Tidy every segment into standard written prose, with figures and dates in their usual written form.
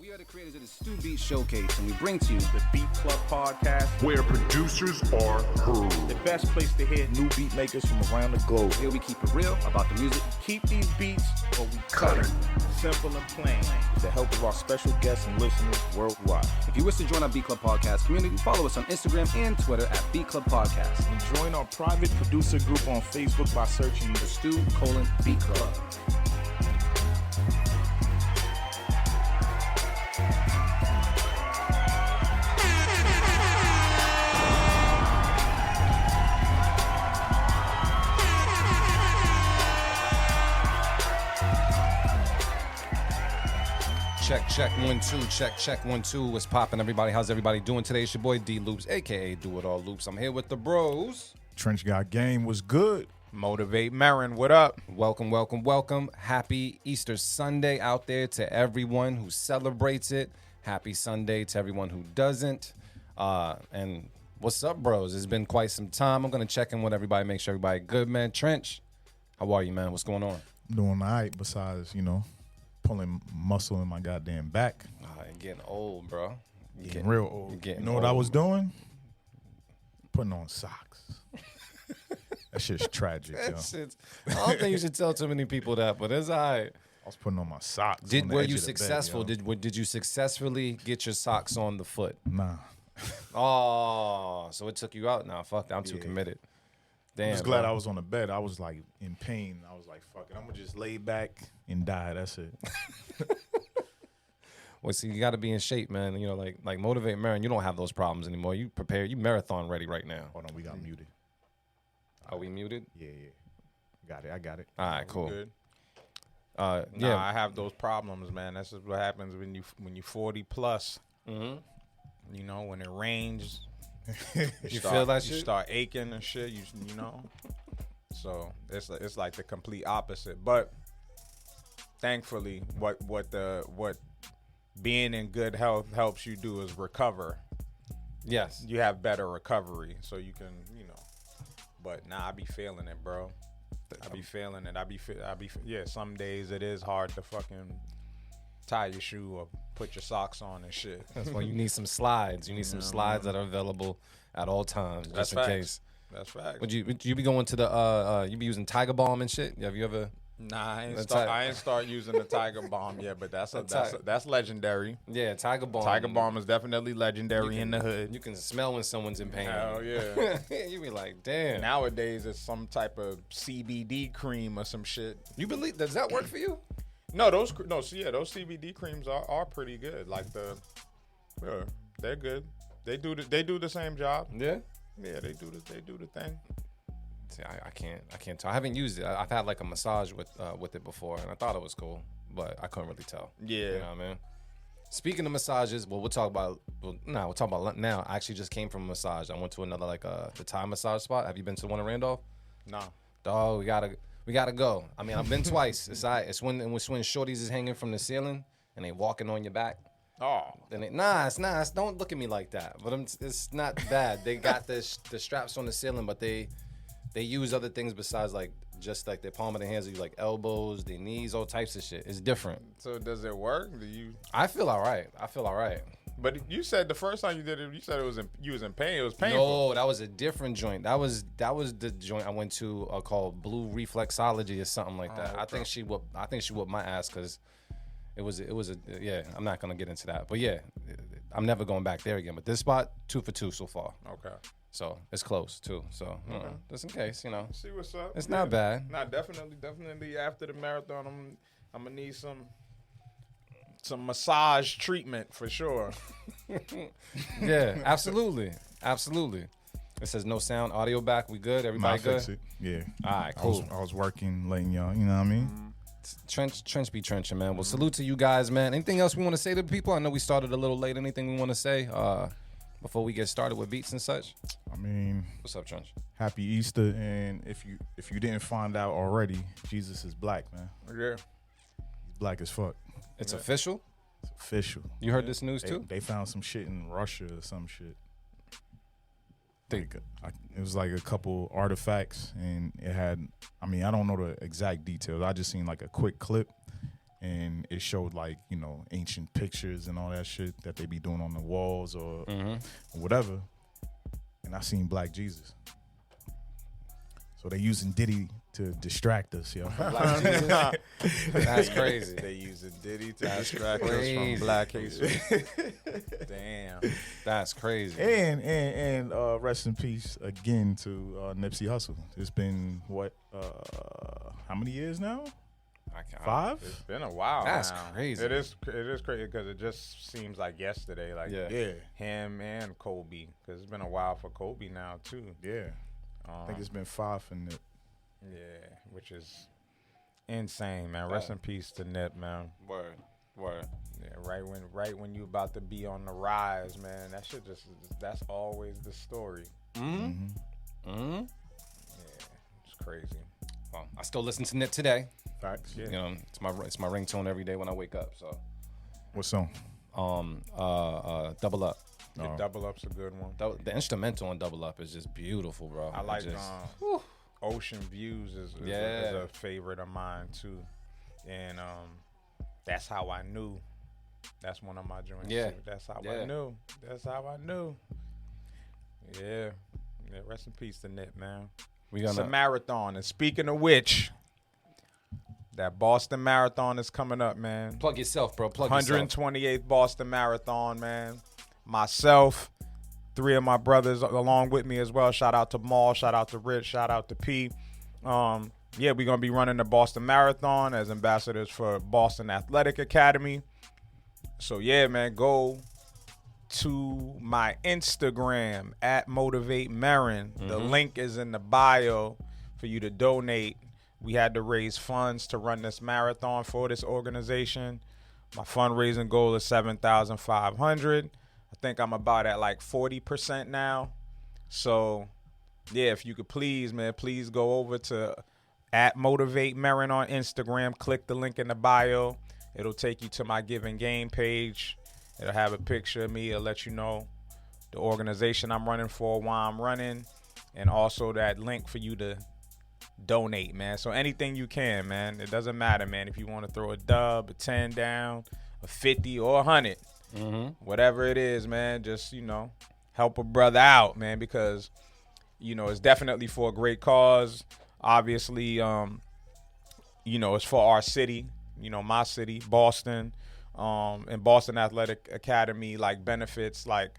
We are the creators of the Stu Beat Showcase, and we bring to you the Beat Club podcast, where producers are heard. the best place to hear new beat makers from around the globe. here we keep it real about the music. Keep these beats or we cut it. Simple and plain. With the help of our special guests and listeners worldwide. If you wish to join our Beat Club Podcast community, follow us on Instagram and Twitter at Beat Club Podcast. And join our private producer group on Facebook by searching The Stu:*Beat Club. Check 1 2, check 1 2. What's poppin', everybody? How's everybody doing today? It's your boy D Loops, aka Do It All Loops. I'm here with the bros. Trench Got Game was good. Motivate Marin, what up? Welcome, welcome, welcome. Happy Easter Sunday out there to everyone who celebrates it. Happy Sunday to everyone who doesn't. And what's up, bros? It's been quite some time. I'm gonna check in with everybody, make sure everybody good, man. Trench, how are you, man? What's going on? I'm doing all right besides, pulling muscle in my goddamn back. You're getting old, bro. Getting real old. You're getting You know what I old. was doing? Putting on socks. That shit's tragic, yo. I don't think you should tell too many people that, but it's all right. I was putting on my socks. Were you successful? Did you successfully get your socks on the foot? Nah. Oh, so it took you out now. Fuck, I'm too committed. Damn. I'm just glad I was on the bed. I was like in pain. I was like, fuck it. I'm gonna just lay back and die. That's it. Well, see, you got to be in shape, man. You know, like Motivate Marin, you don't have those problems anymore. You prepared. You marathon ready right now. Hold on, we got muted. Are we muted? Yeah. Got it. I got it. All right, cool. Good. Yeah. I have those problems, man. That's just what happens when you 40 plus. Mm-hmm. You know, when it rains, You feel that you shit? start aching and shit. You know. So it's like the complete opposite. But thankfully, what being in good health helps you do is recover. Yes. You have better recovery, so you can, But I be feeling it, bro. I be feeling it. Yeah, some days it is hard to fucking tie your shoe or put your socks on and shit. That's why you need some slides. You need some slides that are available at all times, just in case. That's fact. Would you be going to the you be using Tiger Balm and shit? Have you ever? Nah, That's I ain't start using the Tiger Balm yet, but that's legendary. Yeah, Tiger Balm. Tiger Balm is definitely legendary in the hood. You can smell when someone's in pain. Hell yeah. You be like, damn. Nowadays it's some type of CBD cream or some shit. You believe? Does that work for you? No, those CBD creams are pretty good. Like they're good. They do the same job. Yeah. Yeah, they do the thing. See, I can't tell. I haven't used it. I've had like a massage with it before, and I thought it was cool, but I couldn't really tell. Yeah. You know what I mean? Speaking of massages, we'll talk about now. I actually just came from a massage. I went to another the Thai massage spot. Have you been to the one in Randolph? No. Dog, we gotta go. I mean, I've been twice. It's when shorties is hanging from the ceiling and they walking on your back. Oh. Then it's not. Don't look at me like that. But it's not bad. They got the straps on the ceiling, but they use other things besides just their palm of their hands. They use elbows, their knees, all types of shit. It's different. So does it work? I feel all right. But you said the first time you did it, you said you was in pain. It was painful. No, that was a different joint. That was the joint I went to called Blue Reflexology or something like that. Oh, okay. I think she whooped my ass because it was a yeah. I'm not gonna get into that, but yeah, I'm never going back there again. But this spot 2 for 2 so far. Okay. So it's close too. So just in case, See what's up. It's not bad. Nah, definitely after the marathon, I'm gonna need some massage treatment for sure. Yeah, absolutely. It says no sound, audio back. We good? Everybody good? Fix it. Yeah. All right, cool. I was working, letting y'all, you know what I mean? Trench be trenching, man. Well, salute to you guys, man. Anything else we want to say to the people? I know we started a little late. Anything we want to say before we get started with beats and such? I mean, What's up, Trench? happy Easter, and if you didn't find out already, Jesus is black, man. Yeah. He's black as fuck. It's official? It's official. You heard this news too? They found some shit in Russia or some shit. It was like a couple artifacts, and it had, I don't know the exact details. I just seen like a quick clip, and it showed like, you know, ancient pictures and all that shit that they be doing on the walls or whatever. And I seen Black Jesus. So they using Diddy to distract us, yo. That's crazy. They using Diddy to distract us from Black history. Damn. That's crazy. And rest in peace again to Nipsey Hussle. It's been how many years now? 5? It's been a while. That's now. crazy. It is crazy because it just seems like yesterday. Like Yeah. him and Kobe. Because it's been a while for Kobe now too. Yeah. I think it's been 5 for Nip. Yeah, which is insane, man. Rest in peace to Nip, man. Word. Yeah, right when you about to be on the rise, man. That shit that's always the story. Yeah, it's crazy. Well, I still listen to Nip today. Facts. Yeah. You know, it's my ringtone every day when I wake up. So, What song? Double Up. Yeah, Double Up's a good one. The instrumental on Double Up is just beautiful, bro. I like just, Ocean Views is a favorite of mine too, and That's How I Knew. That's one of my joints. Yeah. Too. That's how I knew. That's how I knew. Yeah. Rest in peace to Nip, man. It's a marathon, and speaking of which, that Boston Marathon is coming up, man. Plug yourself, bro. Plug 128th Boston Marathon, man. Myself, 3 of my brothers along with me as well. Shout out to Maul, shout out to Rich, shout out to P. Yeah, we're going to be running the Boston Marathon as ambassadors for Boston Athletic Academy. So, yeah, man, go to my Instagram at Motivate Marin. The link is in the bio for you to donate. We had to raise funds to run this marathon for this organization. My fundraising goal is $7,500. I think I'm about at like 40% now. So, yeah, if you could please, man, please go over to at Motivate Marin on Instagram. Click the link in the bio. It'll take you to my Give and Game page. It'll have a picture of me. It'll let you know the organization I'm running for, why I'm running, and also that link for you to donate, man. So anything you can, man. It doesn't matter, man. If you want to throw a dub, a 10 down, a 50 or 100, whatever it is, man, just, you know, help a brother out, man, because, you know, it's definitely for a great cause. Obviously, you know, it's for our city, you know, my city, Boston, and Boston Athletic Academy, like, benefits, like,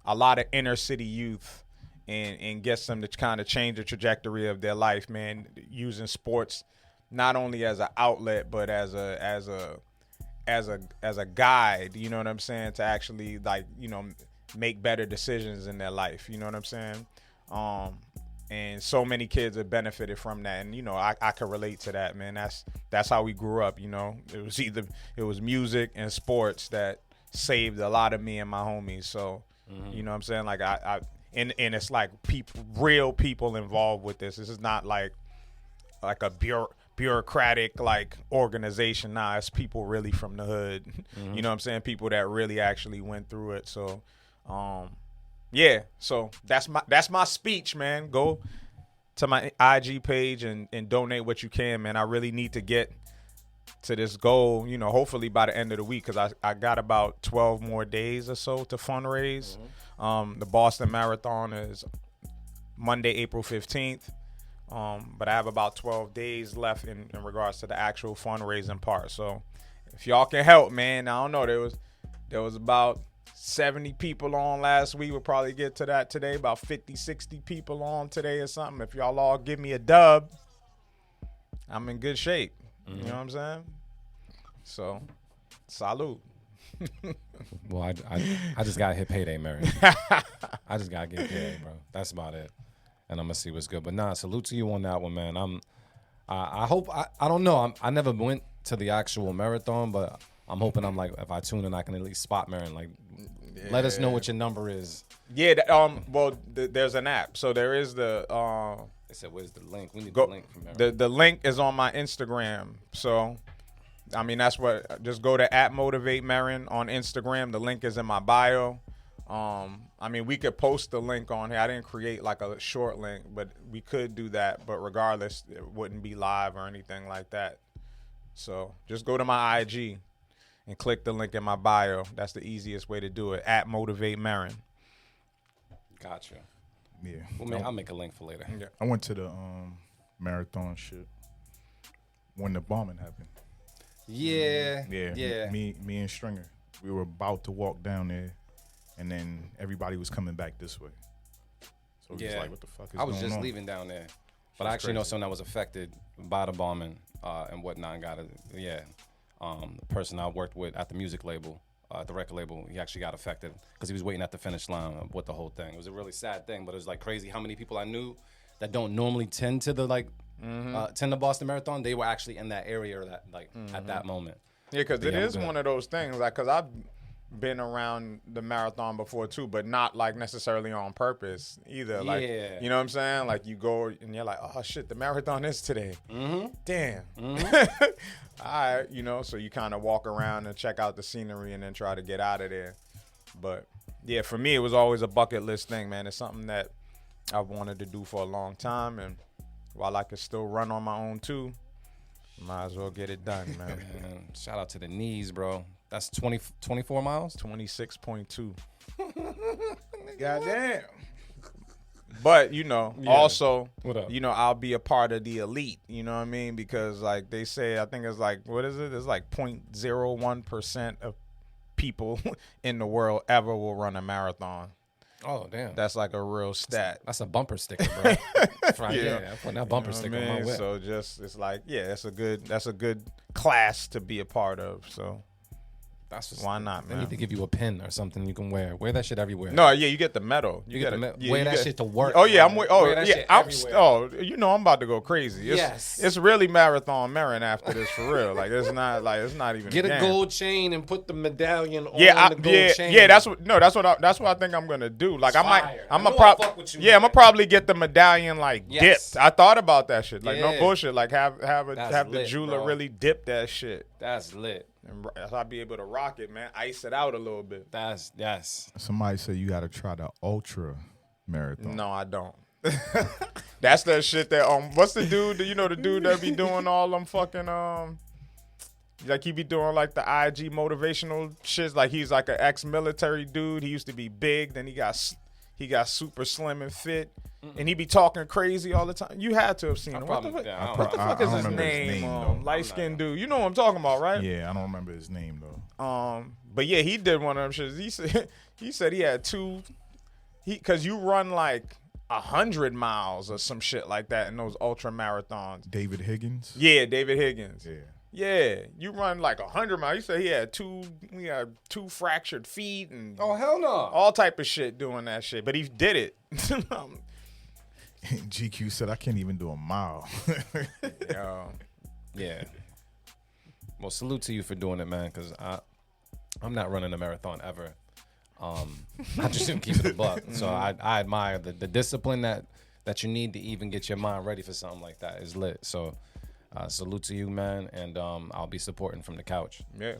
a lot of inner city youth and gets them to kind of change the trajectory of their life, man, using sports not only as an outlet, but as a guide, you know what I'm saying, to actually, like, you know, make better decisions in their life, you know what I'm saying? And so many kids have benefited from that, and, you know, I can relate to that, man. That's how we grew up, you know. It was music and sports that saved a lot of me and my homies. So, you know what I'm saying? Like, and it's like real people involved with this. This is not like a bureaucratic like organization. Nah, it's people really from the hood. You know what I'm saying? People that really actually went through it. So, yeah. So that's my speech, man. Go to my IG page and donate what you can, man. I really need to get to this goal, you know, hopefully by the end of the week, because I got about 12 more days or so to fundraise. The Boston Marathon is Monday, April 15th. But I have about 12 days left in regards to the actual fundraising part. So if y'all can help, man, I don't know. There was about 70 people on last week. We'll probably get to that today. About 50, 60 people on today or something. If y'all all give me a dub, I'm in good shape. You know what I'm saying? So, salute. Well, I just got to hit payday, Mary. I just got to get paid, bro. That's about it. And I'm going to see what's good. But, nah, salute to you on that one, man. I hope, I don't know. I never went to the actual marathon, but I'm hoping if I tune in, I can at least spot Marin. Like, let us know what your number is. Yeah, there's an app. So there is the... They said, where's the link? We need the link from Marin. The link is on my Instagram. So, I mean, that's what... Just go to @MotivateMarin on Instagram. The link is in my bio. I mean, we could post the link on here. I didn't create like a short link, but we could do that. But regardless, it wouldn't be live or anything like that. So just go to my IG and click the link in my bio. That's the easiest way to do it. At Motivate Marin. Gotcha. Yeah. Well, I'll make a link for later. Yeah. I went to the marathon shit when the bombing happened. Yeah. Yeah. Me and Stringer, we were about to walk down there, and then everybody was coming back this way. So we was like, what the fuck is going on? I was just leaving down there. But I actually know someone that was affected by the bombing and whatnot. And got it. Yeah. The person I worked with at the music label, the record label, he actually got affected because he was waiting at the finish line with the whole thing. It was a really sad thing, but it was like crazy how many people I knew that don't normally tend to tend to Boston Marathon. They were actually in that area at that moment. Yeah, because it is one of those things. Like, because I've been around the marathon before too, but not like necessarily on purpose either. Like, you know what I'm saying? Like, you go and you're like, oh shit, the marathon is today. Damn. All right, you know, so you kind of walk around and check out the scenery and then try to get out of there. But yeah, for me, it was always a bucket list thing, man. It's something that I've wanted to do for a long time, and while I could still run on my own too, might as well get it done, man. Shout out to the knees, bro. That's 24 miles? 26.2. Goddamn. But, you know, also, What up? you know, I'll be a part of the elite, you know what I mean? Because, like, they say, I think it's like, what is it? It's like 0.01% of people in the world ever will run a marathon. Oh, damn. That's like a real stat. That's a bumper sticker, bro. That's right. Yeah. I'm putting that bumper sticker on my whip. So just, it's like, yeah, that's a good class to be a part of, so. That's just, why not, they man? need to give you a pin or something you can wear. Wear that shit everywhere. No, yeah, you get the medal. You get the medal. Yeah, wear that shit to work. Oh yeah, man. I'm. Wear that shit I'm. everywhere. You know, I'm about to go crazy. It's really Marathon Marin after this for real. Like it's not even. Get a game. gold chain and put the medallion on Yeah, the gold chain. yeah. That's what I think I'm gonna do. Like It's I might. fire. I'm I a know I fuck prop. with you, Yeah, I'm man. gonna probably get the medallion like Yes. dipped. I thought about that shit. Like no Yeah. bullshit. Like have the lit, jeweler bro. really dip that shit. That's lit. And I'll be able to rock it, man. Ice it out a little bit. That's yes. Somebody said you got to try the ultra marathon. No, I don't. That's that shit that what's the dude? You know the dude that be doing all them fucking like he be doing like the IG motivational shit. Like he's like an ex-military dude. He used to be big, then he got super slim and fit, and he be talking crazy all the time. You had to have seen him. What the fuck, I what the fuck is his name? Light skinned dude. You know what I'm talking about, right? Yeah, I don't remember his name though. But yeah, he did one of them shits. He said he had because you run like 100 miles or some shit like that in those ultra marathons. David Higgins. Yeah, David Higgins. Yeah. Yeah, you run like 100 miles. He said he had two fractured feet and Oh hell no. all type of shit doing that shit. But he did it. GQ said I can't even do a mile. Yo. Yeah. Well, salute to you for doing it, man. Because I'm not running a marathon ever. I just didn't keep it a buck. So I admire the discipline that you need to even get your mind ready for something like that is lit. So salute to you, man. And I'll be supporting from the couch. Yeah.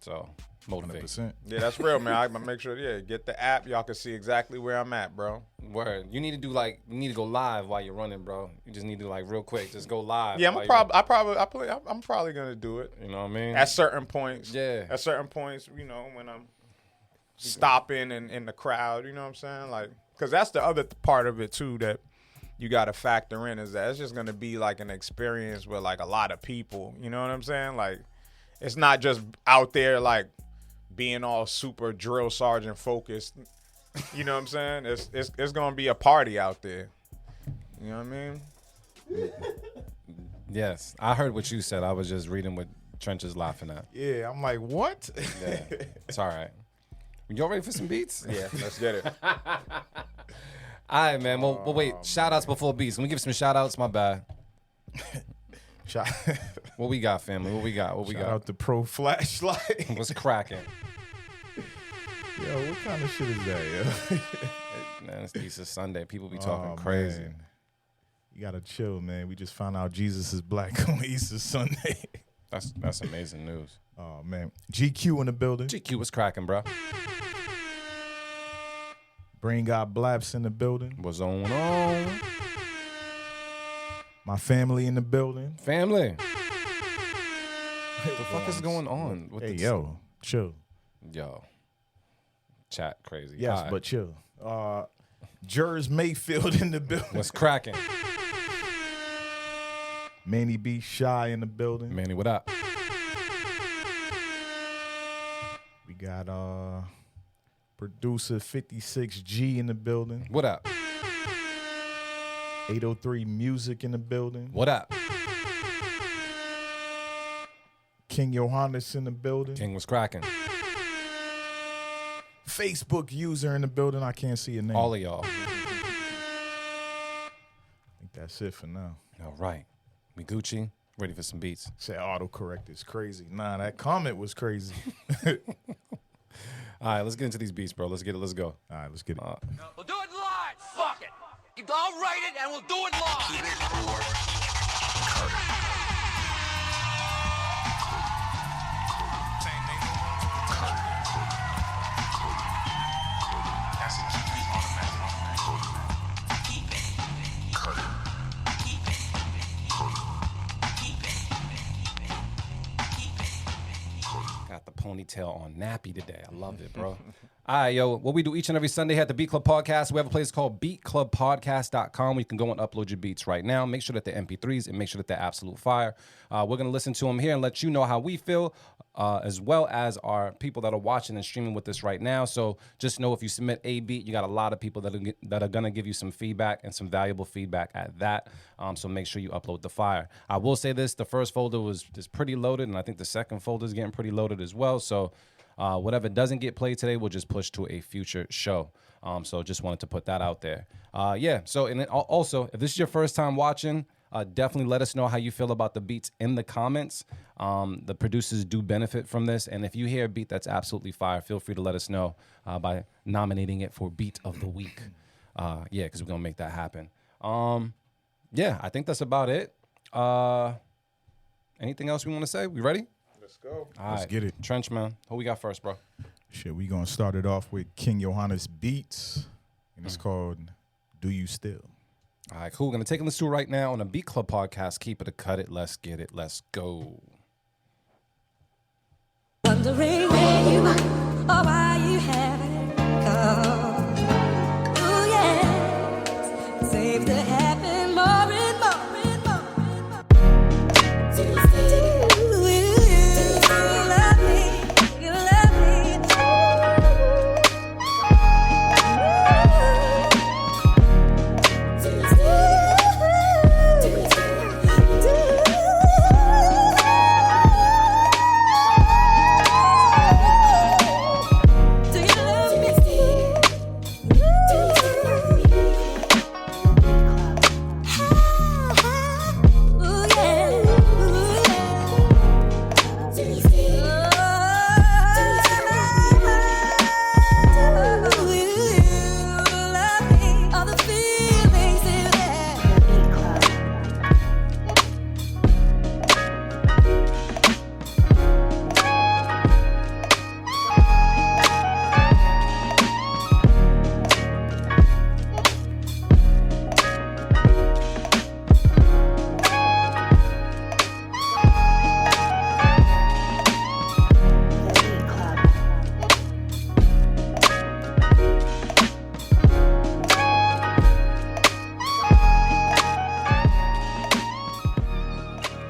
So motivate. 100%. Yeah, that's real, man. I make sure, get the app. Y'all can see exactly where I'm at, bro. Word. You need to go live while you're running, bro. You just need to like real quick, just go live. Yeah, I'm probably gonna do it. You know what I mean? At certain points. Yeah. At certain points, you know, when I'm stopping and in the crowd, you know what I'm saying? Like, because that's the other part of it too that you got to factor in is that it's just gonna be like an experience with like a lot of people. You know what I'm saying? Like, it's not just out there like being all super drill sergeant focused. You know what I'm saying? It's gonna be a party out there. You know what I mean? Yes, I heard what you said. I was just reading what Trench is laughing at. Yeah, I'm like, what? Yeah, it's all right. Y'all ready for some beats? Yeah, let's get it. All right, man. Well, wait. Shout outs before beats. Can we give some shout outs? My bad. Shout What we got, family? What we got? out to Pro Flashlight. What's cracking? Yo, what kind of shit is that, yo? Man, it's Easter Sunday. People be talking Oh, crazy. man. You gotta chill, man. We just found out Jesus is black on Easter Sunday. That's amazing news. Oh man, GQ in the building. GQ was cracking, bro. Brain got Blaps in the building. What's going on? My family in the building. Family. What the fuck is going on? With Hey, the- yo, chill. Yo. Chat crazy. Yes, All right. but chill. Jers Mayfield in the building. What's cracking? Manny B. Shy in the building. Manny, what up? We got producer 56G in the building. What up? 803 Music in the building. What up? King Johannes in the building. King was cracking. Facebook user in the building. I can't see your name. All of y'all. I think that's it for now. All right. We Gucci. Ready for some beats. Say autocorrect is crazy. Nah, that comment was crazy. All right, let's get into these beats, bro. Let's get it. Let's go. All right, let's get it. We'll do it live. Fuck it. I'll write it and we'll do it live. Got the ponytail on nappy today. I love it, bro. All right, yo. What we do each and every Sunday here at the Beat Club Podcast, we have a place called beatclubpodcast.com where you can go and upload your beats right now. Make sure that they're MP3s and make sure that they're absolute fire. We're going to listen to them here and let you know how we feel, as well as our people that are watching and streaming with us right now. So just know if you submit a beat, you got a lot of people that are going to give you some feedback and some valuable feedback at that. So make sure you upload the fire. I will say this, the first folder is pretty loaded, and I think the second folder is getting pretty loaded as well. So whatever doesn't get played today, we'll just push to a future show. So just wanted to put that out there. Yeah. So and then also, if this is your first time watching, definitely let us know how you feel about the beats in the comments. The producers do benefit from this, and if you hear a beat that's absolutely fire, feel free to let us know by nominating it for Beat of the Week. Yeah, because we're gonna make that happen. Yeah, I think that's about it. Anything else we want to say? We ready? Let's go. All Let's right. get it. Trench, man. Who we got first, bro? Shit, we gonna start it off with King Johannes Beats, and it's called "Do You Still." All right, cool. We're going to take a listen to it right now on the Beat Club Podcast. Keep it or cut it. Let's get it. Let's go. Wondering where you are or why you haven't come. Ooh, yes, seems to happen more and more and more and more. Do you love me? You love me. Do you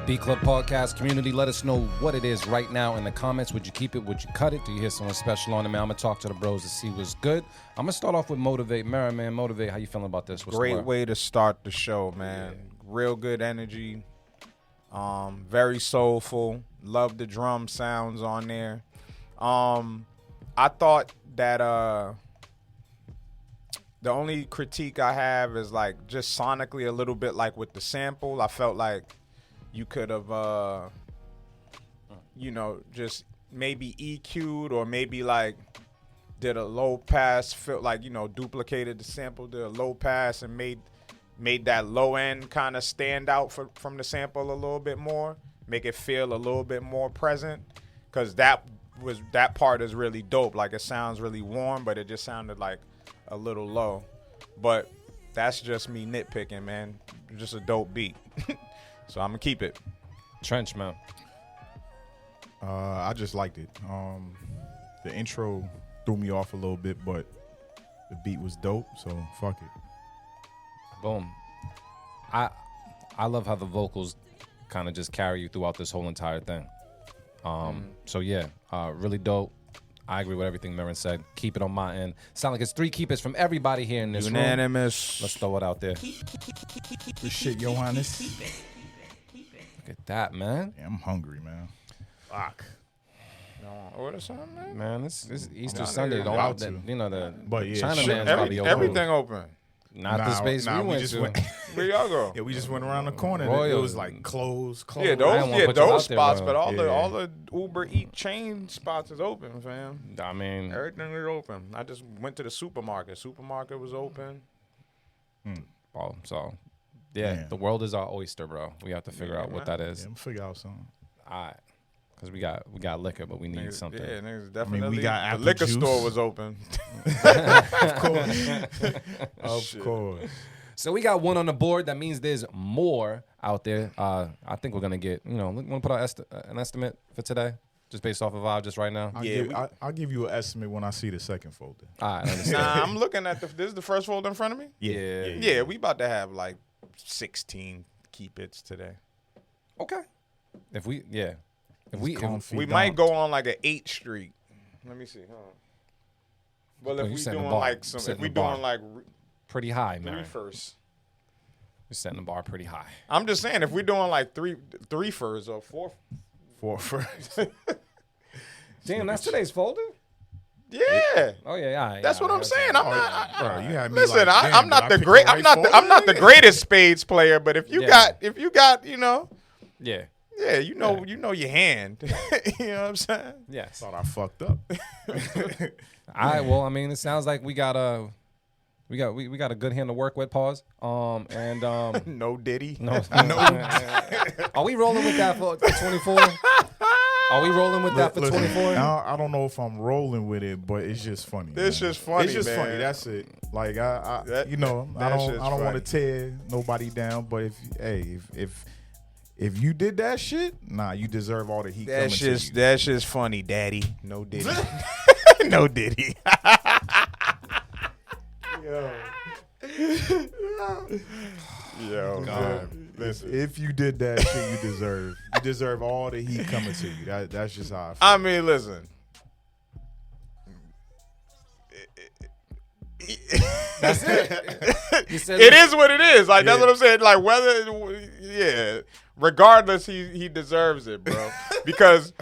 Beat Club Podcast community, let us know what it is right now in the comments. Would you keep it? Would you cut it? Do you hear someone special on the man? I'm going to talk to the bros to see what's good. I'm going to start off with Motivate. Merriman, Motivate, how you feeling about this? What's the Great word? way to start the show, man. Real good energy. Very soulful. Love the drum sounds on there. I thought that the only critique I have is like just sonically a little bit like with the sample. I felt like you could have, just maybe EQ'd or maybe like did a low pass, felt like, duplicated the sample, did a low pass and made that low end kind of stand out from the sample a little bit more, make it feel a little bit more present, because that part is really dope. Like it sounds really warm, but it just sounded like a little low. But that's just me nitpicking, man. Just a dope beat. So I'm gonna keep it. Trench, man. I just liked it. The intro threw me off a little bit, but the beat was dope, so fuck it. Boom. I love how the vocals kind of just carry you throughout this whole entire thing. So yeah, really dope. I agree with everything Mirren said. Keep it on my end. Sound like it's 3 keepers from everybody here in this room. Unanimous. Let's throw it out there. Good shit, Johannes. Look at that, man. Yeah, I'm hungry, man. Fuck. Order something, man. Man, it's Easter Nah, Sunday. nigga, Don't out to. you know the But yeah, China shit, man's probably open. Everything open. Not the space we went just to. went. Where y'all go? Yeah, we just went around the corner. And Royal. it was like closed. Yeah, I didn't wanna those put you out there, spots, bro. but Yeah. all the Uber Eat chain spots is open, fam. I mean, Everything is open. I just went to the supermarket. Supermarket was open. oh, so yeah, Man. the world is our oyster, bro. We have to figure out what that is. Yeah, I'm figure out something. All right, because we got liquor, but we need something. Yeah, niggas definitely. got the apple liquor juice. store was open. Of course. So we got one on the board. That means there's more out there. I think we're gonna get. Want to put out an estimate for today, just based off of vibe, just right now. I'll give you an estimate when I see the second folder. All right, I understand. Nah, I'm looking at this is the first folder in front of me. Yeah. We about to have like 16 keep its today. Okay. If we We might go on like an 8th Street. Let me see. Hold on. Well, Oh, if you we setting the doing bar. like some, Setting if we the bar. doing like pretty high, 3 man. first. We're setting the bar pretty high. I'm just saying, if we're doing like three first or 4. for first. Damn, that's today's folder. Yeah. Oh yeah. That's what I'm saying. I'm not. Bro, you had me Listen, like, I'm not the did I pick great. right I'm not. folder? I'm not the greatest spades player. But if you Yeah. got, Yeah. yeah, you know your hand. You know what I'm saying? Yes. Thought I fucked up. All right. Well, I mean, it sounds like we got a good hand to work with. Pause. And No Diddy. no. Are we rolling with that for 24? Are we rolling with that for Listen, 24? I don't know if I'm rolling with it, but it's just funny. It's man. just funny, It's just man. funny. That's it. Like I That- I that don't shit's want funny. to tear nobody down, but if you did that shit, nah, you deserve all the heat coming to you. That's just funny, Daddy. No Diddy. No Diddy. Yo, man. Listen. If you did that shit, you deserve all the heat coming to you. That's just how I feel. I mean, listen. That's it. You said It is what it is. Like that's Yeah. what I'm saying. Like whether, regardless, he deserves it, bro. because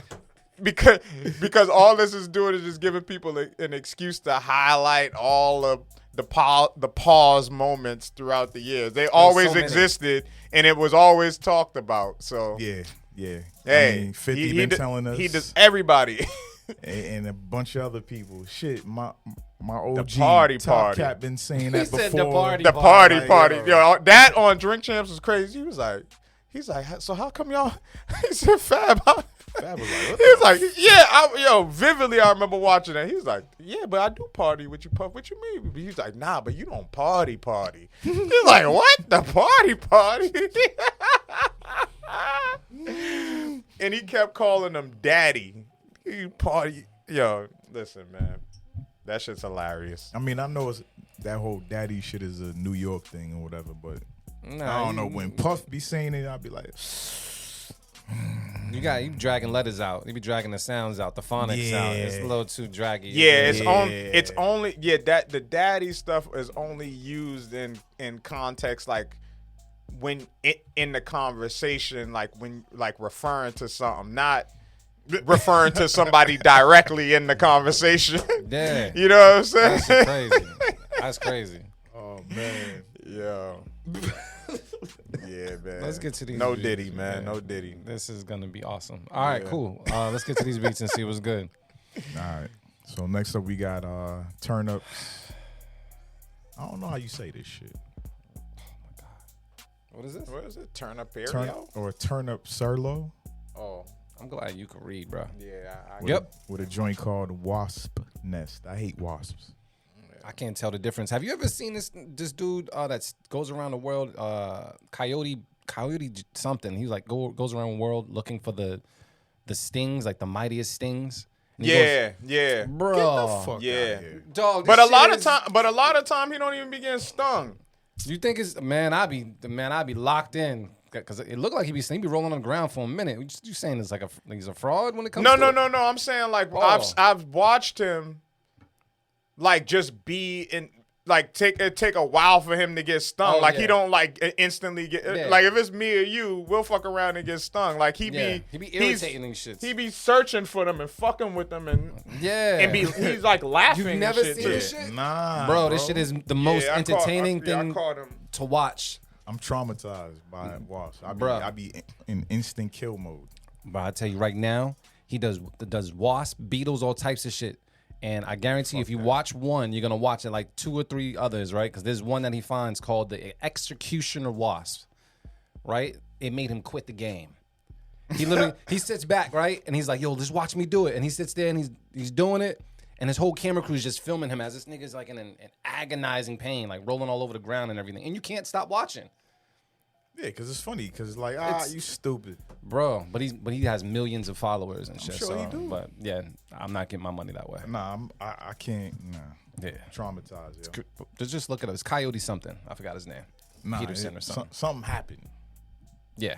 all this is doing is just giving people an excuse to highlight all of the pause moments throughout the years. They always so many. existed, and it was always talked about. So Yeah. hey, I mean, 50 been telling us. he does everybody. and a bunch of other people. Shit, my OG party Top party. Cat been saying that said before. the party. The party, Like, party. yo. Yo, that on Drink Champs was crazy. He's like, so how come y'all? He said, Fab. Fab was like, what He was like, yeah, vividly I remember watching that. He's like, yeah, but I do party with you, Puff. What you mean? He's like, nah, but you don't party. He's like, what? The party? And he kept calling him daddy. You party. Yo, listen, man. That shit's hilarious. I mean, I know that whole daddy shit is a New York thing or whatever, but I don't know. When Puff be saying it, I'll be like, You dragging letters out. You be dragging the sounds out, the phonics out. It's a little too draggy. Yeah, it's only that the daddy stuff is only used in context like when in the conversation, like when like referring to something, not referring to somebody directly in the conversation. Yeah. You know what I'm saying? That's crazy. That's crazy. oh man. Yeah. Yeah, man. Let's get to these No beats, Diddy, man. man. No Diddy. This is gonna be awesome. All right, Yeah. cool. Let's get to these beats and see what's good. All right. So next up we got Turn Up. I don't know how you say this shit. What is this? What is it? Turn up Turn Up Surlo. Oh, I'm glad you can read, bro. yeah. Yep. With a joint called Wasp Nest. I hate wasps. I can't tell the difference. Have you ever seen this dude that goes around the world? Coyote something. He's like goes around the world looking for the the stings, like the mightiest stings. And he Yeah. bro. Get the fuck Yeah. out here. Dog, But this a lot shit of time, he don't even be getting stung. You think it's I be locked in because it looked like he be rolling on the ground for a minute. You saying it's like he's a fraud when it comes? No. to it? I'm saying like Oh. I've watched him like just be in. Like take a while for him to get stung. Oh, like yeah. he don't like instantly get Yeah. like if it's me or you, we'll fuck around and get stung. Like he Yeah, be he be irritating these shits. He be searching for them and fucking with them and he's like laughing. You've never and shit seen too. this shit, Nah, bro. This shit is the most Yeah, entertaining I thing caught him. to watch. I'm traumatized by wasp. Bruh. I be in instant kill mode. But I tell you right now, he does wasp, beetles, all types of shit. And I guarantee if you watch one, you're gonna watch it like 2 or 3 others, right? Because there's one that he finds called the executioner wasp, right? It made him quit the game. He literally he sits back, right, and he's like, "Yo, just watch me do it." And he sits there and he's doing it, and his whole camera crew's just filming him as this nigga's like in an agonizing pain, like rolling all over the ground and everything, and you can't stop watching. Yeah, because it's funny. Because like, you stupid. Bro, but he has millions of followers and shit. sure so, he do. But yeah, I'm not getting my money that way. Nah, I can't. Nah, Yeah. traumatized. Yo. Just look at it. It's Coyote something. I forgot his name. Nah, Peterson or something. Something happened Yeah.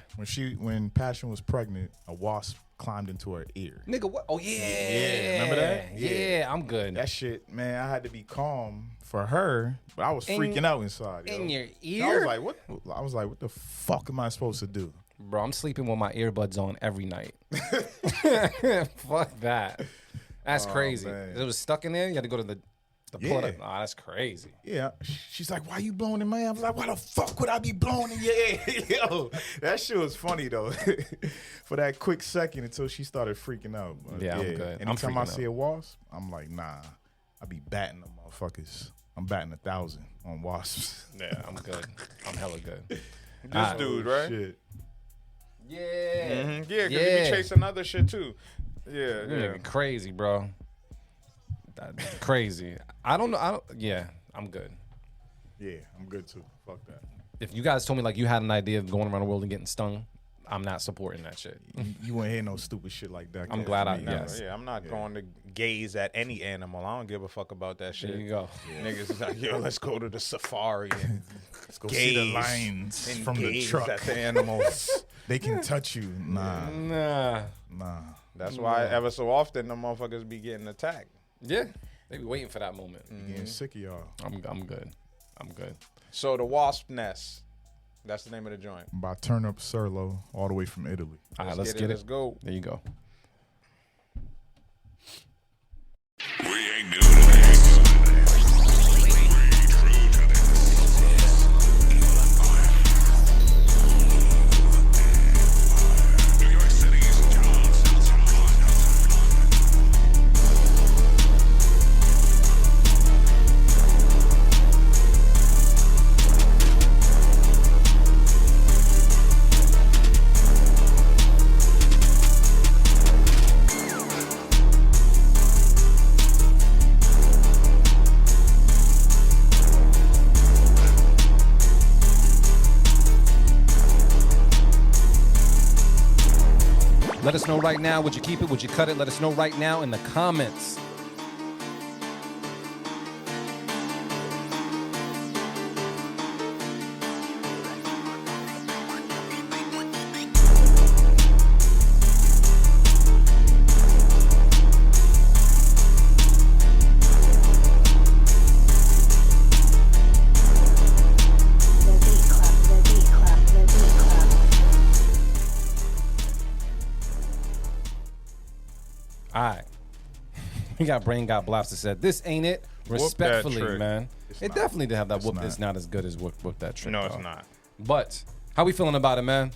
when Passion was pregnant. A wasp climbed into her ear. Nigga, what? Oh, yeah. Yeah, remember that? Yeah, I'm good. That shit, man. I had to be calm for her, but I was freaking out inside. Yo. In your I ear? was like, what? I was like, what the fuck am I supposed to do? Bro, I'm sleeping with my earbuds on every night. Fuck that. That's crazy. man. It was stuck in there. You had to go to the pull it up. Yeah. Oh, that's crazy. Yeah, she's like, "Why you blowing in my ear?" I was like, "Why the fuck would I be blowing in your ear?" Yo, that shit was funny though, for that quick second until she started freaking out. But Yeah, I'm good. I'm Anytime I freaking see a wasp, I'm like, "Nah." I be batting them motherfuckers. I'm batting 1,000 on wasps. Yeah, I'm good. I'm hella good. This dude, right? Shit. Yeah. Yeah, because he Yeah. be chasing other shit too. Yeah. Nigga, crazy, bro. That's crazy. I don't know. Yeah, I'm good. Yeah, I'm good too. Fuck that. If you guys told me like you had an idea of going around the world and getting stung, I'm not supporting that shit. You won't hear no stupid shit like that. I'm Cat, glad for I- me. yeah. Yeah, I'm not going to gaze at any animal. I don't give a fuck about that shit. There you go. Niggas is like, yo, let's go to the safari and Let's go see the gaze lions and from the gaze truck. at the animals. They can touch you. Nah, Nah. That's why ever so often the motherfuckers be getting attacked. Yeah. They be waiting for that moment. getting sick of y'all. I'm good. I'm good. So the wasp nest. That's the name of the joint. By Turnip Serlo, all the way from Italy. All right, let's get it. Let's go. There you go. We ain't new to this. New York City's Let us know right now. Would you keep it? Would you cut it? Let us know right now in the comments. All right. We got Brain Got Blaps that said, this ain't it. Respectfully, trick. man. It's It not. definitely did have that It's whoop. not. It's not as good as whoop that trick. No, it's though. not. But how we feeling about it, man?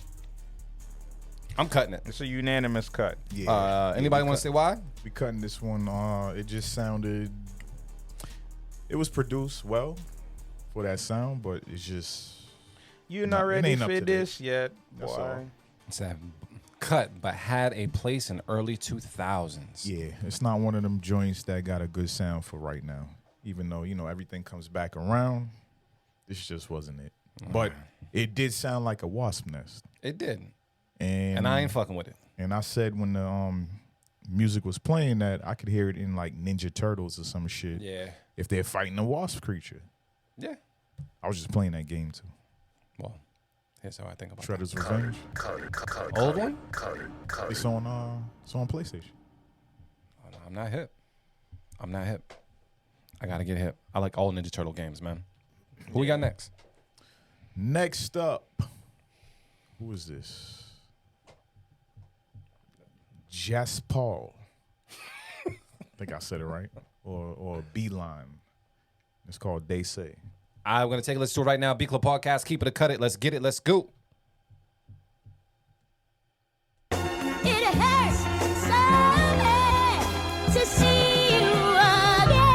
I'm cutting it. It's a unanimous cut. Yeah. Anybody want to say why? We cutting this one. It just sounded. It was produced well for that sound, but it's just. You're No, not it ready ain't up for to this yet, That's boy. all. It's a cut, but had a place in early 2000s. Yeah, it's not one of them joints that got a good sound for right now. Even though everything comes back around, this just wasn't it. But it did sound like a wasp nest, It did. and And I ain't fucking with it. And I said when the music was playing that I could hear it in like Ninja Turtles or some shit. Yeah. If they're fighting a wasp creature. Yeah. I was just playing that game too. Well, here's how I think about Shredder's Revenge. that. Old one? It's on PlayStation. Oh, no, I'm not hip. I gotta get hip. I like all Ninja Turtle games, man. Who we got next? Next up, who is this? Jess Paul. I think I said it right. Or Beeline. It's called They Say. I'm gonna take a listen to it right now. B Club Podcast, keep it or cut it. Let's get it. Let's go. It hurts so bad to see you again.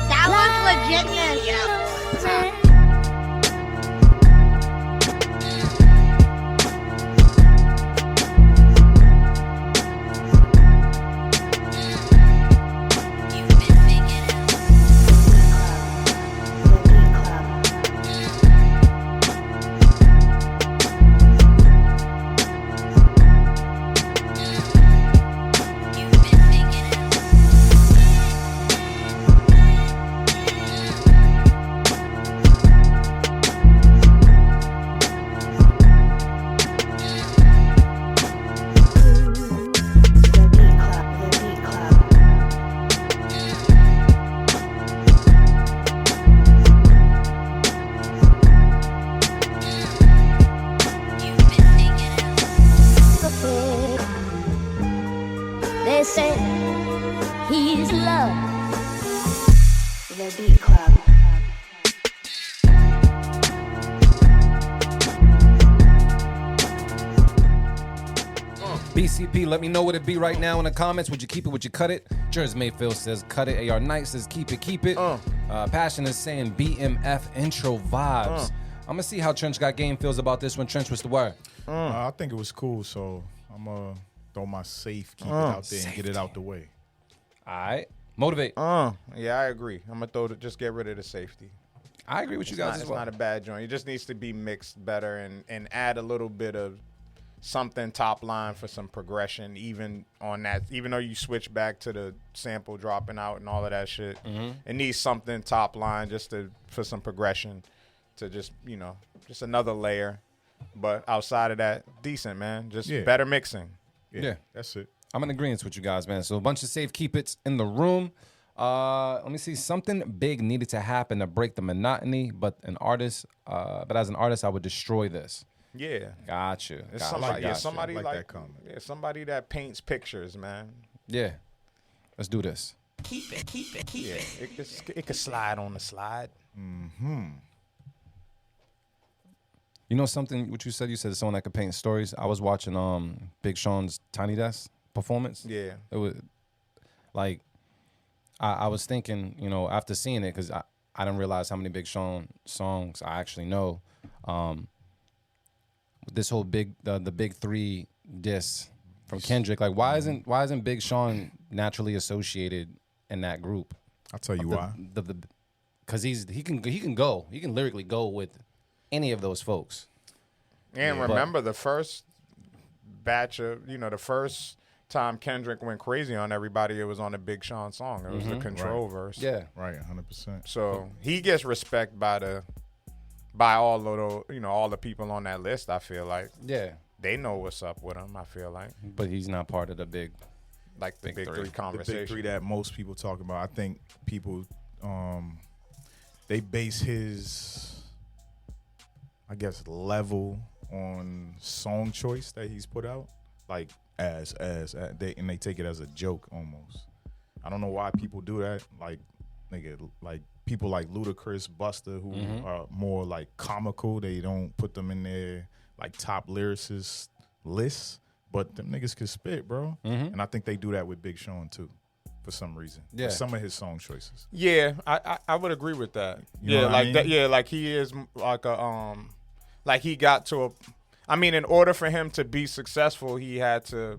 That was legitness. They say he's love. The Beat Club. BCP, let me know what it be right now in the comments. Would you keep it? Would you cut it? Jersey Mayfield says cut it. AR Knight says keep it, keep it. Passion is saying BMF intro vibes. I'm gonna see how Trench Got Game feels about this one. Trench, what's the word? I think it was cool, so I'm gonna throw my safe, keep it out there, and get it out the way. All right. Motivate. Yeah, I agree. I'm gonna just get rid of the safety. I agree with you guys as It's well. not a bad joint. It just needs to be mixed better and add a little bit of something top line for some progression, even on that. Even though you switch back to the sample dropping out and all of that shit, it needs something top line just for some progression to just just another layer. But outside of that, decent, man. Just better mixing. Yeah. That's it. I'm in agreement with you guys, man. So a bunch of safe keep it's in the room. Let me see. Something big needed to happen to break the monotony, but as an artist, I would destroy this. Yeah. Gotcha. It's somebody, I like that comment. somebody that paints pictures, man. Yeah. Let's do this. Keep it. Yeah, it could slide on the slide. You know something? What you said? You said someone that could paint stories. I was watching Big Sean's Tiny Desk performance. Yeah. It was like I was thinking, after seeing it, because I didn't realize how many Big Sean songs I actually know. This whole the big three diss from Kendrick. Like, why isn't Big Sean naturally associated in that group? I'll tell you why. Because he can lyrically go with any of those folks. And remember the first batch of, the first time Kendrick went crazy on everybody, it was on a Big Sean song. It was the Control verse. Yeah. Right, 100%. So he gets respect by all of the, all the people on that list, I feel like. Yeah. They know what's up with him, I feel like. But he's not part of the big Like the big three The big conversation. three that most people talk about. I think people, they base his, I guess, level on song choice that he's put out, like they take it as a joke almost. I don't know why people do that. Like people like Ludacris, Busta, who are more like comical. They don't put them in their like top lyricist lists, but them niggas could spit, bro. And I think they do that with Big Sean too, for some reason. Yeah. For some of his song choices. Yeah, I would agree with that. You know Yeah, what I like mean? that. Yeah, like he is like a like he got to a. I mean, in order for him to be successful, he had to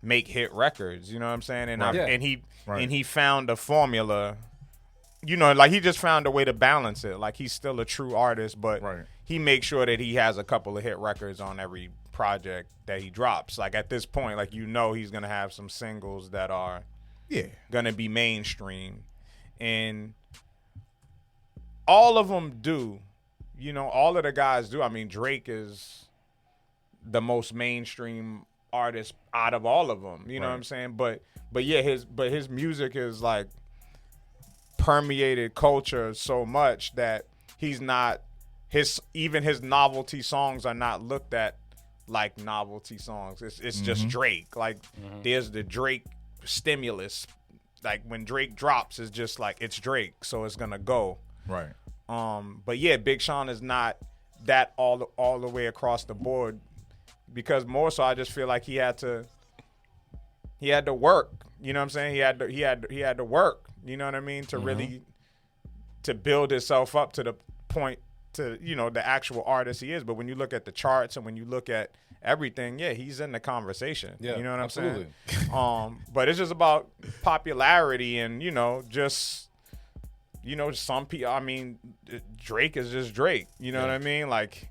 make hit records. You know what I'm saying? And and he found a formula. Like he just found a way to balance it. Like he's still a true artist, but he makes sure that he has a couple of hit records on every project that he drops. Like at this point, like he's gonna have some singles that are gonna be mainstream, and all of them do. All of the guys do. I mean, Drake is the most mainstream artist out of all of them. You know what I'm saying? But his music is like permeated culture so much that he's not his novelty songs are not looked at like novelty songs. It's just Drake. Like there's the Drake stimulus. Like when Drake drops, it's just like it's Drake, so it's gonna go. Right. But yeah, Big Sean is not that all the way across the board, because more so I just feel like he had to work. You know what I'm saying? He had to work. You know what I mean? To really to build himself up to the point to the actual artist he is. But when you look at the charts and when you look at everything, yeah, he's in the conversation. Yeah, you know what absolutely. I'm saying? But it's just about popularity and just some people. I mean, Drake is just Drake. You know what I mean? Like,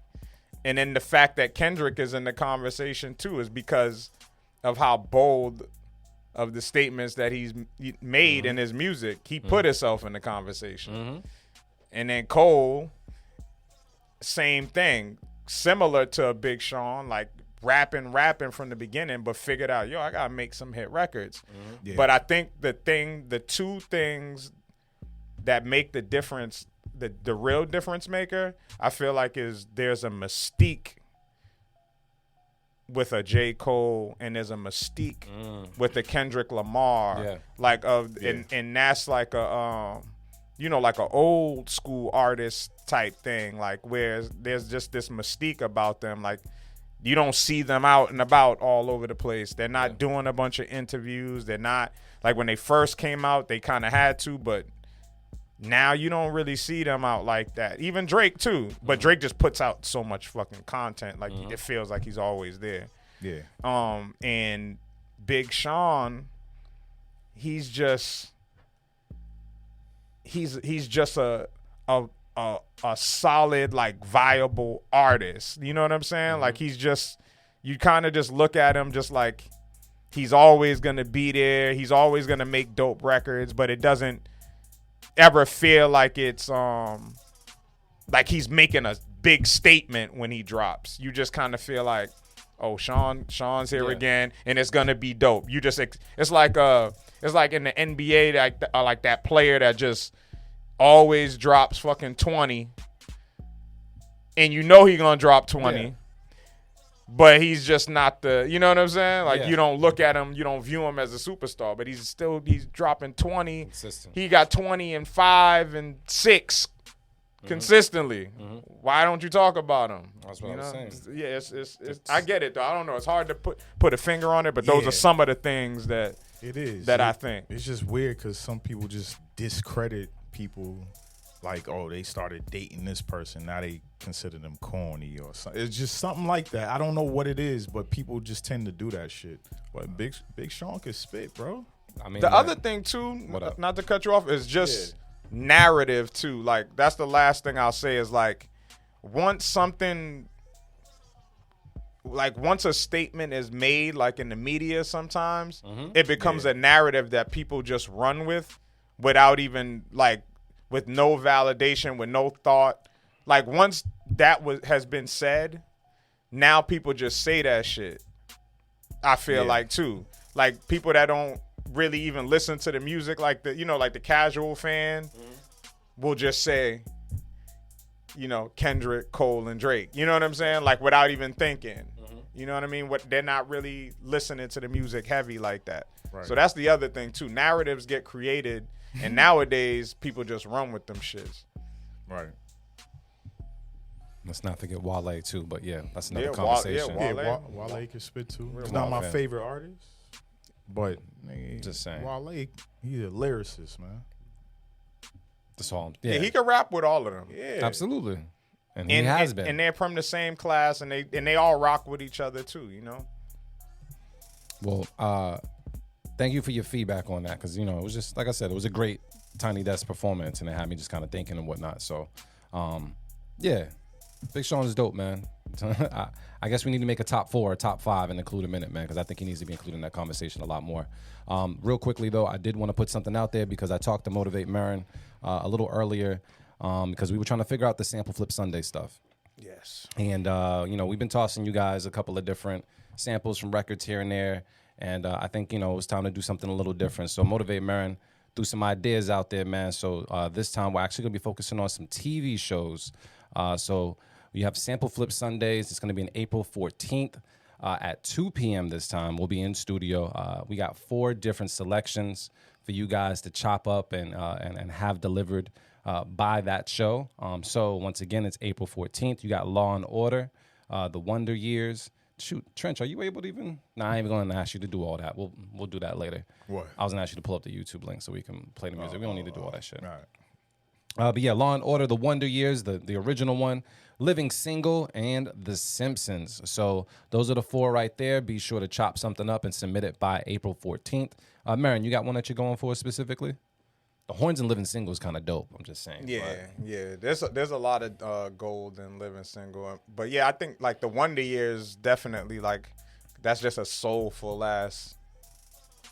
and then the fact that Kendrick is in the conversation too is because of how bold of the statements that he's made in his music. He put himself in the conversation. And then Cole, same thing, similar to Big Sean, like rapping from the beginning, but figured out, I gotta make some hit records. But I think the two things that make the difference, the real difference maker, I feel like there's a mystique with a J. Cole, and there's a mystique with a Kendrick Lamar, and that's like a like an old school artist type thing, like where there's just this mystique about them, like you don't see them out and about all over the place. They're not doing a bunch of interviews. They're not like when they first came out, they kind of had to, but now you don't really see them out like that. Even Drake too, but Drake just puts out so much fucking content, like it feels like he's always there. Yeah. And Big Sean, he's just a solid, like, viable artist. You know what I'm saying? Like he's just, you kind of just look at him just like he's always gonna be there. He's always gonna make dope records, but it doesn't ever feel like it's like he's making a big statement when he drops. You just kind of feel like, oh, Sean's here again, and it's gonna be dope. You just it's like in the NBA, like that player that just always drops fucking 20, and he gonna drop 20. But he's just not you know what I'm saying? Like you don't look at him, you don't view him as a superstar, but he's dropping 20. Consistent. He got 20 and 5 and 6 consistently. Why don't you talk about him? That's what I was saying. Yeah, it's I get it though. I don't know. It's hard to put a finger on it, but those are some of the things that it is that I think. It's just weird because some people just discredit people. Like, oh, they started dating this person, now they consider them corny or something. It's just something like that. I don't know what it is, but people just tend to do that shit. But Big Sean could spit, bro. I mean, the other thing too, not to cut you off, is just narrative too. Like that's the last thing I'll say is like once a statement is made, like in the media, sometimes it becomes a narrative that people just run with without even with no validation, with no thought. Like once that has been said, now people just say that shit. I feel like too, like people that don't really even listen to the music, like the casual fan will just say, Kendrick, Cole, and Drake. You know what I'm saying? Like without even thinking. You know what I mean? They're not really listening to the music heavy like that. Right. So that's the other thing too. Narratives get created. And nowadays, people just run with them shits. Right. Let's not forget Wale, too. But, that's another conversation. Wale can spit, too. He's not my favorite artist. But, just saying. Wale, he's a lyricist, man. That's all. Yeah, he can rap with all of them. Yeah. Absolutely. And he has been. And they're from the same class, and they all rock with each other, too, Well, thank you for your feedback on that, because it was just like I said, it was a great Tiny Desk performance, and it had me just kind of thinking and whatnot. So, Big Sean is dope, man. I guess we need to make a top 4 or top 5 and include him in it, man, because I think he needs to be included in that conversation a lot more. Real quickly, though, I did want to put something out there because I talked to Motivate Marin a little earlier because we were trying to figure out the Sample Flip Sunday stuff. Yes. And, we've been tossing you guys a couple of different samples from records here and there. And I think, it was time to do something a little different. So Motivate Marin threw some ideas out there, man. So this time we're actually going to be focusing on some TV shows. So we have Sample Flip Sundays. It's going to be on April 14th at 2 p.m. this time. We'll be in studio. We got 4 different selections for you guys to chop up and have delivered by that show. So once again, it's April 14th. You got Law and Order, The Wonder Years. Shoot, Trench, are you able to even? Nah, I ain't even going to ask you to do all that. We'll do that later. What? I was going to ask you to pull up the YouTube link so we can play the music. We don't need to do all that shit. All right. But yeah, Law and Order, The Wonder Years, the original one, Living Single, and The Simpsons. So those are the 4 right there. Be sure to chop something up and submit it by April 14th. Marin, you got one that you're going for specifically? The Horns and Living Single is kind of dope. I'm just saying. Yeah. There's a lot of gold in Living Single, but yeah, I think like the Wonder Years definitely like that's just a soulful ass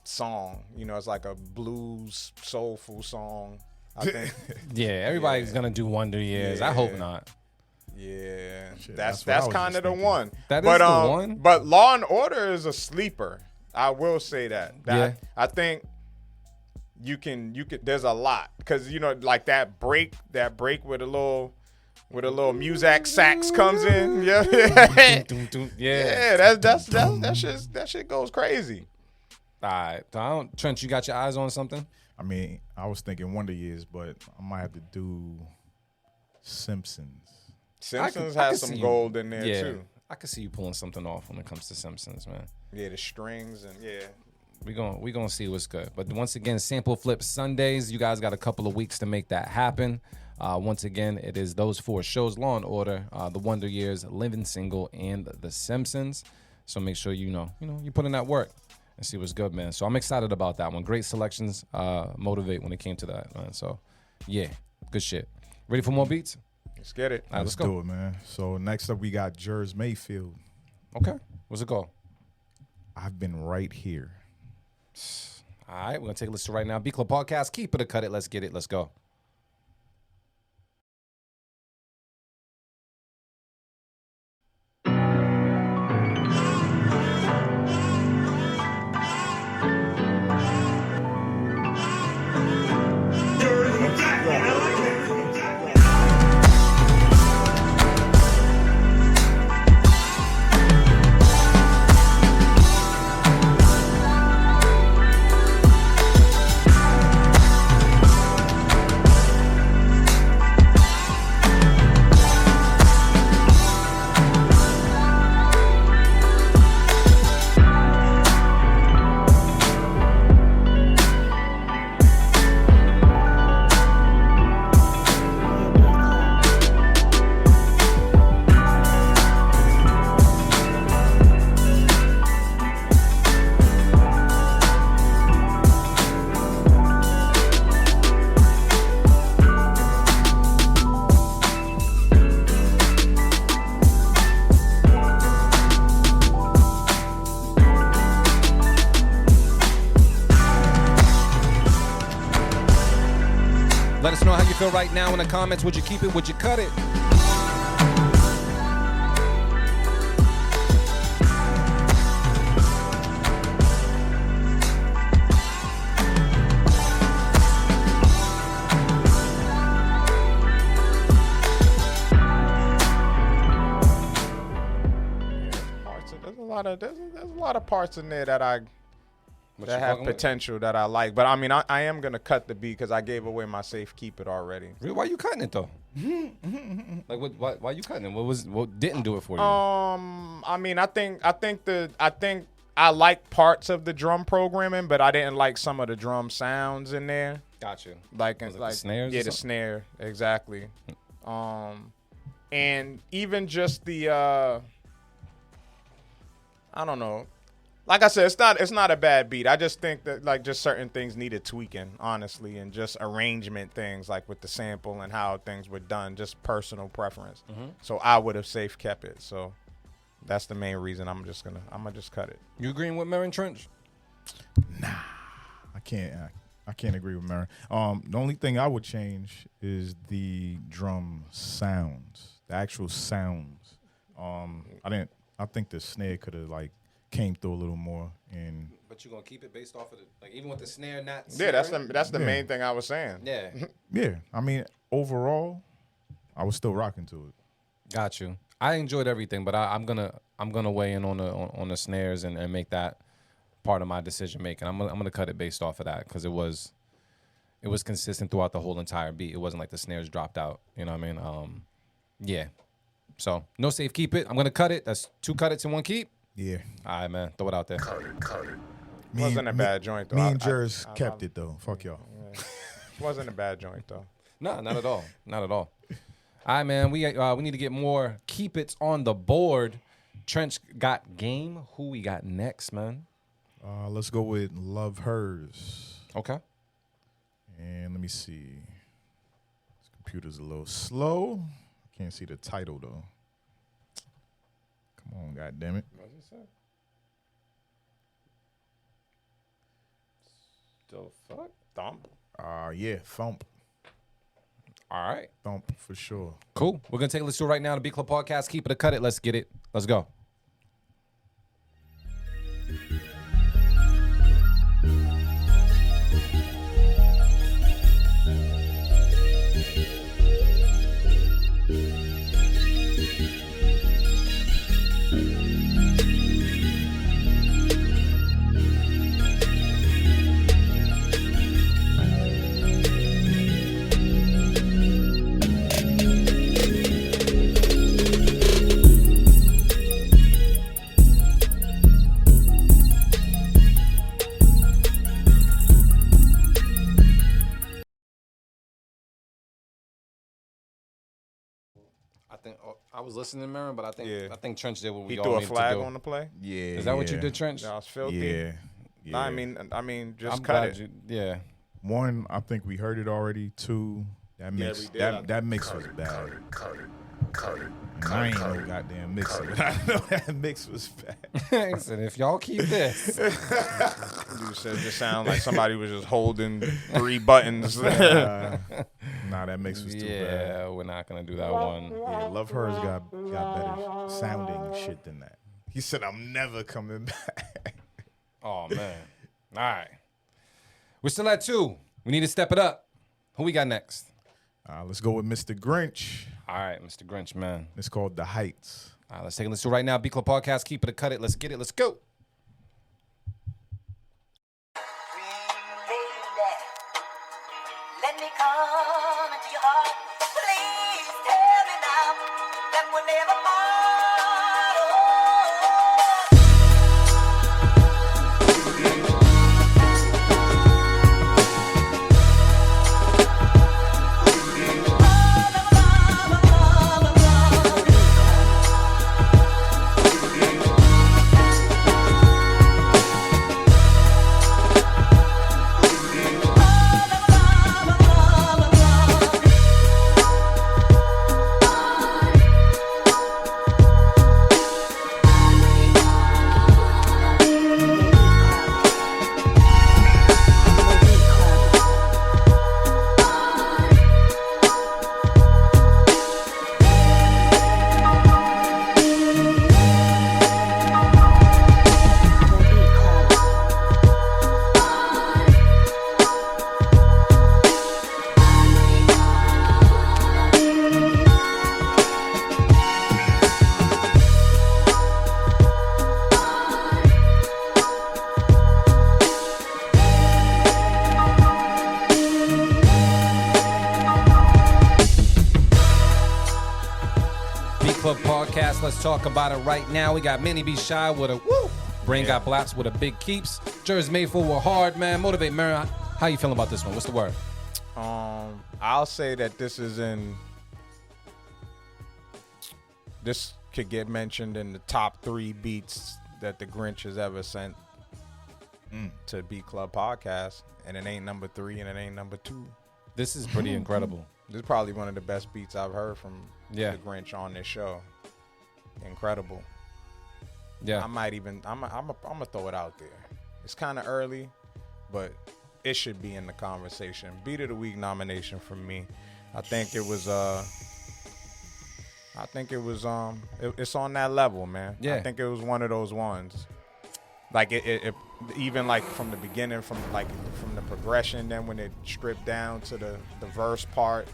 song. It's like a blues soulful song. I think. Yeah, everybody's gonna do Wonder Years. I hope not. Yeah, Shit, that's what I was kind just of the thinking. one. That is the one. But Law and Order is a sleeper. I will say that. Yeah. I think you can. There's a lot because like that break with a little Muzak sax comes in. Yeah, Yeah. that shit goes crazy. All right. Trent, you got your eyes on something? I mean, I was thinking Wonder Years, but I might have to do Simpsons. Simpsons I can has see some you- gold in there Yeah. too. I can see you pulling something off when it comes to Simpsons, man. Yeah, the strings and yeah. We gonna see what's good. But once again, Sample Flip Sundays. You guys got a couple of weeks to make that happen. Once again, it is those 4 shows: Law and Order, The Wonder Years, Living Single, and The Simpsons. So make sure you put in that work and see what's good, man. So I'm excited about that one. Great selections. Motivate when it came to that, man. So yeah, good shit. Ready for more beats? Let's get it. All right, Let's let's go. do it, man. So next up, we got Jers Mayfield. Okay. What's it called? I've been right here. All right, we're gonna take a listen right now. B Club Podcast. Keep it or cut it. Let's get it. Let's go. Let us know how you feel right now in the comments. Would you keep it? Would you cut it? There's a lot of parts in there that What you have fucking with? potential that I like. But I mean, I am gonna cut the beat because I gave away my safe keep it already. Really? Why you cutting it though? Like, why you cutting it? What didn't do it for you? I mean, I think I like parts of the drum programming, but I didn't like some of the drum sounds in there. Got you. Like the snares or Yeah, the something? snare, exactly. And even just the I don't know. like I said, it's not a bad beat. I just think that like just certain things needed tweaking, honestly, and just arrangement things like with the sample and how things were done, just personal preference. So I would have safe kept it. So that's the main reason I'm gonna just cut it. You agreeing with Marin Trench? I can't agree with Mary. The only thing I would change is the drum sounds, the actual sounds. I think the snare could have like came through a little more. And But you're gonna keep it based off of like even with the snare not. Yeah, that's the main thing I was saying. Yeah. yeah, I mean, overall, I was still rocking to it. Got you. I enjoyed everything, but I'm gonna weigh in on the snares and make that part of my decision making. I'm gonna cut it based off of that because it was consistent throughout the whole entire beat. It wasn't like the snares dropped out. You know what I mean? Yeah. So no safe keep it. I'm gonna cut it. That's 2 cut it to 1 keep. Yeah, All right, man. Throw it out there. Wasn't a bad joint though. Me and Jers kept it though. Fuck y'all. Wasn't a bad joint though. No, not at all. Not at all. All right, man. We need to get more keep it's on the board. Trench got game. Who we got next, man? Let's go with Love Hers. Okay. And let me see. This computer's a little slow. Can't see the title though. Come on, goddammit. What's it say? The fuck? Thump. Yeah, Thump. All right. Thump for sure. Cool. We're going to take a listen right now to Beat Club Podcast. Keep it or cut it. Let's get it. Let's go. I was listening to Marin, but I think Trench did what we He all threw a needed flag to do. on the play. Yeah. Is that what you did, Trench? That was filthy. Yeah. Nah, I mean, just I'm cut glad it. you. Yeah. One, I think we heard it already. 2, that mix, we did. that mix was bad. And I ain't no goddamn mixer. I know that mix was bad. He said, if y'all keep this. Dude said it just sounded like somebody was just holding 3 buttons. Nah, that mix was too bad. Yeah, we're not going to do that one. Yeah, Love Hers got better sounding shit than that. He said, I'm never coming back. Oh, man. All right. We're still at 2. We need to step it up. Who we got next? Let's go with Mr. Grinch. All right, Mr. Grinch, man. It's called The Heights. All right, let's take a listen right now. Beat Club Podcast. Keep it or cut it. Let's get it. Let's go. Let me come into your heart. Please tell me now that we'll never part. Club Podcast. Let's talk about it right now. We got Manny B. Shy with a woo. Brain got Blaps with a big keeps. Jersey made for a hard, man. Motivate, Mary. How you feeling about this one? What's the word? I'll say that this could get mentioned in the top 3 beats that the Grinch has ever sent to Beat Club Podcast, and it ain't number 3 and it ain't number 2. This is pretty incredible. This is probably one of the best beats I've heard from Yeah. the Grinch on this show. Incredible. Yeah. I'm gonna throw it out there. It's kind of early, but it should be in the conversation. Beat of the Week nomination from me. I think it was it's on that level, man. Yeah. I think it was one of those ones. Like it even like from the beginning, from the progression, then when it stripped down to the verse part,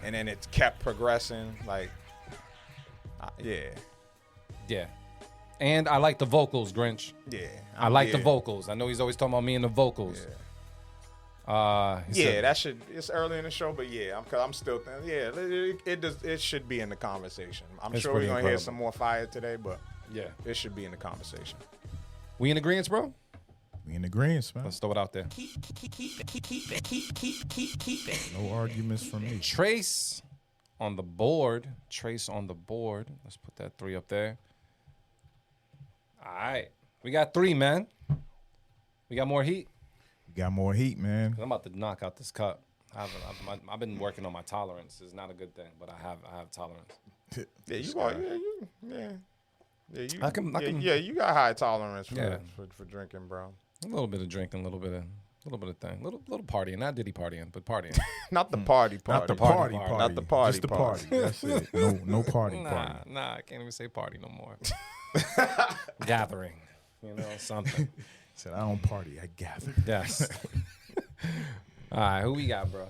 and then it kept progressing. Like, yeah. Yeah. And I like the vocals, Grinch. Yeah. I like the vocals. I know he's always talking about me and the vocals. Yeah. It's early in the show, but yeah, I'm still thinking, it should be in the conversation. I'm It's sure we're pretty gonna hear incredible. some more fire today, but Yeah. it should be in the conversation. We in agreement, bro? We in agreement, man. Let's throw it out there. No arguments from me. Trace on the board. Trace on the board. Let's put that 3 up there. All right. We got 3, man. We got more heat. Got more heat, man. I'm about to knock out this cup. I've been working on my tolerance. It's not a good thing, but I have tolerance. Yeah, you got high tolerance for drinking, bro. A little bit of drinking, a little bit of thing, little partying, not Diddy partying, but partying. Not the party. Not the party. Not the party. Just the party. That's it. No party. Nah, I can't even say party no more. Gathering, something. Said I don't party. I gather. Yes. All right, who we got, bro?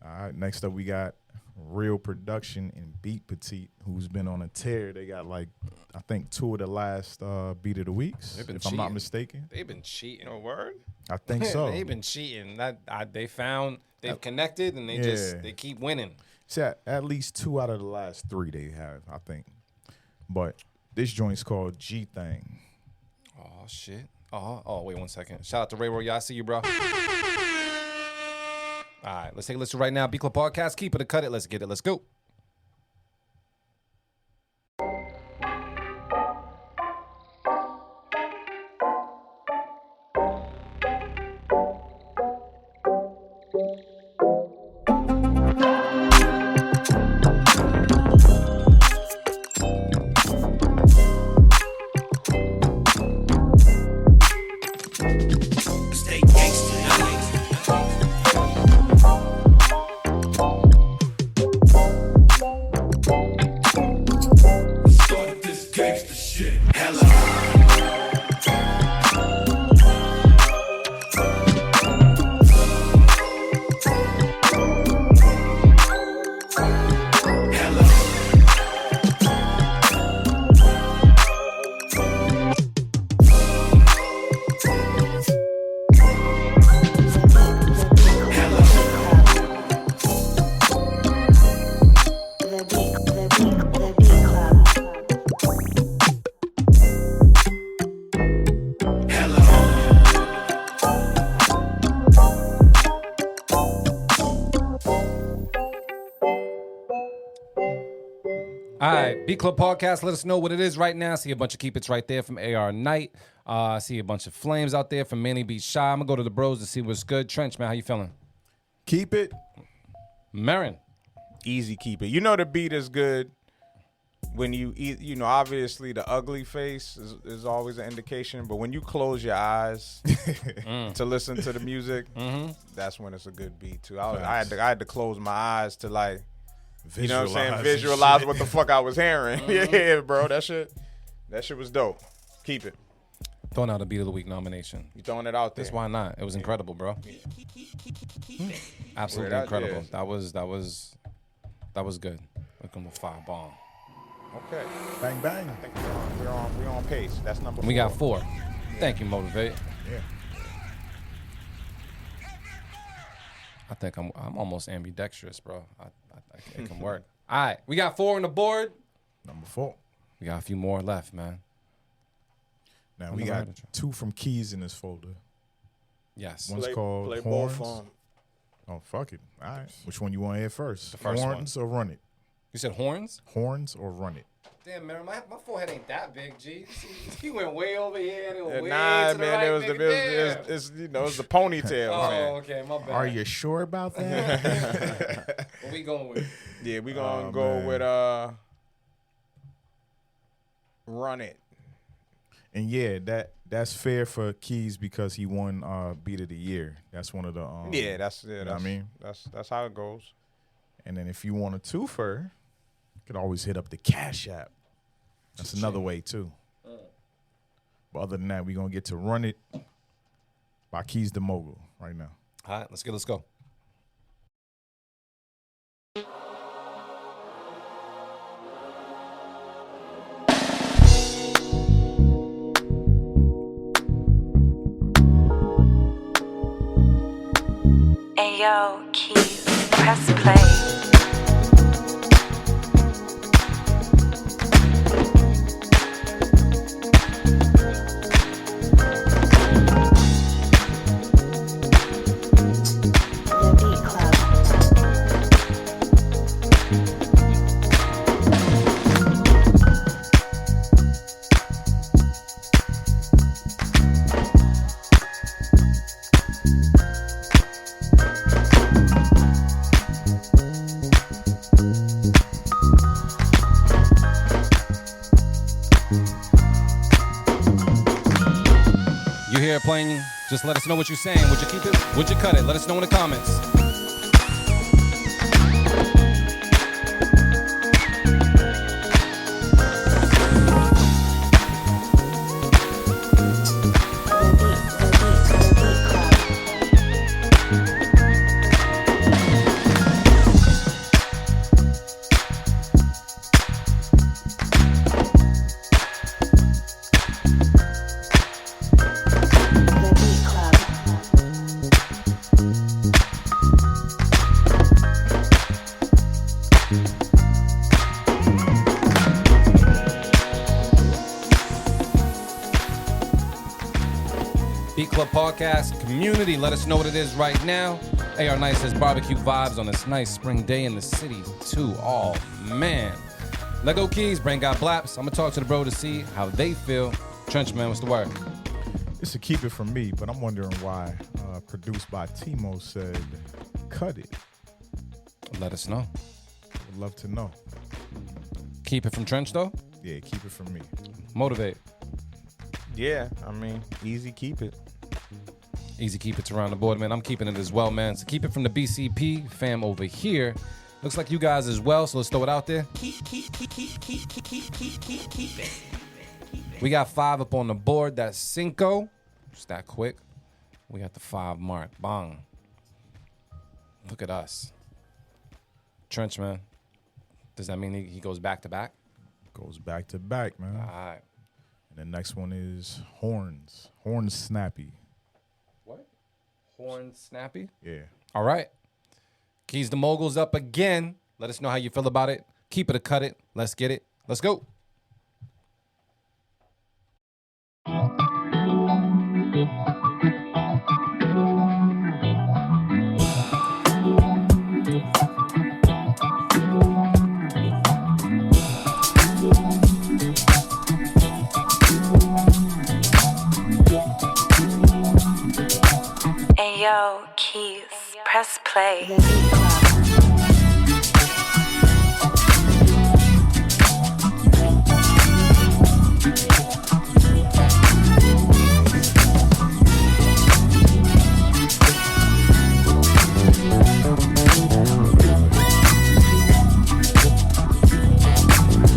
All right. Next up, we got Real Production and Beat Petite, who's been on a tear. They got I think 2 of the last Beat of the Weeks, They've been if I'm not cheating. mistaken. They've been cheating. No word. I think so. They've been cheating. They've connected and they keep winning. It's at least 2 out of the last 3 they have, I think. But this joint's called G Thing. Oh shit. Oh, wait 1 second. Shout out to Ray Royale. I see you, bro. All right, let's take a listen right now. B Club Podcast. Keep it or cut it. Let's get it. Let's go. Stay gangster. Started this gangster shit. All right, B Club Podcast. Let us know what it is right now. I see a bunch of keep it's right there from AR Knight. I see a bunch of flames out there from Manny Beach Shy. I'm gonna go to the bros to see what's good. Trench, man, how you feeling? Keep it. Marin. Easy keep it. You know the beat is good when you eat. Obviously the ugly face is always an indication, but when you close your eyes to listen to the music, that's when it's a good beat too. I had to close my eyes to you know what I'm saying, visualize what the fuck I was hearing. Yeah, bro, that shit was dope. Keep it. Throwing out a Beat of the Week nomination. You throwing it out there. That's why not. It was incredible, bro. Absolutely Word out, incredible. yeah. That was good. Looking with firebomb. Okay. Bang, bang. I think we're on pace. That's number 4. We got 4. Thank you, Motivate. Yeah. I think I'm almost ambidextrous, bro. It can work. All right, we got 4 on the board. Number 4. We got a few more left, man. Now I've we never got heard of it. 2 from Keys in this folder. Yes. One's called play Horns. both on. Oh, fuck it. All right. Which one you want to hear first? The first Horns or Run It? You said horns? Horns or Run It? Damn, man, my forehead ain't that big, G. He went way over here. And way Nah, to the man, right, it was nigga. it's the ponytail, Oh, man. okay, my bad. Are you sure about that? What we going with? Yeah, we gonna go man. with Run It. And yeah, that's fair for Keys because he won Beat of the Year. That's one of the Yeah, that's know what I mean? that's how it goes. And then if you want a twofer, you could always hit up the Cash App. That's another way too. But other than that, we're gonna get to Run It by Keys the Mogul right now. All right, let's go. Ayo, Keys, press play. The Beat Club. You hear it playing? Just let us know what you're saying. Would you keep it? Would you cut it? Let us know in the comments. The Beat Club. The Beat Club. Beat Club Podcast community, let us know what it is right now. AR Nice says barbecue vibes on this nice spring day in the city too. Oh man. Lego Keys, Brain Got Blaps. I'm gonna talk to the bro to see how they feel. Trenchman, what's the word? It's a keep it from me, but I'm wondering why produced by Timo said cut it. Let us know. Would love to know. Keep it from Trench though. Yeah, keep it from me. Motivate. Yeah, I mean, easy keep it. Easy keep it around the board, man. I'm keeping it as well, man. So keep it from the BCP fam over here. Looks like you guys as well, so let's throw it out there. Keep it. We got 5 up on the board. That's Cinco. Just that quick. We got the 5 mark. Bang. Look at us. Trench, man. Does that mean he goes back to back? Goes back to back, man. All right. And the next one is Horns. Horns Snappy. What? Horn snappy? Yeah. All right. Keys the Mogul's up again. Let us know how you feel about it. Keep it or cut it. Let's get it. Let's go. Ayo, Keys, press play.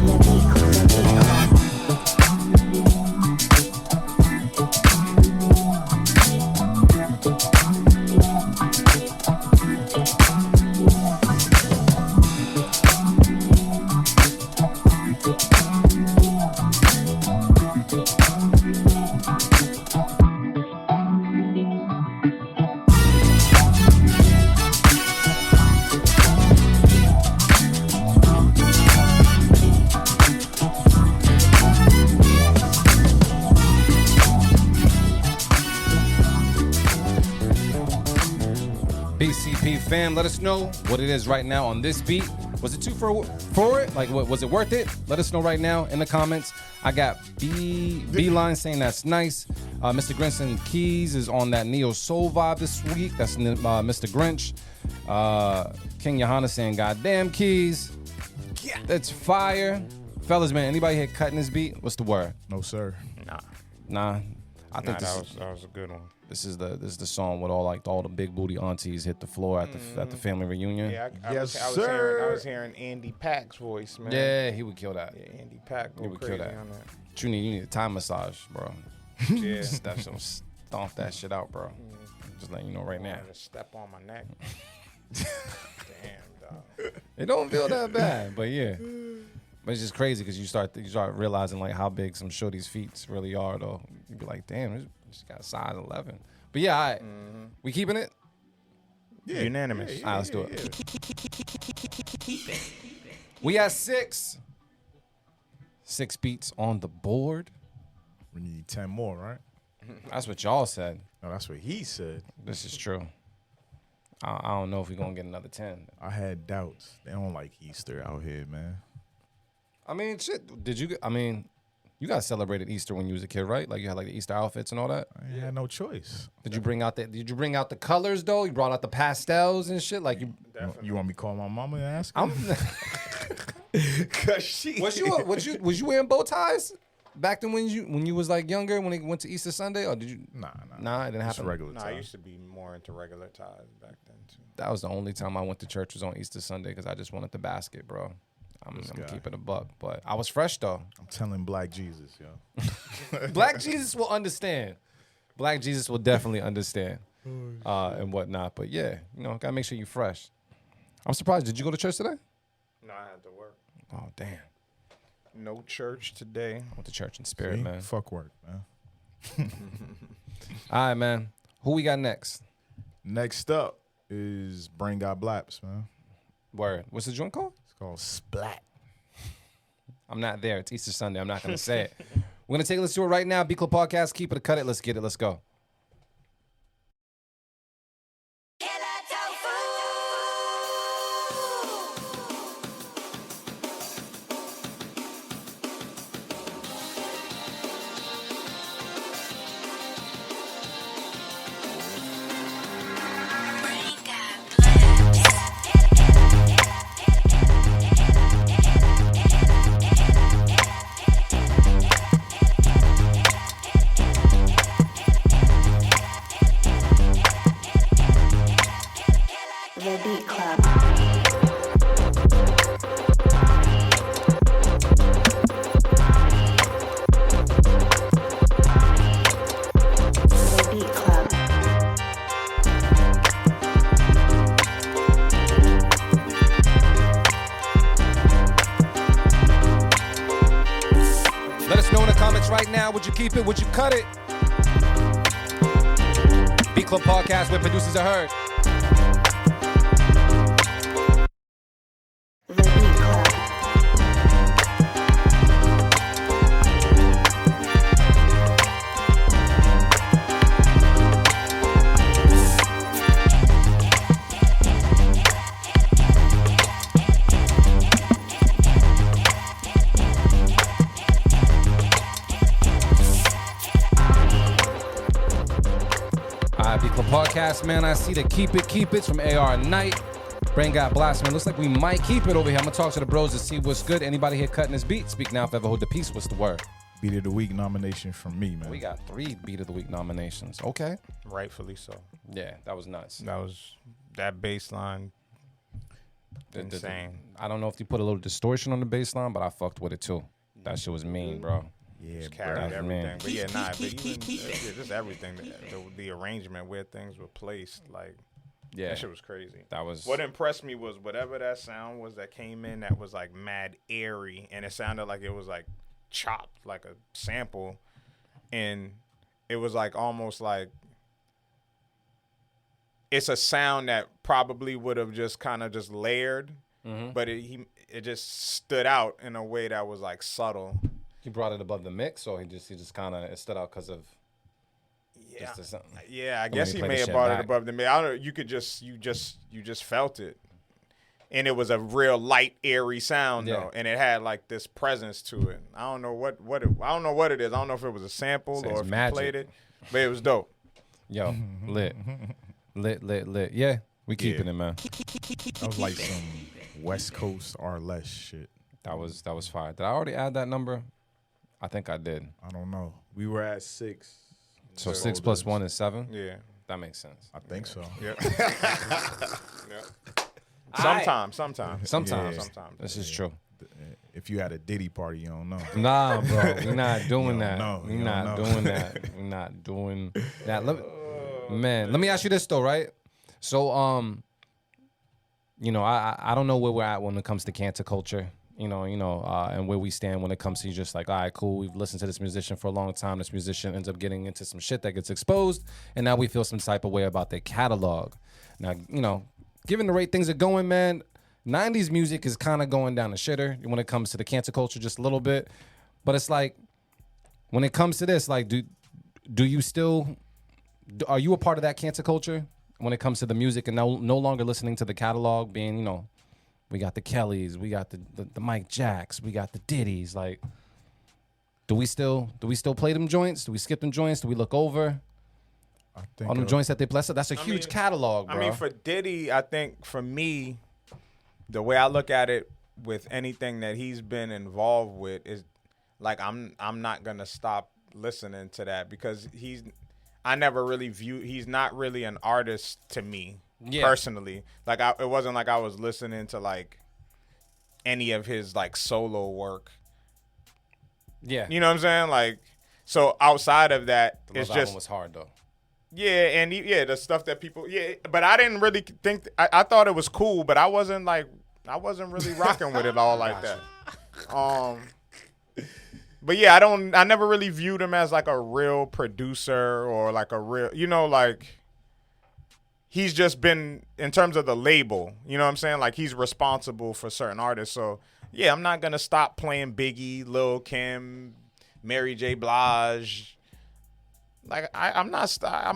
The Beat Club. The Beat Club. BCP fam, let us know what it is right now on this beat. Was it 2 for it? Like, was it worth it? Let us know right now in the comments. I got Beeline saying that's nice. Mr. Grinson Keys is on that Neo Soul vibe this week. That's Mr. Grinch. King Johanna saying, goddamn Keys. That's fire. Fellas, man, anybody here cutting this beat? What's the word? No, sir. Nah. I think that was a good one. This is the song with all the big booty aunties hit the floor at the family reunion. Yeah, Yes, I sir. was hearing Andy Pack's voice, man. Yeah, he would kill that. Yeah, Andy Pack He go would kill crazy that. on that. You need a Thai massage, bro. Yeah. That shit will stomp that shit out, bro. Just letting you know right now. Wanted to step on my neck. Damn, dog. It don't feel that bad, but yeah. But it's just crazy because you start realizing like how big some shorty's feet really are, though. You be like, damn, this got a size 11. But yeah, all right. We keeping it? Yeah. Unanimous. All right, let's do it. We at 6. 6 beats on the board. We need 10 more, right? That's what y'all said. No, that's what he said. This is true. I don't know if we're going to get another 10. I had doubts. They don't like Easter out here, man. I mean, shit. You guys celebrated Easter when you was a kid, right? Like you had like the Easter outfits and all that. I had no choice. Did you bring out the colors though? You brought out the pastels and shit. Like you. You want me to call my mama and ask her? I'm. Cause she was you wearing bow ties back then when you was like younger when they went to Easter Sunday, or did you? Nah, it didn't Just happen. regular No, tie. I used to be more into regular ties back then too. That was the only time I went to church was on Easter Sunday because I just wanted the basket, bro. I'm keeping a buck, but I was fresh though. I'm telling Black Jesus, yo. Black Jesus will understand. Black Jesus will definitely understand, and whatnot. But yeah, gotta make sure you fresh. I'm surprised. Did you go to church today? No, I had to work. Oh damn. No church today. I went to church in spirit, See? man. Fuck work, man. All right, man. Who we got next? Next up is Brain Got Blaps, man. Word. What's the joint called? It's called Splat. I'm not there. It's Easter Sunday. I'm not gonna say it. We're gonna take a listen to it right now. B Club Podcast. Keep it or cut it. Let's get it. Let's go. The Beat Club. The Beat Club. Let us know in the comments right now. Would you keep it? Would you cut it? B Club Podcast, where producers are heard. The Beat Club. All right, B Club Podcast, man. I see the Keep It's from AR Knight. Brain Got Blast, man. Looks like we might keep it over here. I'm gonna talk to the bros to see what's good. Anybody here cutting this beat? Speak now, if ever hold the peace. What's the word? Beat of the Week nomination from me, man. We got 3 Beat of the Week nominations. Okay. Rightfully so. Yeah, that was nuts. That bass line. Insane. I don't know if you put a little distortion on the bass line, but I fucked with it too. That shit was mean, bro. Yeah, Just carried That's everything. man. But yeah, but even just everything. The arrangement, where things were placed, like Yeah. that shit was crazy. That was What impressed me was whatever that sound was that came in that was like mad airy, and it sounded like it was like chopped, like a sample, and it was like almost like it's a sound that probably would have just kind of just layered, but it just stood out in a way that was like subtle. he brought it above the mix, or he just kind of it stood out because of Yeah, just something. yeah. I Let guess me he play may the have shit brought back. it above the mid. I don't know. You just felt it. And it was a real light, airy sound Yeah. though, and it had like this presence to it. I don't know what I don't know what it is. I don't know if it was a sample Sounds or if magic. you played it, but it was dope. Yo, lit. Lit. Yeah, we keeping Yeah. it, man. That was like some West Coast or less shit. That was fire. Did I already add that number? I think I did. I don't know. We were at 6. So 6 plus 1 is 7? Yeah. That makes sense. I think so. Yeah. Sometimes. Sometimes. This is true. If you had a Diddy party, you don't know. Nah, bro, we're not doing that. know. We're You not don't know. doing that. We're not doing that. Let me ask you this though, right? So, you know, I don't know where we're at when it comes to cancer culture. You know, and where we stand when it comes to just like, all right, cool, we've listened to this musician for a long time. This musician ends up getting into some shit that gets exposed, and now we feel some type of way about their catalog. Now, you know, given the rate things are going, man, 90s music is kind of going down the shitter when it comes to the cancer culture just a little bit. But it's like, when it comes to this, like, do you still, are you a part of that cancer culture when it comes to the music and no longer listening to the catalog, being, you know, we got the Kellys, we got the Mike Jacks, we got the Diddies. Like, do we still play them joints? Do we skip them joints? Do we look over I think all them joints that they play? That's a huge mean- catalog, bro. I mean, for Diddy, I think for me, the way I look at it with anything that he's been involved with is like I'm not gonna stop listening to that because he's not really an artist to me personally. Like it wasn't like I was listening to like any of his like solo work. Yeah, You know what I'm saying? Like, so outside of that, the it's Love album just was hard though. yeah, and the stuff that people but I didn't really think I thought it was cool, but I wasn't really rocking with it all like that. But yeah, I never really viewed him as like a real producer or like a real, you know, like he's just been in terms of the label, you know what I'm saying? Like he's responsible for certain artists. So yeah, I'm not gonna stop playing Biggie, Lil Kim, Mary J. Blige. Like I'm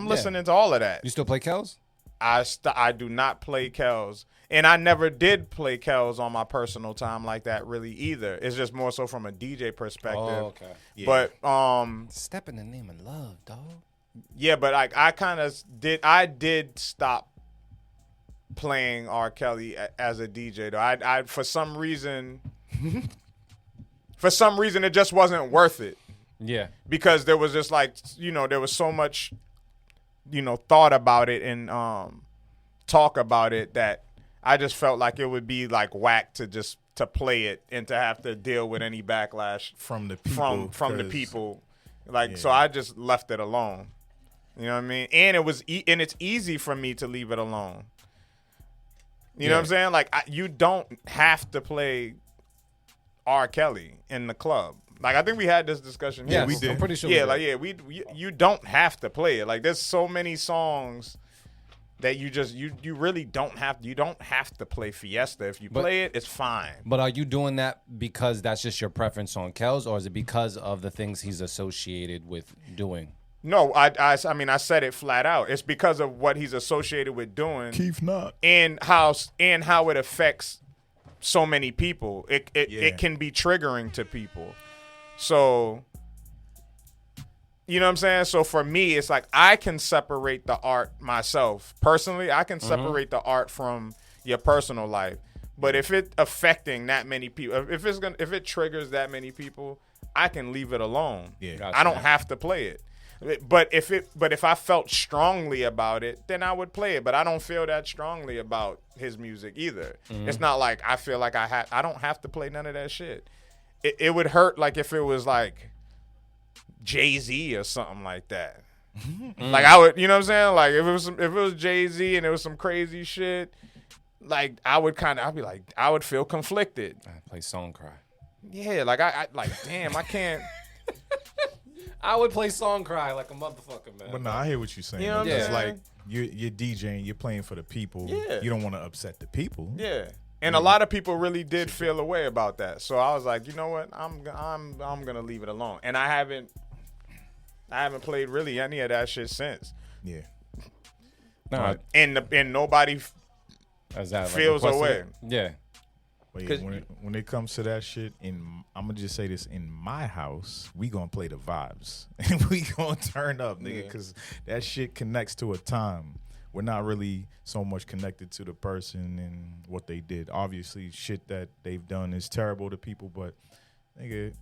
listening to all of that. You still play Kells? I do not play Kells. And I never did play Kells on my personal time like that really either. It's just more so from a DJ perspective. Oh, okay. Yeah. But Step in the name of love, dog. yeah, but like I did stop playing R. Kelly as a DJ though. I for some reason it just wasn't worth it. Yeah. Because there was just like, you know, there was so much, you know, thought about it and talk about it that I just felt like it would be like whack to play it and to have to deal with any backlash From the people. from the 'cause- people. Like, Yeah. so I just left it alone. You know what I mean? And it's easy for me to leave it alone. You know what I'm saying? Like you don't have to play R. Kelly in the club. Like I think we had this discussion here. Yeah, we did. I'm pretty sure. Yeah, we did. like you don't have to play it. Like there's so many songs that you really don't have to play Fiesta. If you play it, it's fine. But are you doing that because that's just your preference on Kells, or is it because of the things he's associated with doing? No, I mean I said it flat out. It's because of what he's associated with doing Keith not. and how it affects so many people. It can be triggering to people. So you know what I'm saying? So for me, it's like I can separate the art myself. Personally, I can separate the art from your personal life. But if it's affecting that many people, if it triggers that many people, I can leave it alone. Yeah. Gotcha. I don't have to play it. But if I felt strongly about it, then I would play it. But I don't feel that strongly about his music either. It's not like I feel like I don't have to play none of that shit. It would hurt like if it was like Jay-Z or something like that. Like I would, you know what I'm saying? Like if it was Jay-Z and it was some crazy shit, like I would feel conflicted. I play Song Cry. Yeah, like I like damn, I can't. I would play Song Cry like a motherfucker, man. But no, I hear what you're saying. You know what I'm It's saying? like you're DJing, you're playing for the people. Yeah. You don't want to upset the people. Yeah. And a lot of people really did feel a way about that. So I was like, you know what? I'm gonna leave it alone. And I haven't played really any of that shit since. Yeah. Nah, And nobody Is that like, feels requested away. it? Yeah. But yeah, 'Cause when it comes to that shit, I'm gonna just say this: in my house, we gonna play the vibes and we gonna turn up, nigga, because that shit connects to a time. We're not really so much connected to the person and what they did. Obviously, shit that they've done is terrible to people, but nigga,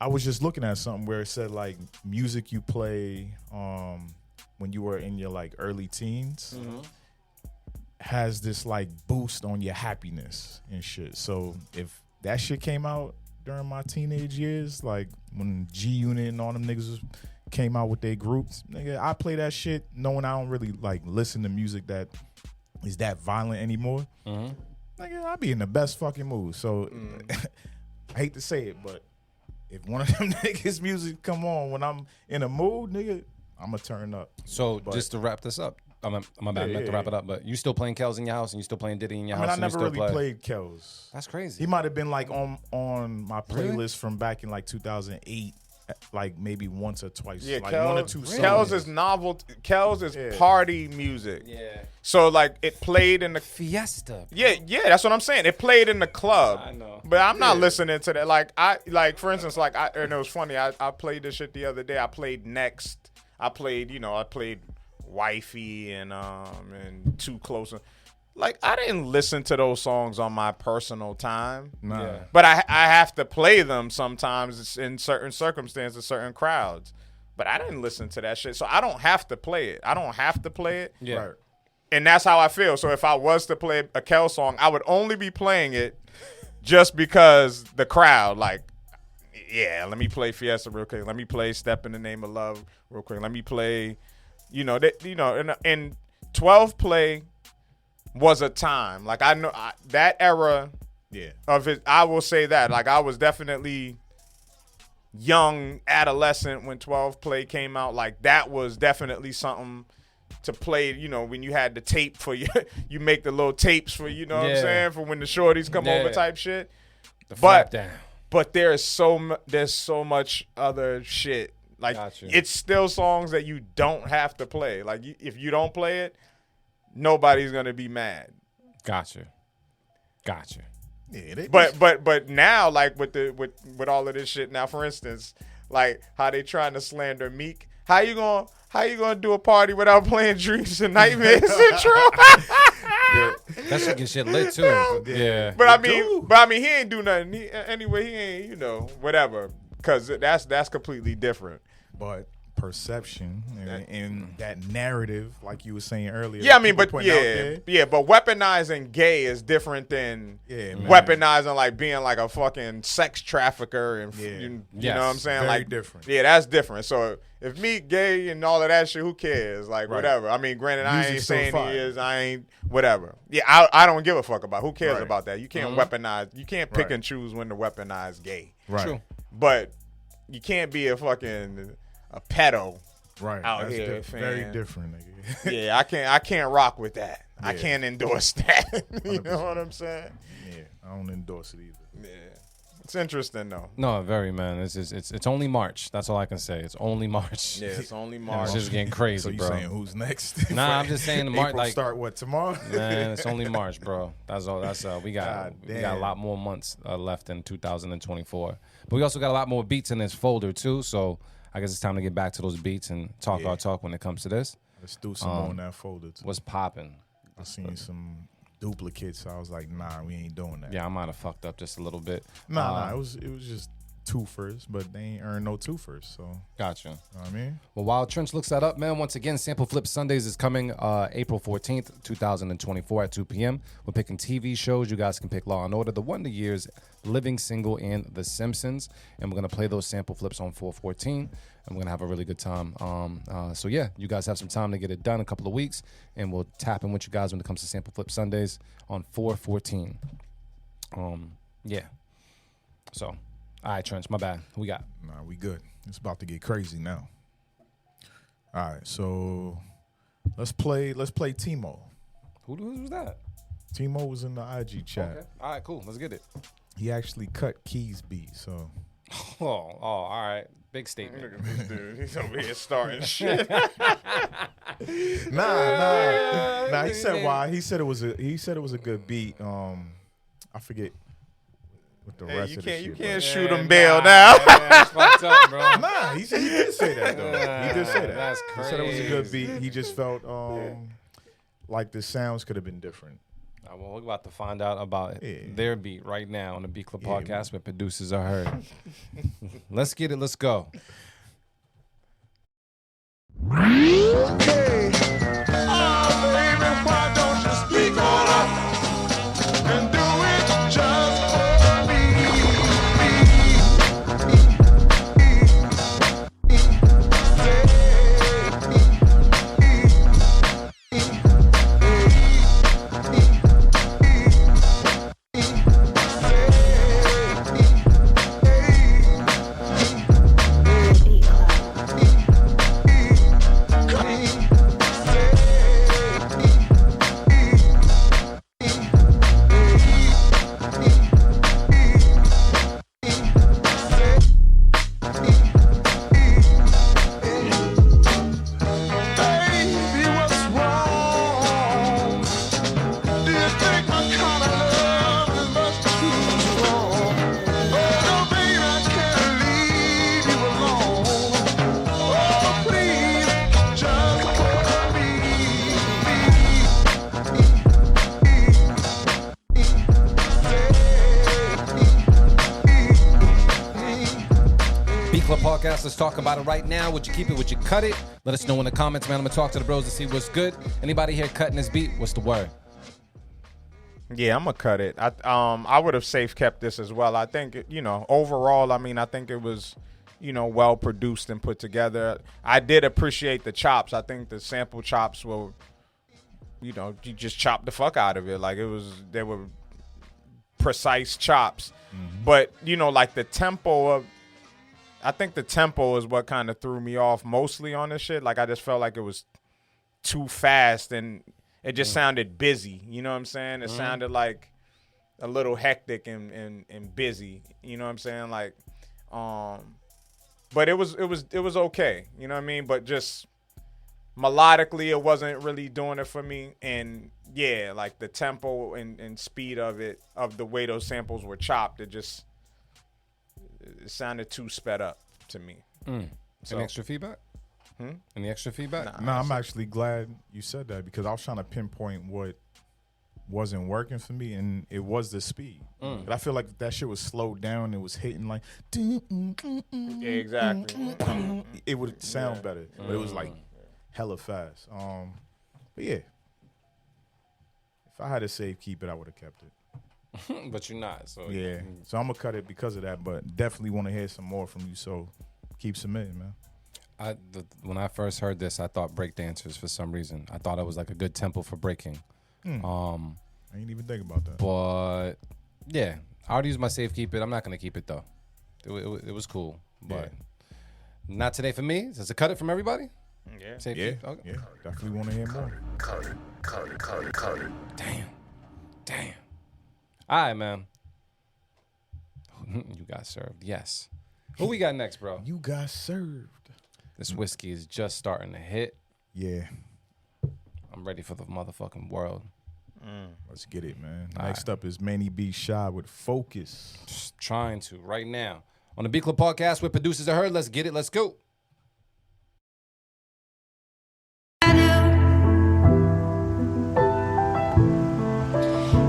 I was just looking at something where it said like music you play when you were in your like early teens. Has this like boost on your happiness and shit. So if that shit came out during my teenage years, like when G Unit and all them niggas came out with their groups, nigga, I play that shit knowing I don't really like listen to music that is that violent anymore. Nigga, I be in the best fucking mood. So I hate to say it, but if one of them niggas music come on when I'm in a mood, nigga, I'ma turn up. So just to wrap this up, my bad, I meant to wrap it up, but you still playing Kells in your house and you still playing Diddy in your house? I and never you still really played Kells. That's crazy. He might have been like on my playlist Really? from back in like 2008, like maybe once or twice. Yeah, like Kells, one or two songs. Kells is novel. Kells is party music. Yeah. So like it played in the Fiesta. Yeah, that's what I'm saying. It played in the club. I know. But I'm not listening to that. Like for instance, and it was funny. I played this shit the other day. I played Next. I played Wifey and Too Close. Like I didn't listen to those songs on my personal time. Nah. Yeah. But I have to play them sometimes in certain circumstances, certain crowds. But I didn't listen to that shit. So I don't have to play it. I don't have to play it. Yeah. Right. And that's how I feel. So if I was to play a Kel song, I would only be playing it just because the crowd, like, yeah, let me play Fiesta real quick. Let me play Step in the Name of Love real quick. Let me play, and 12 play was a time. Like I know that era of it. I will say that. Like I was definitely young adolescent when 12 play came out. Like that was definitely something to play, when you had the tape for you make the little tapes for, what I'm saying, for when the shorties come over type shit. The flap down. But there's so much other shit. Like it's still songs that you don't have to play. Like if you don't play it, nobody's gonna be mad. Gotcha. Yeah, But now, like with all of this shit now, for instance, like how they trying to slander Meek. How you gonna do a party without playing Dreams and Nightmares intro? That should get shit lit too. Yeah. But I mean, he ain't do nothing. He ain't, whatever. Because that's completely different. But perception and that narrative, like you were saying earlier. Yeah, I mean, but but weaponizing gay is different than weaponizing like being like a fucking sex trafficker and you know what I'm saying? Very like different. Yeah, that's different. So if me gay and all of that shit, who cares? Like whatever. I mean, granted, I ain't saying he is. I ain't whatever. Yeah, I don't give a fuck about. Who cares about that? You can't weaponize. You can't pick and choose when to weaponize gay. Right. True. But you can't be a fucking a pedo out That's here. very different, nigga. Yeah, I can't rock with that. I can't endorse that. You know what I'm saying? Yeah, I don't endorse it either. Yeah. It's interesting though. No, very, man. It's only March. That's all I can say. It's only March. Yeah, it's only It's March. just getting crazy, So you bro. saying who's next? Nah, I'm just saying the March. April Like, start what tomorrow? man, it's only March, bro. That's all. We got a damn. lot more months left in 2024. But we also got a lot more beats in this folder too. So I guess it's time to get back to those beats and talk our talk when it comes to this. Let's do some more in that folder too. What's popping? I seen some duplicates. So I was like, nah, we ain't doing that. Yeah, I might have fucked up just a little bit. Nah, it was just two first, but they ain't earned no two first. So Gotcha. you know what I mean, Well, while Trench looks that up, man, once again, Sample Flip Sundays is coming April 14th, 2024 at 2 p.m. We're picking TV shows. You guys can pick Law & Order, The Wonder Years, Living Single, and The Simpsons. And we're going to play those sample flips on 4/14, and we're going to have a really good time. So, yeah, you guys have some time to get it done, a couple of weeks, and we'll tap in with you guys when it comes to Sample Flip Sundays on 4/14. Yeah. So, all right, Trench, my bad. Who we got? nah, we good. It's about to get crazy now. All right, so let's play Timo. Who was that? Timo was in the IG chat. Okay. All right, cool. Let's get it. He actually cut Key's beat, so Oh, all right. Big statement. Look at this dude. He's over here starting shit. nah. Nah, he said why. He said it was a good beat. I forget what the rest of the shit. You can't was. shoot him bail now. That's fucked up, bro. Nah, he did say that though. He did say that. That's He said it was a good beat. He just felt like the sounds could have been different. Well, we're about to find out about their beat right now on the Beat Club podcast where producers are heard. Let's get it. Let's go. Beat Club. Beat Club podcast. Let's talk about it right now. Would you keep it? Would you cut it? Let us know in the comments, man. I'm gonna talk to the bros to see what's good. Anybody here cutting this beat? What's the word? Yeah, I'm gonna cut it. I would have safe kept this as well. I think overall, I think it was well produced and put together. I did appreciate the chops. I think the sample chops were, you just chopped the fuck out of it. Like they were precise chops. But like the tempo of, I think the tempo is what kind of threw me off mostly on this shit. Like I just felt like it was too fast and it just sounded busy. You know what I'm saying? It sounded like a little hectic and busy. You know what I'm saying? Like, but it was okay. You know what I mean? But just melodically, it wasn't really doing it for me. And yeah, like the tempo and speed of it, of the way those samples were chopped, it sounded too sped up to me. Any extra feedback? Any extra feedback? No, I'm actually glad you said that because I was trying to pinpoint what wasn't working for me, and it was the speed. But I feel like if that shit was slowed down, it was hitting like, Yeah, exactly. it would sound better. But it was like hella fast. But yeah, if I had to save keep it, I would have kept it. But you're not. So Yeah, so I'm gonna cut it because of that. But definitely want to hear some more from you. So keep submitting, man. When I first heard this, I thought breakdancers for some reason. I thought it was like a good tempo for breaking. I ain't even think about that. But yeah, I would use my safe keep it. I'm not gonna keep it though. It was cool, but not today for me. Does it cut it from everybody? Yeah. Safe Yeah, keep? Okay. yeah, definitely want to hear more. Damn. All right, man. You got served. Yes. Who we got next, bro? You got served. This whiskey is just starting to hit. Yeah, I'm ready for the motherfucking world. let's get it, man. Next up is Manny B. Shy with Focus. Just trying to right now. On the Beat Club podcast with producers are heard. Let's get it. Let's go.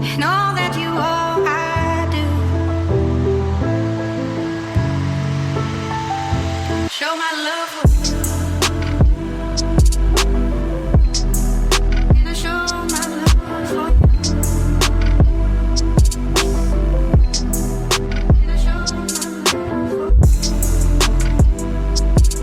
And all that you are, I do. Show my love for you. And I show my love for you. And I show my love for you.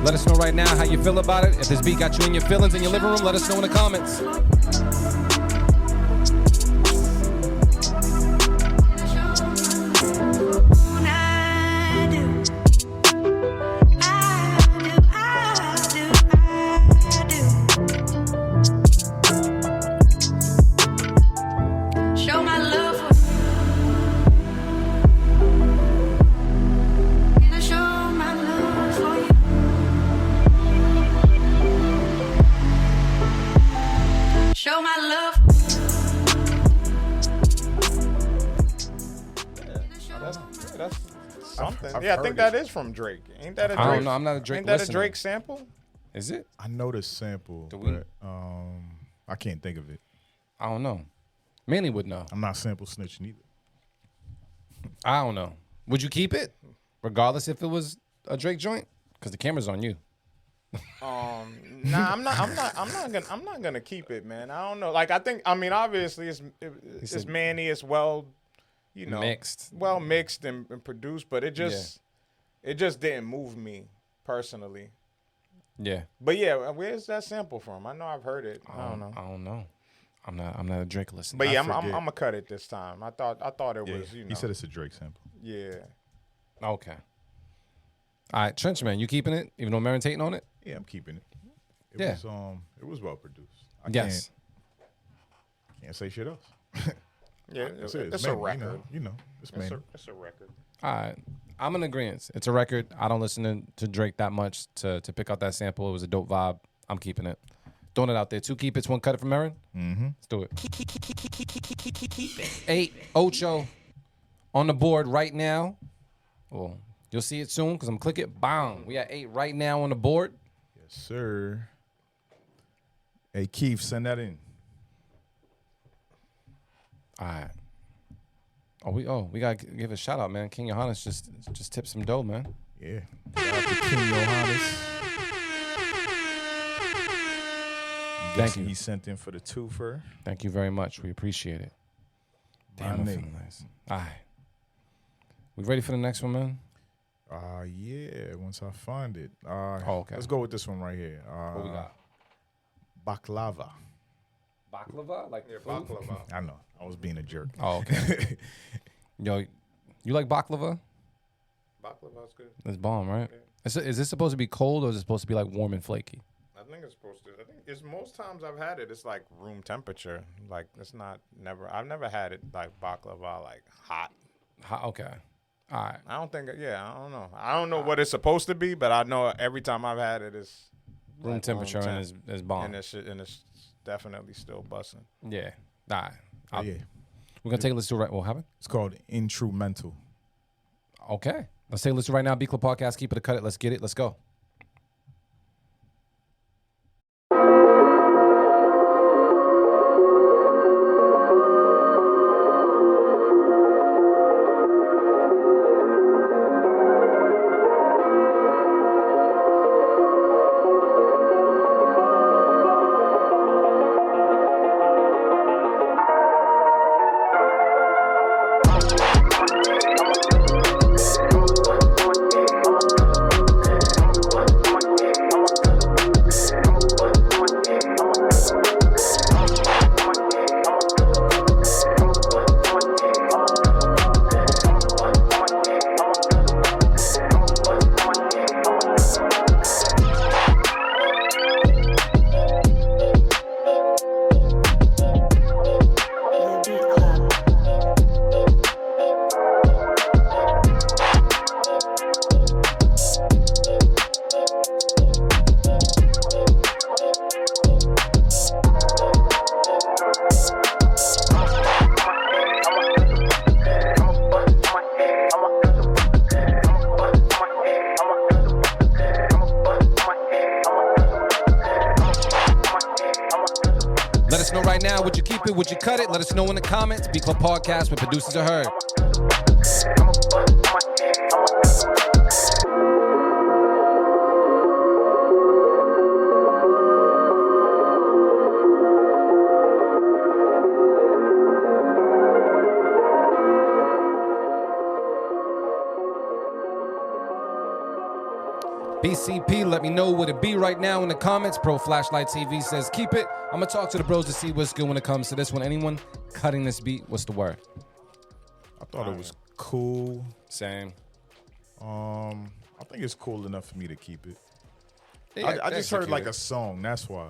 Let us know right now how you feel about it. If this beat got you in your feelings in your living room, let us know in the comments. Show my love for Can I show my love for you? Show my love. That's something. I've Yeah, I heard think it. that is from Drake. Ain't that a Drake? I don't know. I'm not a Drake Ain't that listener. a Drake sample? Is it? I know the sample, Do we- but I can't think of it. I don't know. Manny would know. I'm not sample snitching either. I don't know. Would you keep it, regardless if it was a Drake joint? Because the camera's on you. Nah, I'm not gonna keep it, man. I don't know. Like, I mean, obviously it's Manny, it's well, you know, Mixed. well mixed and produced, but it just didn't move me personally. Yeah. But yeah, where's that sample from? I know I've heard it. I don't know. I don't know. I'm not a Drake listener. But yeah, I'm forget. gonna cut it this time. I thought it Yeah, was, you know. he said it's a Drake sample. Yeah. Okay. All right, Trenchman, you keeping it, even though I'm meditating on it? Yeah, I'm keeping it. Yeah. It was well produced. I Yes. can't say shit else. Yeah, That's it's Manny, a record. You know, it's Manny. It's a record. All right. I'm in agreement. It's a record. I don't listen to Drake that much to pick out that sample. It was a dope vibe. I'm keeping it. Throwing it out there. 2 keep it's, 1 cut it from Aaron. Mm-hmm. Let's do it. 8 Ocho on the board right now. Well, you'll see it soon because I'm click it. Bam. We at 8 right now on the board. Yes, sir. Hey, Keith, send that in. All right. We gotta give a shout out, man. King Johannes just tipped some dough, man. Yeah. Shout out to King Johannes. Thank you. He sent in for the twofer. Thank you very much. We appreciate it. Damn, I'm My feeling nigga. nice. All right. We ready for the next one, man? Yeah, once I find it. okay. Let's go with this one right here. What we got? Baklava. Baklava? Like Baklava. I know. I was being a jerk. Oh, okay. Yo, you like baklava? Baklava's good. It's bomb, right? Is this supposed to be cold or is it supposed to be like warm and flaky? I think it's supposed to. I think it's most times I've had it. It's like room temperature. Like it's not never. I've never had it like baklava like hot. Okay. All right. I don't think. Yeah, I don't know. I don't know what it's supposed to be, but I know every time I've had it, it's Room like temperature and temp. is bomb. and it's definitely still busting. Yeah. All right. Yeah. We're going to take a listen to it. What happened? It's called Intrumental. Okay. Let's take a listen right now. B Club Podcast. Keep it or cut it. Let's get it. Let's go. The Beat Club. Let us know right now. Would you keep it? Would you cut it? Let us know in the comments. B Club Podcast where producers are heard. BCP, let me know what it be right now in the comments. Pro Flashlight TV says keep it. I'm going to talk to the bros to see what's good when it comes to this one. Anyone cutting this beat, what's the word? I thought it was cool. Same. I think it's cool enough for me to keep it. Yeah, I just heard like execute a song. That's why.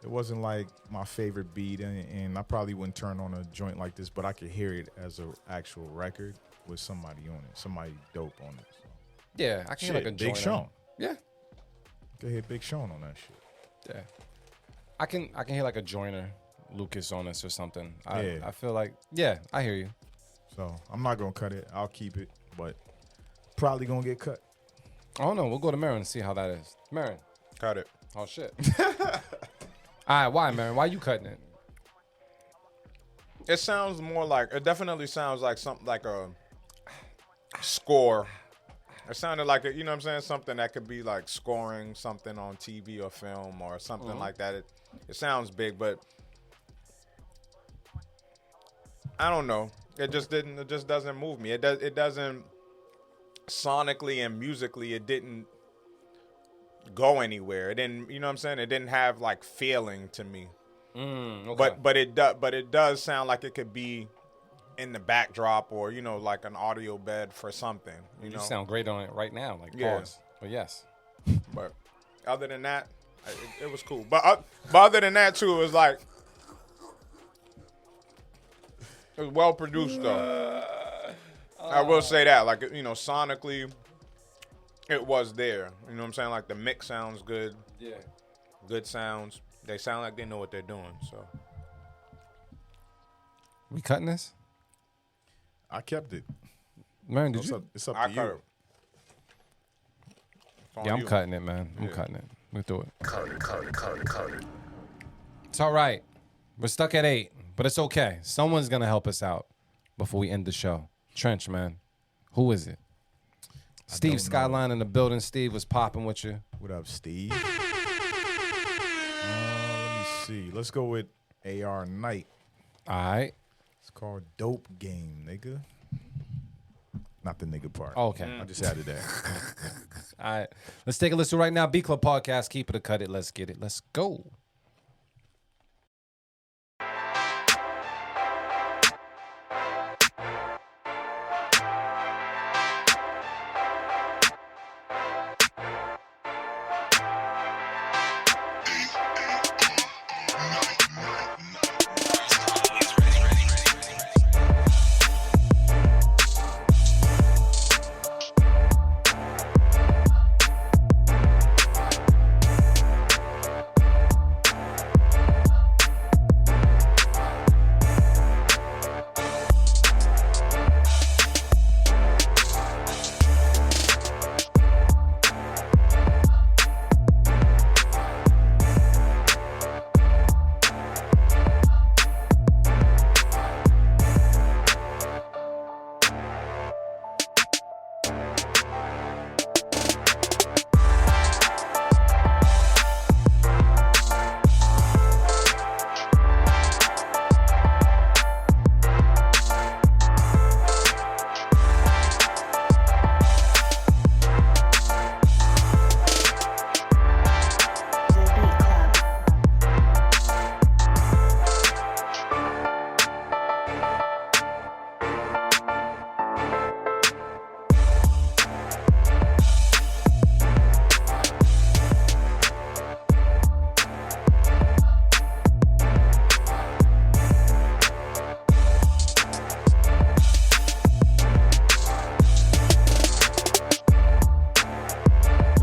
It wasn't like my favorite beat, and I probably wouldn't turn on a joint like this, but I could hear it as an actual record with somebody on it, somebody dope on it. So. Yeah, I can hear like a Big joiner. Sean. Yeah. Go ahead, Big Sean on that shit. Yeah. I can hear like a joiner, Lucas on this or something. Yeah. I feel like, yeah, I hear you. So I'm not gonna cut it. I'll keep it, but probably gonna get cut. Oh no, we'll go to Marin and see how that is. Marin. Cut it. Oh shit. All right, why, Marin? Why you cutting it? It sounds more like, it definitely sounds like something like a score. It sounded like, you know what I'm saying? Something that could be like scoring something on TV or film or something like that. It sounds big, but I don't know. It just doesn't move me. It doesn't sonically and musically, it didn't go anywhere. It didn't, you know what I'm saying? It didn't have like feeling to me. Okay. But it does sound like it could be in the backdrop or, you know, like an audio bed for something. You know, sound great on it right now. Like Yeah. pause. But yes. but other than that, it was cool. But other than that too, it was like it was well produced though. I will say that, like, you know, sonically, it was there. You know what I'm saying? Like the mix sounds good. Yeah. Good sounds. They sound like they know what they're doing. So We cutting this? I kept it. Marin, did It's you? up, it's up I to cut you. it. It's on Yeah, I'm you. cutting it, man. I'm cutting it. We'll do it. Cut it. It's all right. We're stuck at 8, but it's okay. Someone's going to help us out before we end the show. Trench, man. Who is it? Steve don't Skyline in the building. Steve was popping with you. What up, Steve? Let me see. Let's go with AR Knight. All right. It's called Dope Game, nigga. Not the nigga part. Oh, okay. I just added that. All right. Let's take a listen right now. B Club Podcast. Keep it or cut it. Let's get it. Let's go.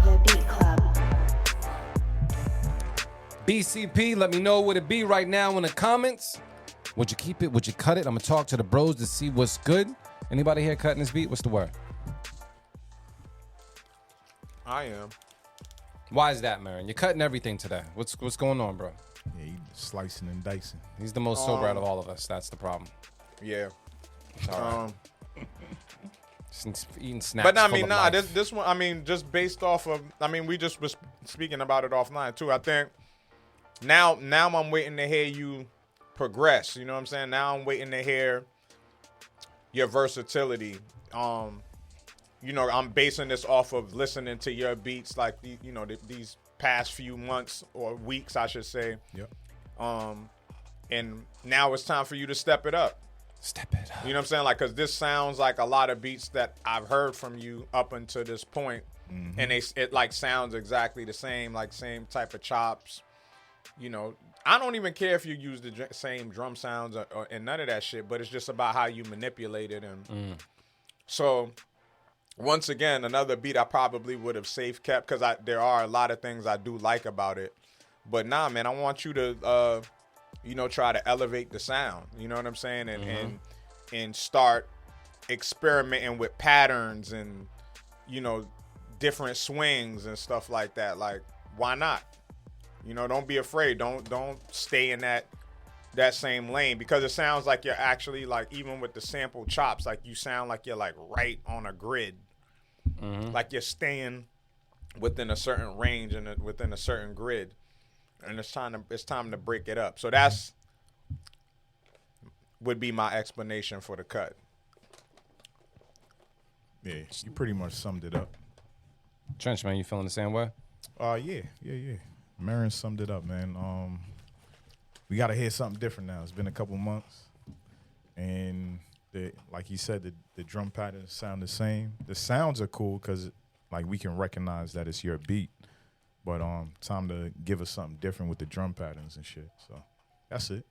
The Beat Club. The Beat Club. BCP, let me know what it be right now in the comments. Would you keep it? Would you cut it? I'm going to talk to the bros to see what's good. Anybody here cutting this beat? What's the word? I am. Why is that, Marin? You're cutting everything today. What's going on, bro? Yeah, he slicing and dicing. He's the most sober out of all of us. That's the problem. Yeah. Just eating snacks. But I full mean, of nah, life. this one, I mean, just based off of, I mean, we just was speaking about it offline too. I think now I'm waiting to hear you progress. You know what I'm saying? Now I'm waiting to hear your versatility. you know, I'm basing this off of listening to your beats, like these past few months or weeks, I should say. Yep. And now it's time for you to step it up. Step it up. You know what I'm saying? Like, because this sounds like a lot of beats that I've heard from you up until this point, and it like sounds exactly the same, like same type of chops. You know, I don't even care if you use the same drum sounds and none of that shit, but it's just about how you manipulate it. And so, once again, another beat I probably would have safe kept because there are a lot of things I do like about it. But nah, man, I want you to, try to elevate the sound. You know what I'm saying? And start experimenting with patterns and, different swings and stuff like that. Like, why not? Don't be afraid. Don't stay in that same lane, because it sounds like you're actually, like, even with the sample chops, like you sound like you're like right on a grid. Like you're staying within a certain range and within a certain grid. And it's time to break it up. So that's would be my explanation for the cut. Yeah, you pretty much summed it up. Trench, man, you feeling the same way? Yeah. Marin summed it up, man. We got to hear something different now. It's been a couple months, and like you said, the drum patterns sound the same. The sounds are cool because like we can recognize that it's your beat, but time to give us something different with the drum patterns and shit. So that's it.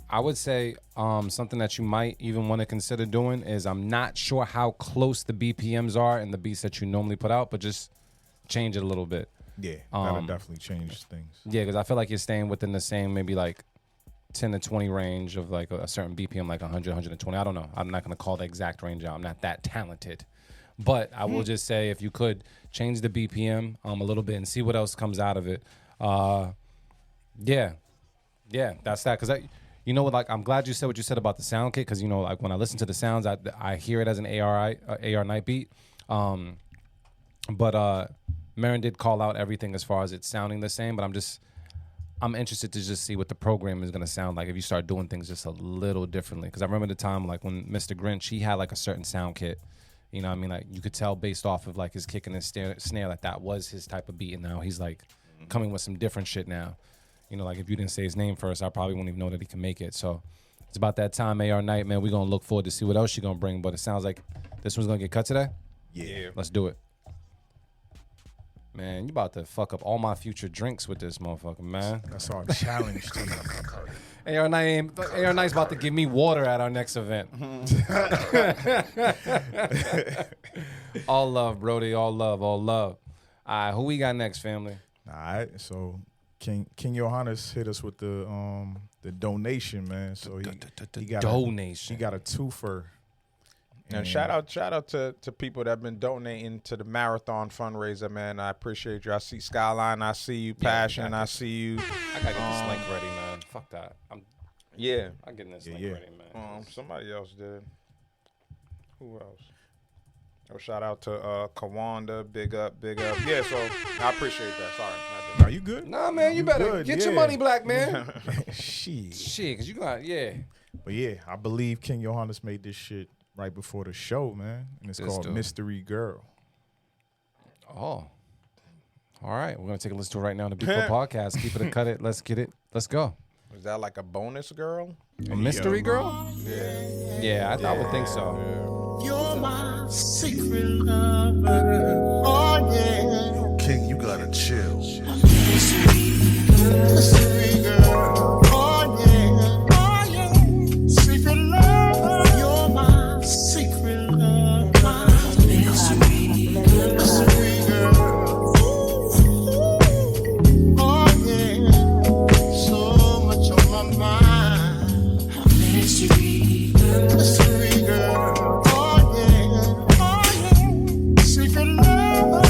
I would say something that you might even want to consider doing is, I'm not sure how close the BPMs are in the beats that you normally put out, but just change it a little bit. Yeah, that'll definitely change things. Yeah, because I feel like you're staying within the same maybe like 10 to 20 range of like a certain BPM, like 100, 120. I don't know. I'm not going to call the exact range out. I'm not that talented. But I will just say, if you could change the BPM a little bit and see what else comes out of it. Yeah, that's that. Because like, I'm glad you said what you said about the sound kit, because, like, when I listen to the sounds, I hear it as an AR night beat. But Marin did call out everything as far as it sounding the same, but I'm interested to just see what the program is going to sound like if you start doing things just a little differently. Because I remember the time, like, when Mr. Grinch, he had, like, a certain sound kit. You know what I mean? Like, you could tell based off of, like, his kick and his snare, like, that was his type of beat. And now he's, like, coming with some different shit now. Like, if you didn't say his name first, I probably wouldn't even know that he can make it. So it's about that time, AR Night, man. We're going to look forward to see what else she's going to bring. But it sounds like this one's going to get cut today? Yeah. Let's do it. Man, you about to fuck up all my future drinks with this motherfucker, man. That's our challenge to me. AR Night's about to give me water at our next event. All love, Brody. All love. All love. All right, who we got next, family? All right, so King Johannes hit us with the donation, man. So he got donation. He got a twofer. And shout out to people that have been donating to the marathon fundraiser, man. I appreciate you. I see Skyline, I see you, Passion, I see you. I gotta get this link ready, man. Fuck that. I'm getting this link ready, man. Somebody else did. Who else? Oh, shout out to Kawanda, big up. Yeah, so I appreciate that. Sorry. Are you good? Nah, man, you better get your money, black man. Shit, cause you got But yeah, I believe King Johannes made this shit right before the show, man, and it's called Mystery Girl. Oh, all right. We're gonna take a listen to it right now on the Beat Club podcast. Keep it, cut it. Let's get it. Let's go. Is that like a bonus girl? A mystery girl? Yeah. I would think so. You're my secret lover. Oh yeah. King, you gotta chill. Mystery girl. Oh yeah. Oh yeah. Secret lover. You're my secret lover. My mystery girl. Oh yeah. So much on my mind. Mystery girl. Oh yeah. Oh yeah. Secret lover.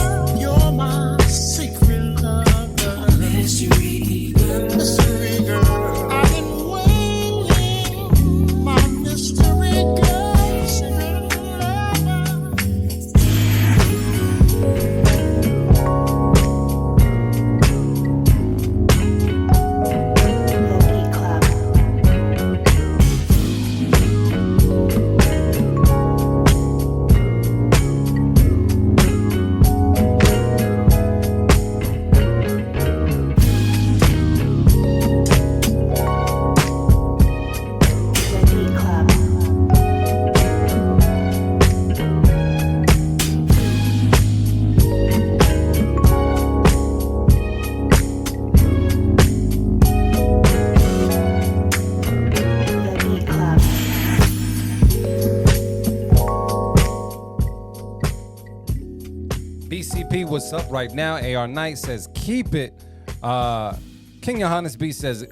what's up right now. AR Knight says, keep it. King Johannes B says,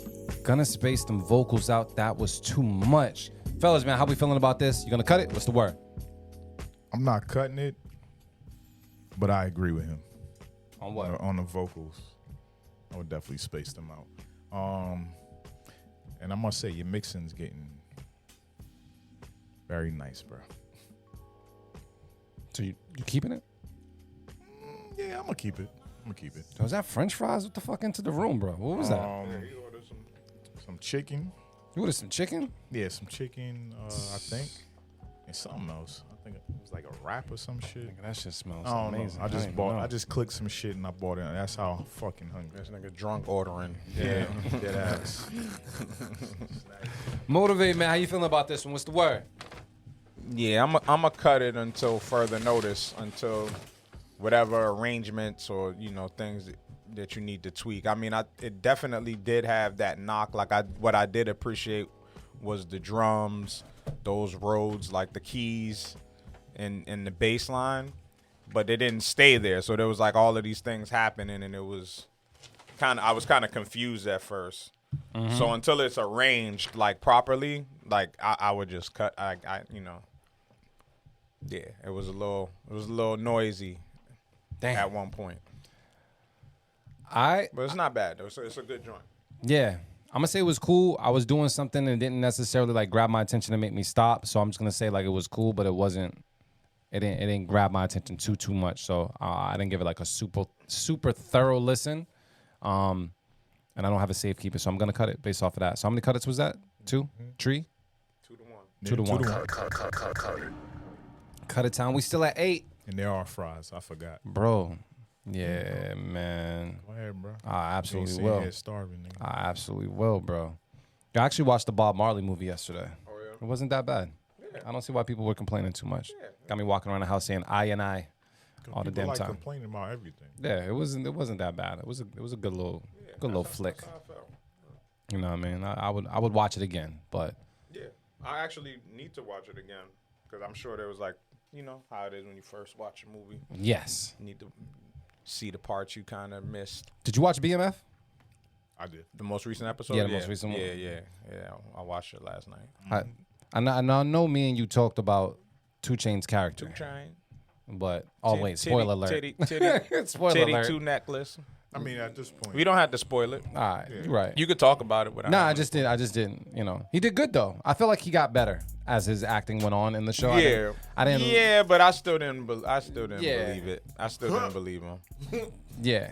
gonna space them vocals out. That was too much. Fellas, man, how we feeling about this? You gonna cut it? What's the word? I'm not cutting it, but I agree with him. On what? On the vocals. I would definitely space them out. And I must say, your mixing's getting very nice, bro. So you keeping it? Yeah, I'm gonna keep it. Was that French fries? What the fuck into the room, bro? What was that? You ordered some chicken. You ordered some chicken? Yeah, some chicken, I think. And something else. I think it was like a wrap or some shit. That shit smells I don't amazing. know. I just clicked some shit and I bought it. That's how fucking hungry. This nigga drunk ordering. Yeah, dead ass. Motivate, man. How you feeling about this one? What's the word? Yeah, I'm gonna cut it until further notice, until whatever arrangements or things that you need to tweak. I mean, it definitely did have that knock. Like what I did appreciate was the drums, those Rhodes, like the keys, and the bass line, but they didn't stay there. So there was like all of these things happening, and it was I was kind of confused at first. Mm-hmm. So until it's arranged like properly, like I would just cut. Yeah, it was a little noisy. Damn. At one point. But it's not bad though. So it's a good joint. Yeah. I'm gonna say it was cool. I was doing something and it didn't necessarily like grab my attention and make me stop. So I'm just gonna say like it was cool, but it wasn't. It didn't grab my attention too much. So I didn't give it like a super thorough listen. And I don't have a safekeeper, so I'm gonna cut it based off of that. So how many cuts was that? 2? 3? 2 to 1. Cut it time. We still at 8. And there are fries. I forgot. Bro. Yeah, man. Go ahead, bro. I absolutely You will. ain't starving, nigga. I absolutely will, bro. I actually watched the Bob Marley movie yesterday. Oh, yeah? It wasn't that bad. Yeah. I don't see why people were complaining too much. Yeah. Got me walking around the house saying I and I all the damn like time. Complaining about everything. Yeah, it wasn't that bad. It was a good little flick. You know what I mean? I would watch it again, but yeah, I actually need to watch it again because I'm sure there was like how it is when you first watch a movie. Yes. You need to see the parts you kind of missed. Did you watch BMF? I did. The most recent episode? Yeah, the most recent one. Yeah. I watched it last night. I know me and you talked about 2 Chainz's character. 2 Chainz. But, wait, spoiler alert. Titty Spoiler alert. 2 necklace. I mean, at this point. We don't have to spoil it. All right, you're right. You could talk about it without. Nah, I just didn't. He did good though. I feel like he got better as his acting went on in the show. Yeah, I didn't. Yeah, but I still didn't. Believe it. I still didn't believe him. Yeah.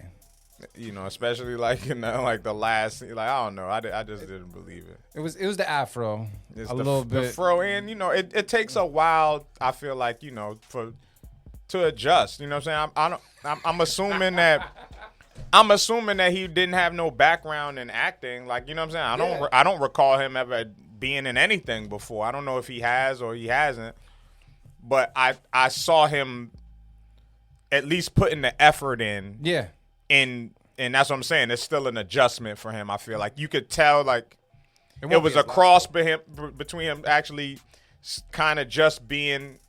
Especially like in the last. Like I don't know. I just didn't believe it. It was the afro. It's little bit. The fro, and it takes a while. I feel like to adjust. You know what I'm saying? I'm assuming that. I'm assuming that he didn't have no background in acting. Like, you know what I'm saying? I don't recall him ever being in anything before. I don't know if he has or he hasn't. But I saw him at least putting the effort in. Yeah. And that's what I'm saying. It's still an adjustment for him, I feel like. You could tell, like, it was a cross between him actually kind of just being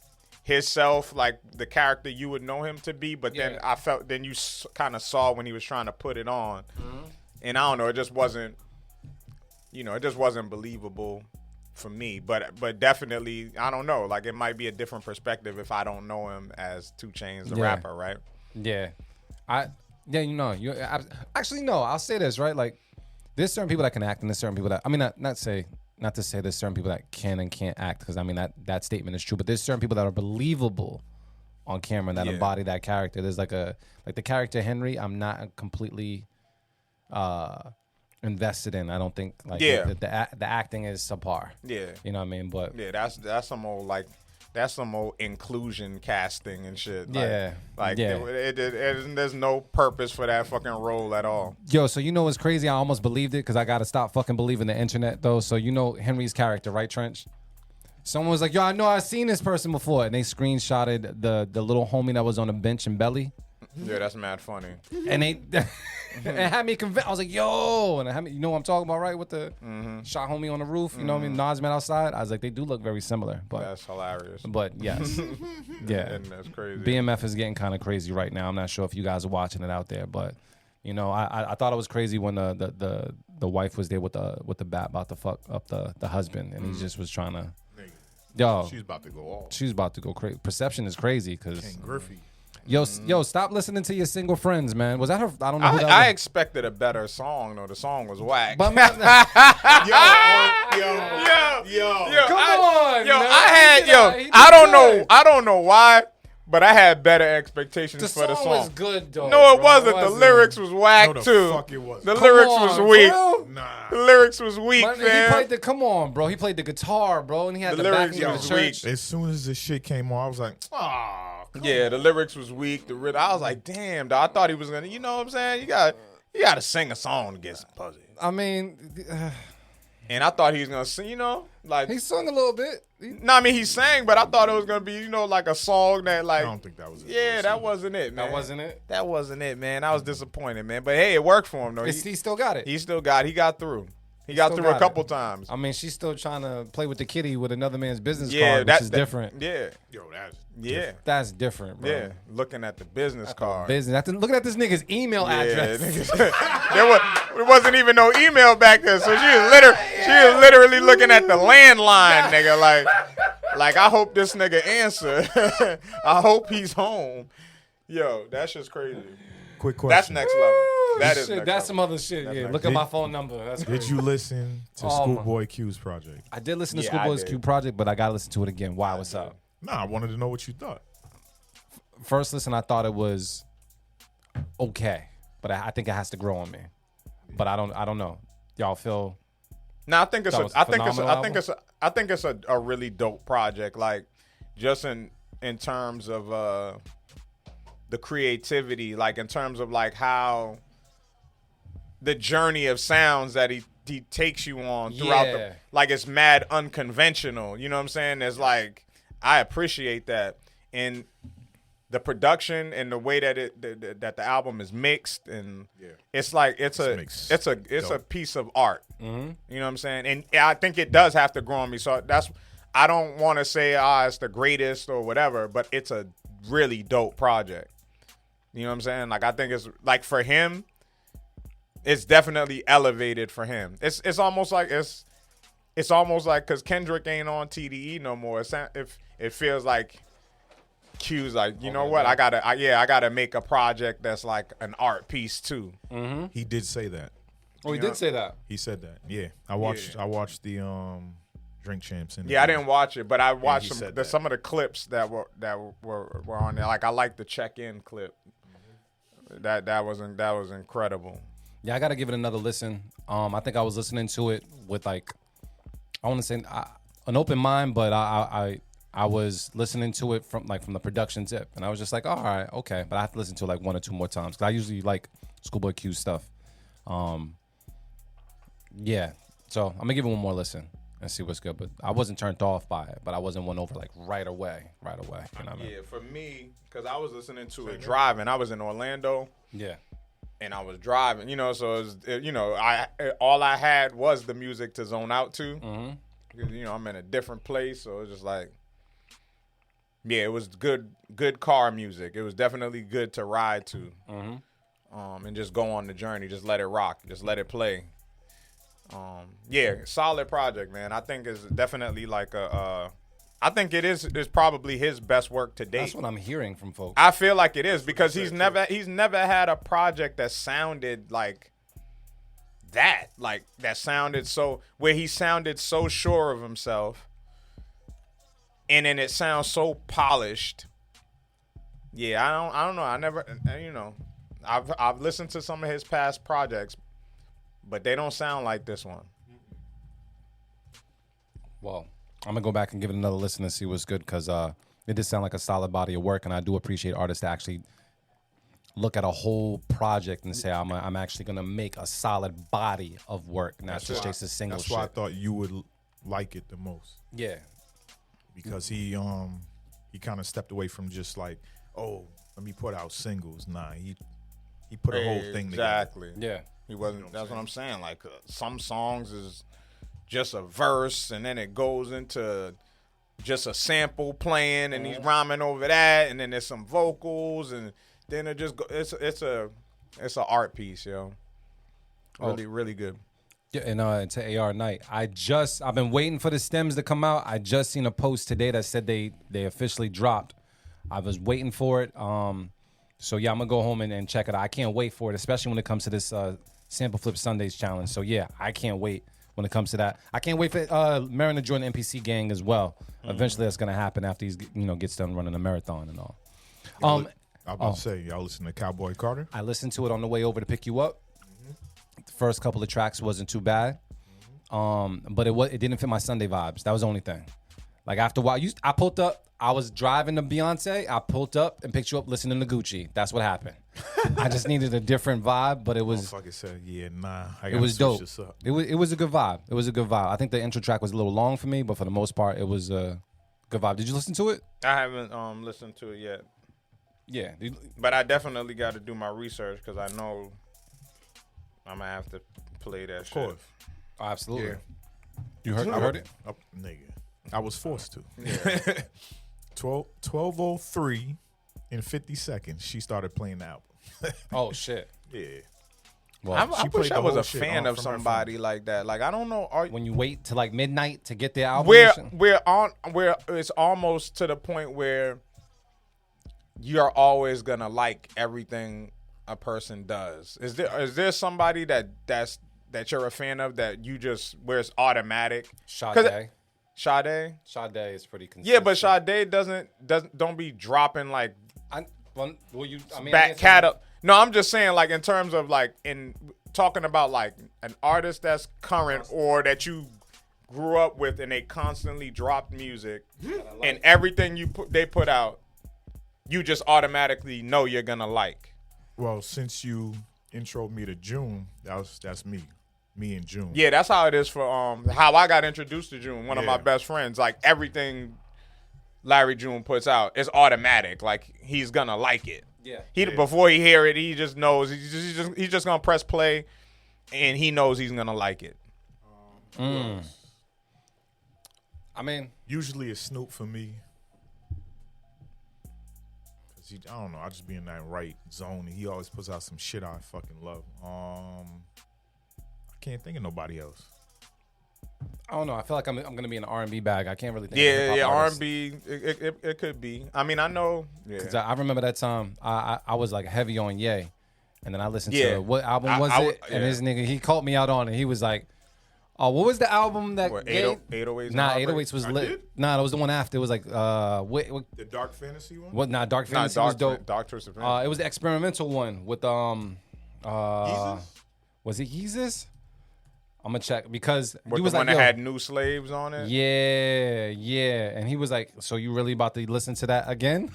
himself, like the character you would know him to be, but then then you kind of saw when he was trying to put it on, and I don't know, it just wasn't believable for me, but definitely, I don't know, like it might be a different perspective if I don't know him as 2 Chainz, the rapper, right? Yeah, actually no, I'll say this, right? Like, there's certain people that can act, and there's certain people that, I mean, not to say there's certain people that can and can't act, because I mean that statement is true, but there's certain people that are believable on camera and that embody that character. There's like the character Henry, I'm not completely invested in. I don't think the acting is subpar. Yeah, you know what I mean. But yeah, that's some old inclusion casting and shit. There's no purpose for that fucking role at all. Yo, so what's crazy? I almost believed it because I gotta stop fucking believing the internet though. So Henry's character, right, Trench? Someone was like, yo, I know I've seen this person before, and they screenshotted the little homie that was on the bench in Belly. Yeah, that's mad funny. And and it had me convinced. I was like, yo, and it had me, you know what I'm talking about, right? With the shot homie on the roof, you know what I mean? Nas man outside. I was like, they do look very similar, but That's hilarious. but yes, yeah. And that's crazy. BMF is getting kind of crazy right now. I'm not sure if you guys are watching it out there, but you know, I thought it was crazy when the wife was there with the bat about to fuck up the husband, and he just was trying to. Yo, She's about to go off. she's about to go crazy. Perception is crazy because Ken Griffey. yo, stop listening to your single friends, man. Was that her? I don't know. Who that I was. expected a better song though. The song was whack. But man, Yo, come on, yo, man. I had He did I don't good. know. I don't know why, but I had better expectations The for the song song. was good though. No, it bro. wasn't. The lyrics was whack No, the too. fuck it wasn't. The Come lyrics on, was for weak. real? Nah. The lyrics was weak, Man, he fam. played the come on, bro. He played the guitar, bro, and he had The the lyrics backing of was the church. weak. As soon as the shit came on, I was like, ah. Yeah, the lyrics was weak. I was like, damn, dog. I thought he was gonna. You know what I'm saying? You got to sing a song to get some pussy. I mean, And I thought he was gonna sing. You know, like he sung a little bit. no, I mean he sang, but I thought it was gonna be like a song that I like. don't think that was it. Yeah, that wasn't it, man. That wasn't it. That wasn't it, man. I was disappointed, man. But hey, it worked for him though. He still got it. He got through. He got still through a got couple it. times. I mean, she's still trying to play with the kitty with another man's business Yeah, card, which is different. Yeah, Yo, that's yeah, That's different, bro. yeah. Looking at the business card. Business. Looking at this nigga's email address. There wasn't even no email back there, so she was literally looking at the landline, nigga. Like I hope this nigga answer. I hope he's home. Yo, that's just crazy. quick question. That's next level. That is Shit, next that's level. some other shit. Yeah, next look at my phone number. That's Did crazy. you listen to Oh, my- Schoolboy Q's project? I did listen to Yeah, I Schoolboy's did. Q project, but I gotta listen to it again. Why? What's up? Nah, I wanted to know what you thought. First listen, I thought it was okay, but I think it has to grow on me. But I don't know. Y'all feel? No, I think it's That a, was a I think it's a, phenomenal I think it's a, I think it's a really dope project. Like just in terms of the creativity, like in terms of like how the journey of sounds that he takes you on throughout Yeah. the, like it's mad unconventional. You know what I'm saying? There's like I appreciate that. And the production and the way that that the album is mixed, and it's like it's a piece of art. Mm-hmm. You know what I'm saying? And I think it does have to grow on me. So I don't want to say it's the greatest or whatever, but it's a really dope project. You know what I'm saying? Like I think it's like for him, it's definitely elevated for him. It's almost like because Kendrick ain't on TDE no more. It feels like Q's like, you know what? I gotta make a project that's like an art piece too. Mm-hmm. He did say that. Oh, he did say that. He said that. Yeah, I watched the Drink Champs interview. Yeah, I didn't watch it, but I watched he said some of the clips that were on there. Like I like the check-in clip. That was incredible. Yeah, I gotta give it another listen. I think I was listening to it with like, I want to say an open mind, but I was listening to it from the production tip, and I was just like, all right, okay, but I have to listen to it like one or two more times because I usually like Schoolboy Q stuff. Yeah, so I'm gonna give it one more listen and see what's good. But I wasn't turned off by it, but I wasn't won over like right away. You know what I mean? Yeah, for me, because I was listening to it driving. I was in Orlando. Yeah. And I was driving, so all I had was the music to zone out to. Mm-hmm. Because, I'm in a different place, so it was just like, yeah, it was good car music. It was definitely good to ride to, and just go on the journey. Just let it rock. Just let it play. Yeah, solid project, man. I think it's definitely like I think it is probably his best work to date. That's what I'm hearing from folks. I feel like it is because he's never had a project that sounded like that sounded so where he sounded so sure of himself, and then it sounds so polished. Yeah, I don't know. I never, I've listened to some of his past projects, but they don't sound like this one. Well, I'm gonna go back and give it another listen and see what's good because it did sound like a solid body of work, and I do appreciate artists that actually look at a whole project and say, I'm actually gonna make a solid body of work, not just chase a single That's shit. why I thought you would like it the most. Yeah, because he kind of stepped away from just like, oh, let me put out singles. Nah, he He put a whole thing together. Exactly. Yeah. He wasn't. That's what I'm saying. Like some songs is just a verse, and then it goes into just a sample playing, and he's rhyming over that, and then there's some vocals, and then it just it's an art piece, yo. Really, really good. Yeah, and to AR Knight, I've been waiting for the stems to come out. I just seen a post today that said they officially dropped. I was waiting for it. So yeah, I'm gonna go home and check it out. I can't wait for it, especially when it comes to this Sample Flip Sundays challenge. So yeah, I can't wait when it comes to that. I can't wait for Marin to join the NPC gang as well. Eventually, that's gonna happen after he gets done running a marathon and all. I was about to say, y'all listen to Cowboy Carter? I listened to it on the way over to pick you up. The first couple of tracks wasn't too bad, but it didn't fit my Sunday vibes. That was the only thing. Like after a while, I pulled up. I was driving to Beyonce. I pulled up and picked you up listening to Gucci. That's what happened. I just needed a different vibe, but it was. Motherfucker said, yeah, nah. It was dope. It was a good vibe. It was a good vibe. I think the intro track was a little long for me, but for the most part, it was a good vibe. Did you listen to it? I haven't listened to it yet. Yeah, but I definitely got to do my research because I know I'm gonna have to play that shit. Of course. Oh, absolutely. Yeah. You heard it? Nigga. I was forced to. Yeah. 12:03 in 50 seconds, she started playing the album. Oh, shit. Yeah. Well, I wish I was a fan of somebody like that. Like, I don't know. When you wait till like midnight to get the album? Where it's almost to the point where you're always going to like everything a person does. Is there somebody that you're a fan of that you just where it's automatic? Sade is pretty consistent. Yeah, but Sade don't be dropping like back catalog. No, I'm just saying like in terms of like in talking about like an artist that's current or that you grew up with and they constantly drop music and everything they put out, you just automatically know you're gonna like. Well, since you introed me to June, that's me. Me and June. Yeah, that's how it is for how I got introduced to June. One of my best friends. Like everything Larry June puts out, it's automatic. Like he's gonna like it. Yeah. Before he hear it, he just knows he's just gonna press play, and he knows he's gonna like it. I mean, usually it's Snoop for me. I don't know. I just be in that right zone. And he always puts out some shit I fucking love. I can't think of nobody else. I don't know. I feel like I'm gonna be in the R&B bag. I can't really think. Yeah, R&B. It could be. I mean, I know. Yeah. Because I remember that time I was like heavy on Ye, and then I listened to what album was it? And this nigga he called me out on it. He was like, "Oh, what was the album that?" 808s. Nah, 808s was lit. Nah, that was the one after. It was like what the Dark Fantasy one. What? Nah, Dark Fantasy was dope. Dark Twisted Fantasy. It was the experimental one with Yeezus? Was it Yeezus? I'm gonna check because he was the one that had New Slaves on it. Yeah, and he was like, "So you really about to listen to that again?"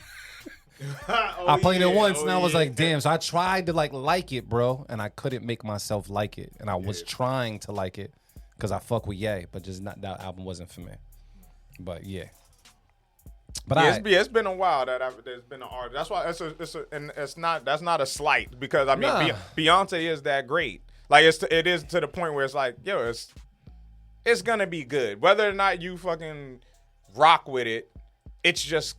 I played it once and I was like, "Damn!" So I tried to like it, bro, and I couldn't make myself like it, and I was trying to like it because I fuck with Ye, but just not that album wasn't for me. But yeah, but it's been a while that there's been an artist. That's why that's not a slight because I mean Beyonce is that great. Like it is to the point where it's like, yo, it's gonna be good. Whether or not you fucking rock with it, it's just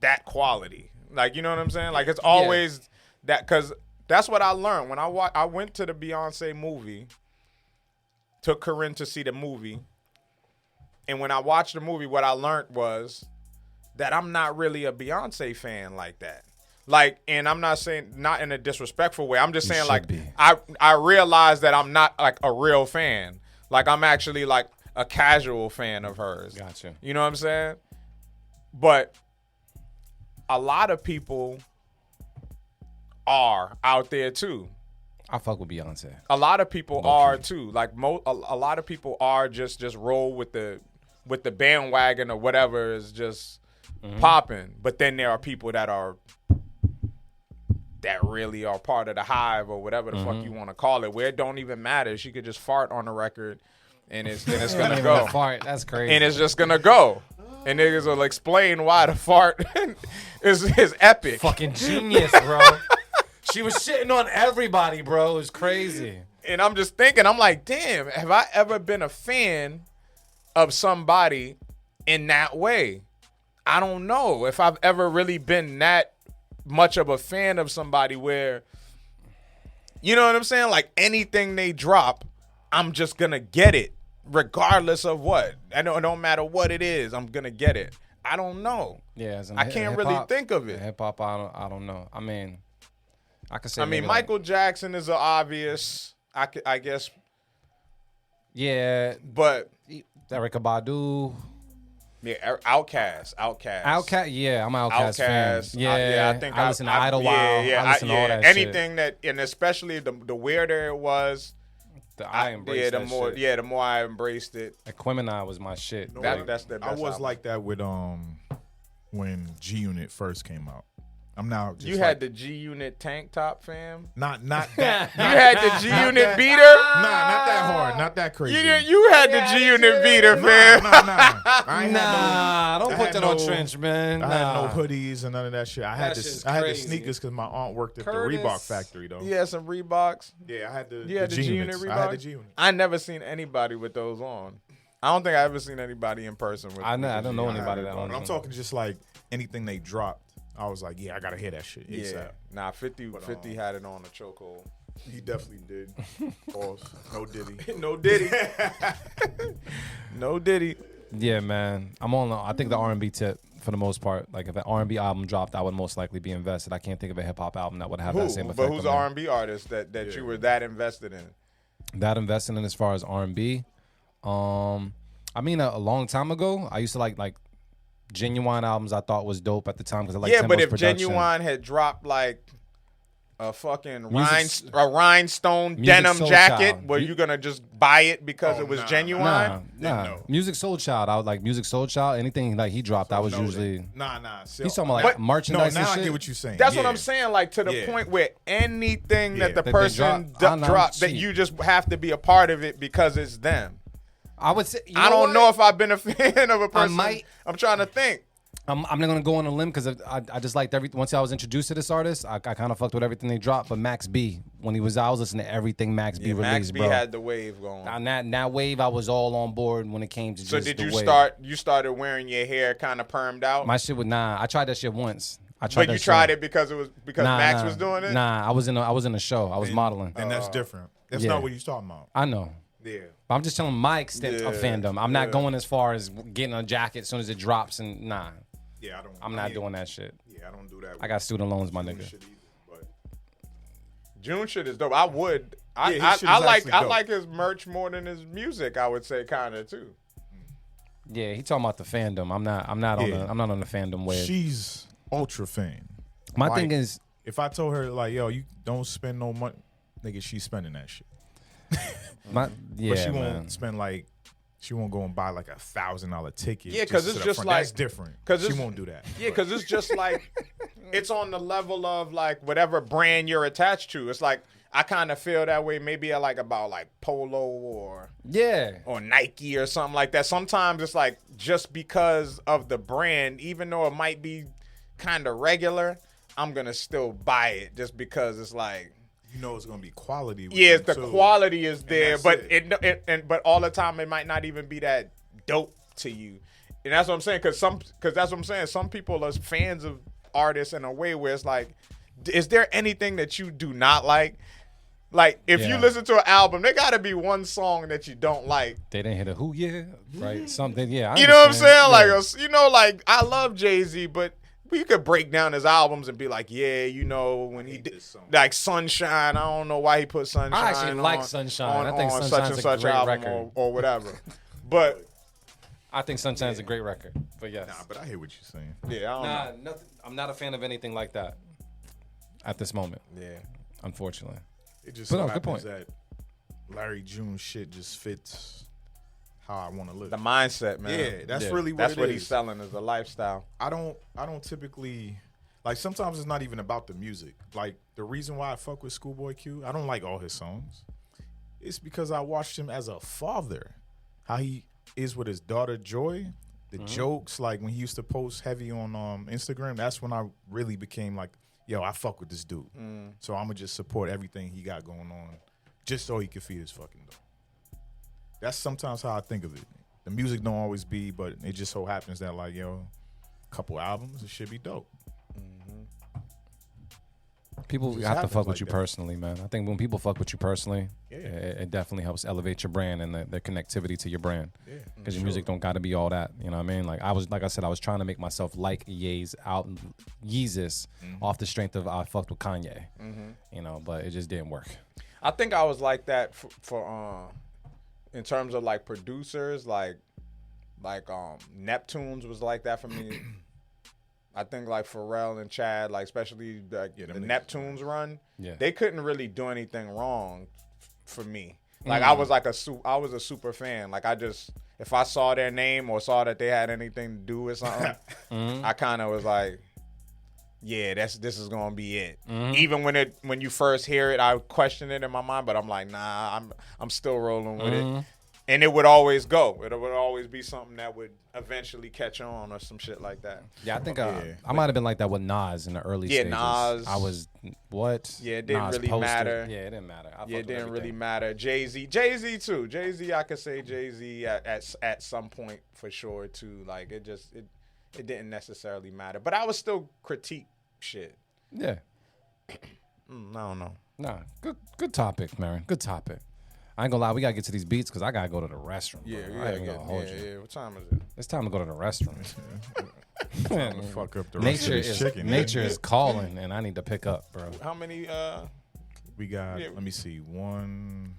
that quality. Like, you know what I'm saying? Like it's always that, because that's what I learned when I went to the Beyonce movie. Took Corinne to see the movie, and when I watched the movie, what I learned was that I'm not really a Beyonce fan like that. Like, and I'm not saying not in a disrespectful way. I'm just saying like I realized that I'm not like a real fan. Like I'm actually like a casual fan of hers. Gotcha. You know what I'm saying? But a lot of people are out there too. I fuck with Beyonce. A lot of people are too. Like a lot of people are just roll with the bandwagon or whatever is just popping. But then there are people that really are part of the hive or whatever the fuck you want to call it, where it don't even matter. She could just fart on the record and it's gonna go. Fart, that's crazy. And it's just gonna go. And niggas will explain why the fart is epic. Fucking genius, bro. She was shitting on everybody, bro. It was crazy. And I'm just thinking, I'm like, damn, have I ever been a fan of somebody in that way? I don't know if I've ever really been that much of a fan of somebody where, you know what I'm saying? Like anything they drop, I'm just going to get it regardless of what. I know it don't matter what it is, I'm going to get it. I don't know. Yeah, I can't really think of it. Hip hop, I don't know. I mean, I could say. I mean, Michael Jackson is an obvious. I guess. Yeah, but Erykah Badu. Yeah, Outkast. Yeah, I'm an Outkast fan. Yeah, I think I listen to Idlewild. Yeah, I listen to all that anything shit. that, and especially the weirder it was, I embraced that shit. the more I embraced it. Aquemini was my shit. That's the best I was album. like that with when G Unit first came out. I'm now just you had the G Unit tank top, fam. not that. You had the G Unit beater. Nah, not that hard, not that crazy. You had the G Unit beater, fam. I ain't don't put that on Trench, man. I had no hoodies and none of that shit. I had shit's I had the crazy. sneakers because my aunt worked at Curtis. the Reebok factory though. Yeah, some Reeboks. Yeah, I had the G Unit G-Units. Reeboks. I had the G Units. I never seen anybody with those on. I don't think I ever seen anybody in person with. I don't know I anybody had that it, owns but I'm them. talking just like anything they dropped. I was like, yeah, I gotta hear that shit. Yeah, ASAP. nah, 50 had it on a chokehold. He definitely did. Pause. No Diddy. No Diddy. No Diddy. Yeah, man. I'm on. I think the R&B tip for the most part. Like if an R&B album dropped, I would most likely be invested. I can't think of a hip hop album that would have that same effect. But who's on the me. R&B artist that you were that invested in? That invested in as far as R&B. I mean, a long time ago, I used to like Genuine albums. I thought was dope at the time because I like Yeah, but Timbo's if production. Genuine had dropped like a fucking Music- rhinestone Music denim Soul jacket, Child. were you gonna just buy it because it was Genuine? Nah. No. Music Soul Child. I would like Music Soul Child. Anything like he dropped, I was No, usually. Nah. He's talking about like But- merchandise. No, now and I shit. get what you're saying. That's what Yeah. I'm saying. Like to the Yeah. point where anything that the That they person drop- I'm dropped, that cheap. you just have to be a part of it because it's them. I would say. I don't know if I've been a fan of a person. might- I'm trying to think. I'm not gonna go on a limb because I just liked once I was introduced to this artist, I kind of fucked with everything they dropped. But Max B, when he was out, I was listening to everything Max B released, Max B bro. had the wave going. On that wave, I was all on board when it came to So just did the you wave. You started wearing your hair kind of permed out? My shit would I tried that shit once. I tried But that you shit. tried it because Max Nah. was doing it? Nah, I was in a show. I was modeling. And that's different. That's Yeah. not what you're talking about. I know. Yeah. But I'm just telling my extent of fandom. I'm not going as far as getting a jacket as soon as it drops and nah. Yeah, I don't. I'm not doing that shit. Yeah, I don't do that. I got student loans, my nigga. shit either, but June shit is dope. I would. Yeah, his shit is I like actually I dope. like his merch more than his music. I would say kind of too. Yeah, he talking about the fandom. I'm not on the fandom wave. she's ultra fan. My Like, thing is, if I told her like, yo, you don't spend no money, nigga, she's spending that shit. but she But she man. won't spend like. She won't go and buy like $1,000 ticket. Yeah, 'cause to it's the just front. like- that's different. 'cause She it's- won't do that. Yeah, because it's just like it's on the level of like whatever brand you're attached to. It's like I kind of feel that way. Maybe I like about like Polo or Nike or something like that. Sometimes it's like just because of the brand, even though it might be kind of regular, I'm gonna still buy it just because it's like. You know it's gonna be quality. With Yeah, them, the too. quality is there, that's but it. but all the time it might not even be that dope to you, and that's what I'm saying. Because that's what I'm saying. Some people are fans of artists in a way where it's like, is there anything that you do not like? Like if you listen to an album, there got to be one song that you don't like. They didn't hit a who, right? Something, I You know what I'm understand. saying? Like like I love Jay-Z, but. We could break down his albums and be like, yeah, when he did like Sunshine, I don't know why he put Sunshine. I actually like on- Sunshine. I on think such Sunshine's and a such great album record. or whatever. But I think Sunshine's a great record. But yes. Nah, but I hear what you're saying. yeah, I don't know. Nothing. I'm not a fan of anything like that at this moment. Yeah, Unfortunately. It just But so no, good happens point. that Larry June shit just fits how I want to live. The mindset, man. Yeah, that's Yeah. really what That's it what is. he's selling is a lifestyle. I don't typically like. Sometimes it's not even about the music. Like the reason why I fuck with Schoolboy Q, I don't like all his songs. It's because I watched him as a father, how he is with his daughter Joy. The jokes, like when he used to post heavy on Instagram, that's when I really became like, yo, I fuck with this dude. So I'm gonna just support everything he got going on just so he can feed his fucking dog. That's sometimes how I think of it. The music don't always be, but it just so happens that like, yo, a couple albums, it should be dope. People Just have to happens fuck with like you that. personally, man. I think when people fuck with you personally, Yeah. it definitely helps elevate your brand and the connectivity to your brand. Yeah, Because your music don't got to be all that. You know what I mean? Like I said, I was trying to make myself like Yeezus off the strength of I fucked with Kanye. You know, but it just didn't work. I think I was like that for in terms of like producers, like Neptunes was like that for me. I think like Pharrell and Chad, like especially the Neptunes run, they couldn't really do anything wrong for me. Like I was I was a super fan. Like if I saw their name or saw that they had anything to do with something, I kind of was like, yeah, this is gonna be it. Even when you first hear it, I question it in my mind, but I'm like, nah, I'm still rolling with it. And it would always go. It would always be something that would eventually catch on or some shit like that. Yeah, I think I might have been like that with Nas in the early stages. Nas. I was, what? Yeah, it didn't Nas really poster. matter. Yeah, it didn't matter. I fucked Yeah, it with didn't everything. really matter. Jay-Z too. Jay-Z, I could say Jay-Z at some point for sure too. Like it didn't necessarily matter. But I would still critique shit. Yeah. I don't know. Nah, good topic, Marin. Good topic. I ain't gonna lie, we gotta get to these beats because I gotta go to the restroom. Yeah, bro. we I gotta ain't get. gonna hold you. Yeah. What time is it? It's time to go to the restroom. Fuck up the rest of this chicken. Nature is calling, and I need to pick up, bro. How many? We got, let me see, 1,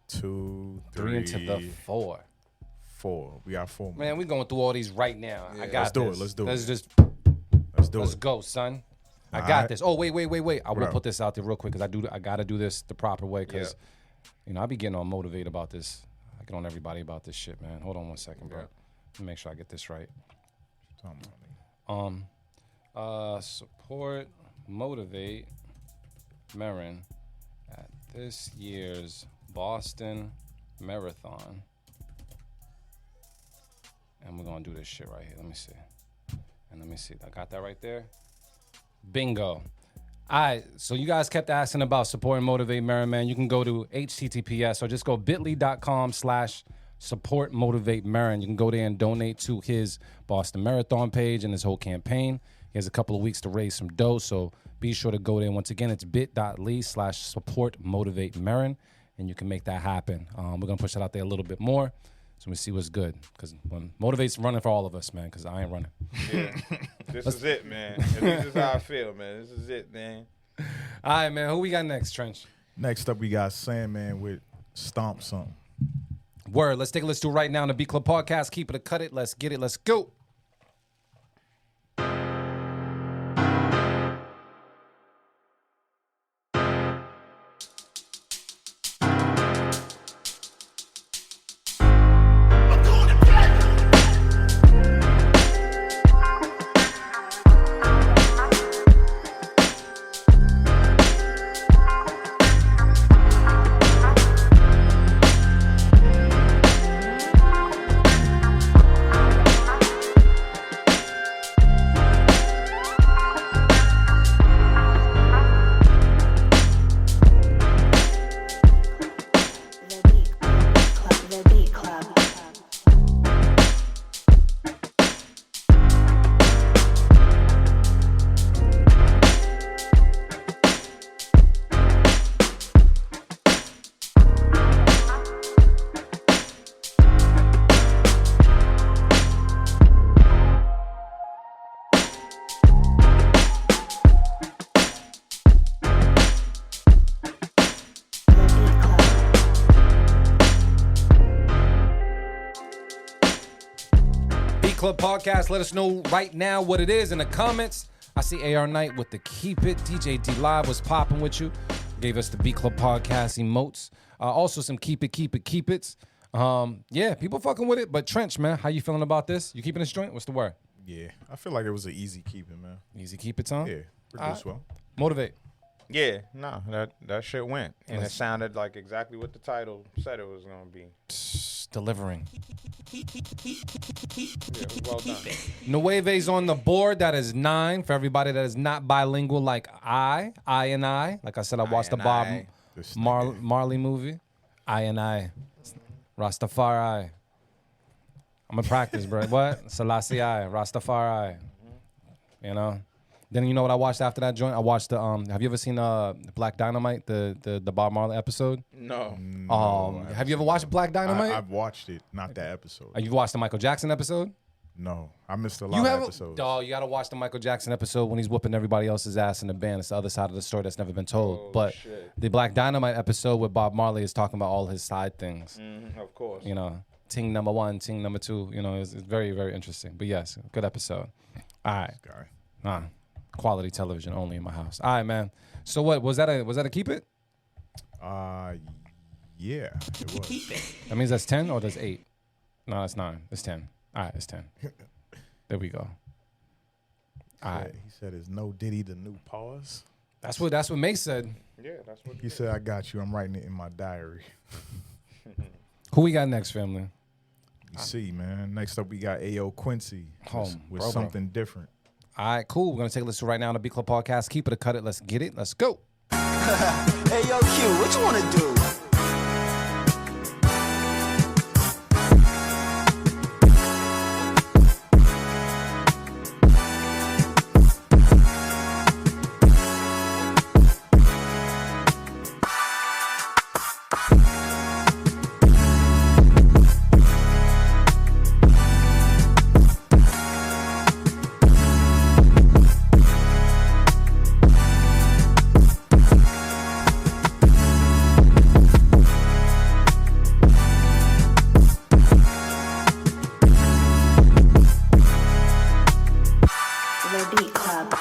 2, 3, 3 into the 4. 4. We got 4 more. Man, we going through all these right now. I got Let's do this. it. Let's do it. Let's just Let's do let's it. go, son. I got Alright. this. Oh, wait. I will Bro. put this out there real quick because I gotta do this the proper way because you know I be getting all motivated about this. I get on everybody about this shit, man. Hold on 1 second, bro. Let me make sure I get this right. Support, motivate Marin at this year's Boston Marathon. And we're gonna do this shit right here. Let me see. I got that right there. Bingo. All right, so you guys kept asking about support and motivate Marin, man. You can go to https or just go bit.ly/support motivate Marin. You can go there and donate to his Boston Marathon page and his whole campaign. He has a couple of weeks to raise some dough, so be sure to go there. Once again, it's bit.ly/support motivate Marin, and you can make that happen. We're gonna push that out there a little bit more. So we see what's good, because when motivate's running for all of us, man, because I ain't running. Yeah, this is it, man. This is how I feel, man. This is it, man. All right, man. Who we got next, Trench? Next up, we got Sandman with Stomp Something. Word. Let's take a listen to it right now on the Beat Club Podcast. Keep it or cut it. Let's get it. Let's go. The Beat Club. Beat Club Podcast. Let us know right now what it is in the comments. I see AR Knight with the Keep It. DJ D Live was popping with you. Gave us the Beat Club Podcast emotes. Also some Keep It's. Yeah, people fucking with it. But Trench, man, how you feeling about this? You keeping this joint? What's the word? Yeah, I feel like it was an easy keeping, man. Easy Keep It's on? Yeah, produced well. Motivate. Yeah, no, that shit went, and it sounded like exactly what the title said it was gonna be. Delivering. Well done. Nueve's on the board. That is 9 for everybody that is not bilingual like I and I. Like I said, I watched the and Bob I. Marley movie. I and I. Rastafari. I'm gonna practice, bro. What? Selassie I. Rastafari. You know? Then you know what I watched after that joint? I watched the have you ever seen Black Dynamite, the Bob Marley episode? No. Have you ever watched Black Dynamite? I've watched it, not that episode. You watched the Michael Jackson episode? No, I missed a lot of episodes. Dog, you gotta watch the Michael Jackson episode when he's whooping everybody else's ass in the band. It's the other side of the story that's never been told. But the Black Dynamite episode with Bob Marley is talking about all his side things. Of course. You know, ting number 1, ting number 2. You know, it's very, very interesting. But yes, good episode. All right. Quality television only in my house. All right, man. So what was that? A keep it? Yeah, it was. That means that's 10 or that's 8? No, that's 9. It's 10. All right, it's 10. There we go. All right. He said, "Is NoDiddy the new pause?" That's what Mace said. Yeah, that's what He said, "I got you. I'm writing it in my diary." Who we got next, family? You see, man. Next up, we got A.O. Quincy with bro. something different. All right, cool. We're going to take a listen right now on the Beat Club Podcast. Keep it or cut it. Let's get it. Let's go. Hey, yo, Q, what you want to do? The Beat Club.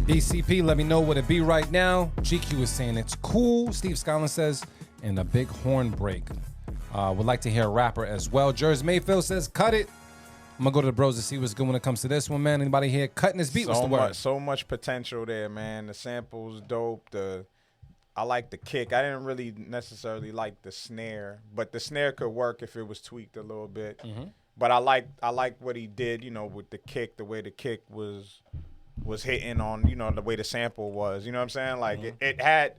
BCP, let me know what it be right now. GQ is saying it's cool. Steve Scotland says, and a big horn break. Would like to hear a rapper as well. Jers Mayfield says, cut it. I'm going to go to the bros to see what's good when it comes to this one, man. Anybody here cutting this beat? What's the word? So much potential there, man. The sample's dope. I like the kick. I didn't really necessarily like the snare, but the snare could work if it was tweaked a little bit. But I like what he did, you know, with the kick, the way the kick was hitting on, you know, the way the sample was. You know what I'm saying? Like it had,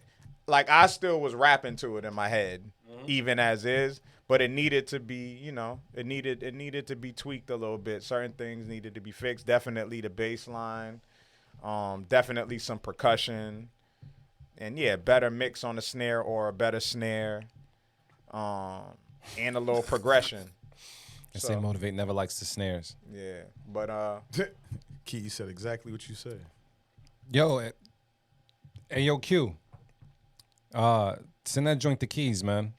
like I still was rapping to it in my head, even as is. But it needed to be, you know, it needed to be tweaked a little bit. Certain things needed to be fixed. Definitely the bass line, definitely some percussion, and yeah, better mix on the snare or a better snare, and a little progression. I say Motivate never likes the snares. Yeah, but Key said exactly what you said. Yo, hey, yo, Q. Send that joint to Keys, man.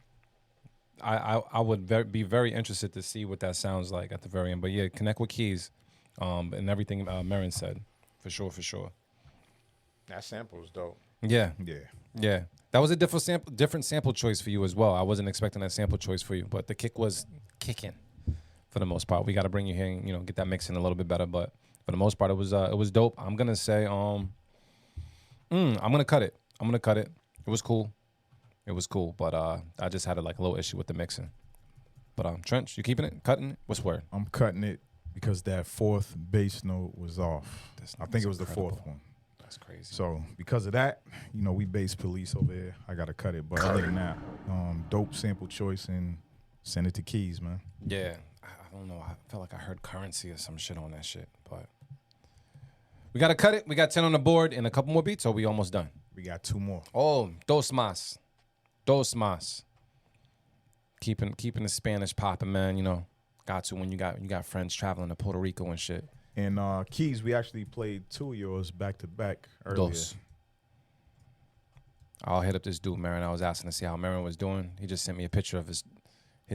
I would be very interested to see what that sounds like at the very end. But yeah, connect with Keys, and everything Marin said, for sure. That sample is dope. Yeah. Yeah. That was a different sample choice for you as well. I wasn't expecting that sample choice for you, but the kick was kicking for the most part. We got to bring you here and, you know, get that mixing a little bit better, but for the most part, it was dope. I'm gonna say I'm gonna cut it. It was cool. But I just had a little issue with the mixing. But Trench, you keeping it, cutting it? What's the word? I'm cutting it because that fourth bass note was off. I think it was incredible. The fourth one. That's crazy. So because of that, you know, we bass police over here. I gotta cut it. But other than that, dope sample choice and send it to Keys, man. Yeah. I don't know. I felt like I heard Currency or some shit on that shit. But we got to cut it. We got 10 on the board and a couple more beats, or we almost done? We got 2 more. Oh, dos más. Keeping the Spanish popping, man. You know, got to when you got friends traveling to Puerto Rico and shit. And Keys, we actually played 2 of yours back to back earlier. Dos. I'll hit up this dude, Marin. I was asking to see how Marin was doing. He just sent me a picture of his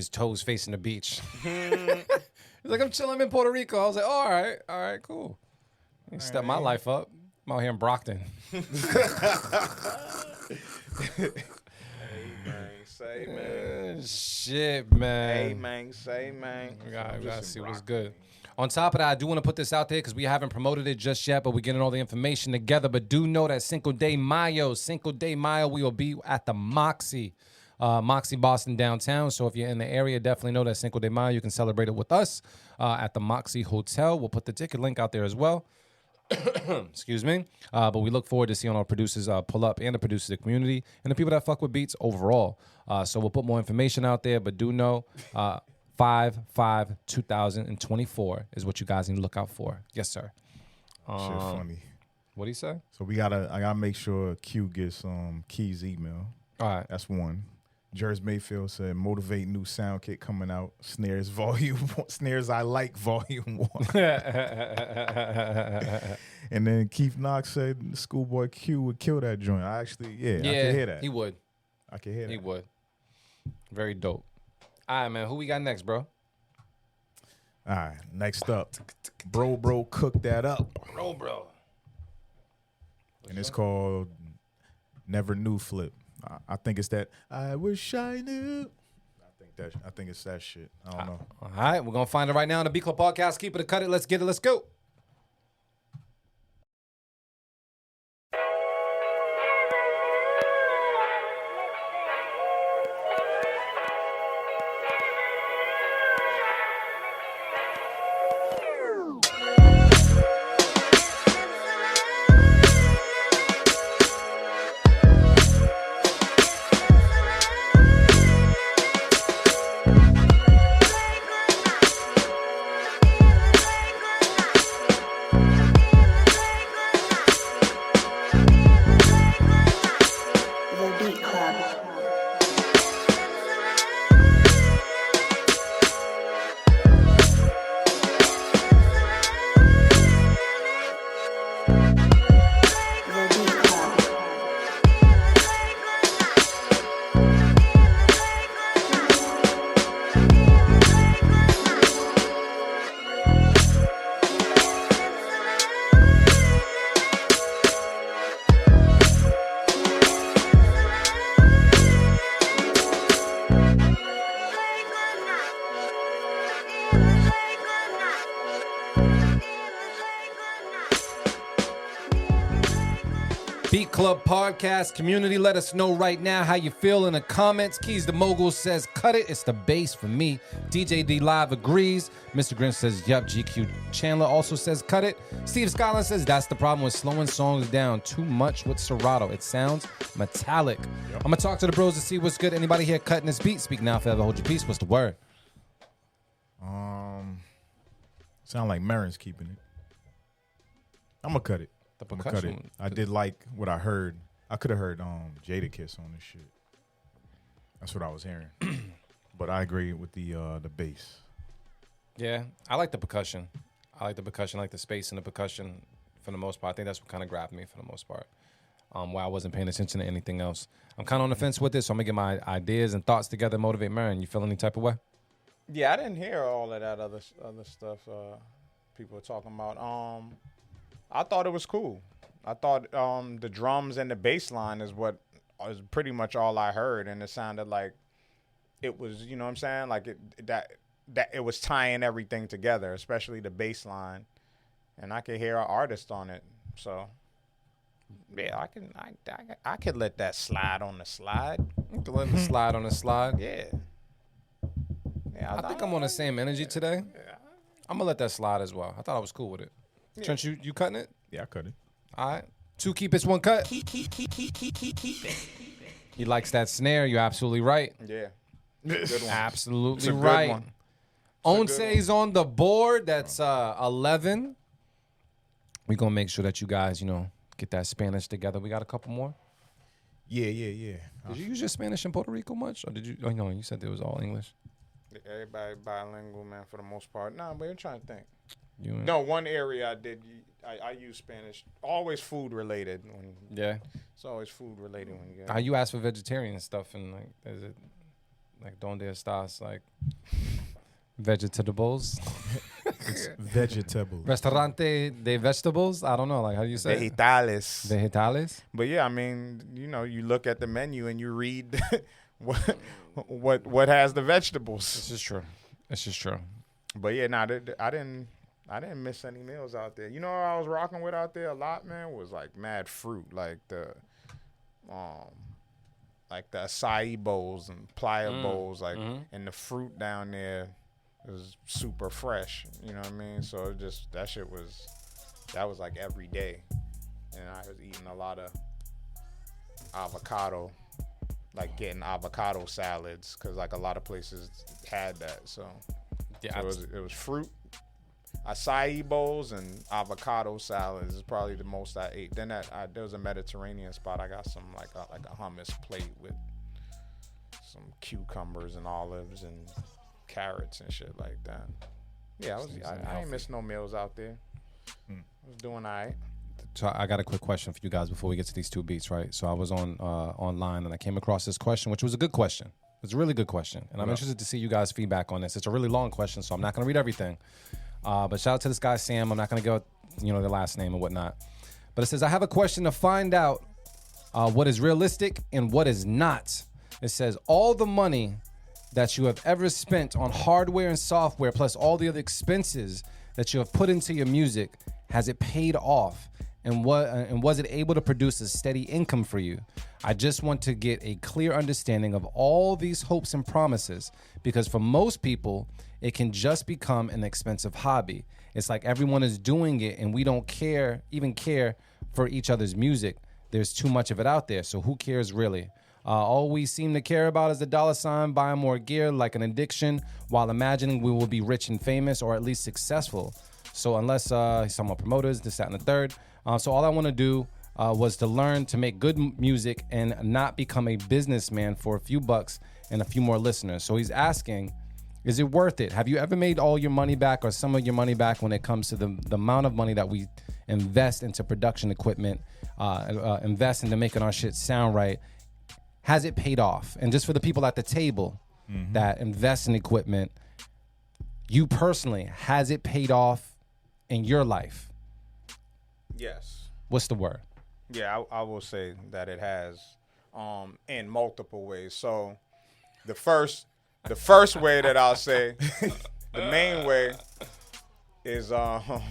toes facing the beach. He's like, I'm chilling in Puerto Rico. I was like, oh, all right, cool. You step my life up. I'm out here in Brockton. Say, man. Shit, man. Hey, man. Say, man. We gotta see what's good. On top of that, I do want to put this out there because we haven't promoted it just yet, but we're getting all the information together. But do know that Cinco de Mayo, we will be at the Moxie Boston downtown. So if you're in the area, definitely know that Cinco de Mayo, you can celebrate it with us at the Moxie Hotel. We'll put the ticket link out there as well. Excuse me. But we look forward to seeing our producers pull up and the producers of the community and the people that fuck with beats overall. So we'll put more information out there, but do know 5/5/2024 is what you guys need to look out for. Yes, sir. Shit funny. What do you say? So I gotta make sure Q gets Key's email. All right. That's one. Jers Mayfield said, motivate new sound kit coming out. Snares I Like Volume 1. And then Keith Knox said Schoolboy Q would kill that joint. I can hear that. He would. I can hear that. He would. Very dope. All right, man. Who we got next, bro? All right. Next up, Bro Cook That Up. Bro. And it's called Never Knew Flip. I think it's that I wish I knew. I think it's that shit. I don't know. All right, we're gonna find it right now on the B Club Podcast. Keep it or cut it. Let's get it. Let's go. The Beat Club. The Beat Club. Beat Club Podcast community, let us know right now how you feel in the comments. Keys the Mogul says, cut it. It's the bass for me. DJ D Live agrees. Mr. Grinch says, yup. GQ Chandler also says, cut it. Steve Scotland says, that's the problem with slowing songs down too much with Serato. It sounds metallic. I'm going to talk to the bros to see what's good. Anybody here cutting this beat? Speak now, forever hold your peace. What's the word? Sound like Marin's keeping it. I'm gonna cut it. The I'm gonna cut it. percussion. I did like what I heard. I could have heard Jada Kiss on this shit. That's what I was hearing. But I agree with the bass. Yeah, I like the percussion. I like the space in the percussion for the most part. I think that's what kind of grabbed me for the most part. While I wasn't paying attention to anything else. I'm kind of on the fence with this, so I'm going to get my ideas and thoughts together, motivate Marin. You feel any type of way? Yeah, I didn't hear all of that other stuff people were talking about. I thought it was cool. I thought the drums and the bass line is what is pretty much all I heard, and it sounded like it was, you know what I'm saying, like that it was tying everything together, especially the bass line, and I could hear an artist on it. So yeah, I could let that slide on the slide. You can let it slide on the slide. Yeah. I think I'm on the same energy today. I'm gonna let that slide as well. I thought I was cool with it. Yeah. Trent, you cutting it? Yeah, I cut it. All right. 2 keep it's 1 cut. Keep it. He likes that snare. You're absolutely right. Yeah. Good one. Absolutely It's a good right. one. Onse's on the board. That's 11. We're gonna make sure that you guys, get that Spanish together. We got a couple more. Yeah. Did you use your Spanish in Puerto Rico much, or did you? Oh no, you said it was all English. Everybody bilingual, man, for the most part. Nah, but I'm trying to think. You No, one area I did. I use Spanish. Always food related. Yeah. It's always food related when you get. How you ask for vegetarian stuff and like, is it like donde estás like vegetables? It's vegetables. Restaurante de vegetables? I don't know. Like, how do you say it? Vegetales. Vegetales? But yeah, I mean, you know, you look at the menu and you read what has the vegetables. This is true. This is true. But yeah, I didn't miss any meals out there. You know what I was rocking with out there a lot, man, was like mad fruit, like the acai bowls and playa bowls, like, and the fruit down there is super fresh. You know what I mean? So it just that was like every day, and I was eating a lot of avocado, like getting avocado salads, because like a lot of places had that. So yeah, so it was fruit, acai bowls, and avocado salads is probably the most I ate. Then there was a Mediterranean spot. I got some like a hummus plate with some cucumbers and olives and carrots and shit like that. Yeah, I ain't missed no meals out there. I was doing all right. So I got a quick question for you guys before we get to these two beats, right? So I was online and I came across this question, which was a good question. It's a really good question, and I'm interested to see you guys' feedback on this. It's a really long question, so I'm not going to read everything. But shout out to this guy, Sam. I'm not going to go, their last name and whatnot. But it says, I have a question to find out what is realistic and what is not. It says, all the money that you have ever spent on hardware and software, plus all the other expenses that you have put into your music, has it paid off? And was it able to produce a steady income for you? I just want to get a clear understanding of all these hopes and promises, because for most people, it can just become an expensive hobby. It's like everyone is doing it and we don't even care for each other's music. There's too much of it out there, so who cares really? All we seem to care about is the dollar sign, buying more gear like an addiction, while imagining we will be rich and famous, or at least successful. So unless some are promoters, this, that, and the third. So all I want to do was to learn to make good music and not become a businessman for a few bucks and a few more listeners. So he's asking, is it worth it? Have you ever made all your money back or some of your money back when it comes to the amount of money that we invest into production equipment, invest into making our shit sound right? Has it paid off? And just for the people at the table that invest in equipment, you personally, has it paid off in your life? Yes. What's the word? Yeah, I will say that it has, in multiple ways. So the first way that I'll say, the main way is Grinch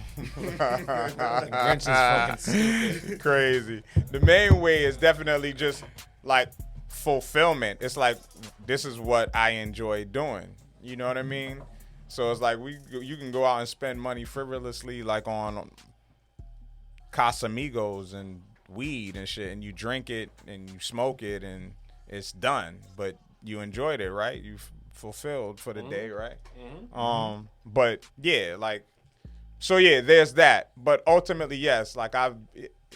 is fucking stupid. Crazy. The main way is definitely just like fulfillment. It's like, this is what I enjoy doing. You know what I mean? So it's like you can go out and spend money frivolously, like on Casamigos and weed and shit, and you drink it and you smoke it and it's done, but you enjoyed it, right? You fulfilled for the day, right? But yeah, like, so yeah, there's that. But ultimately, yes, like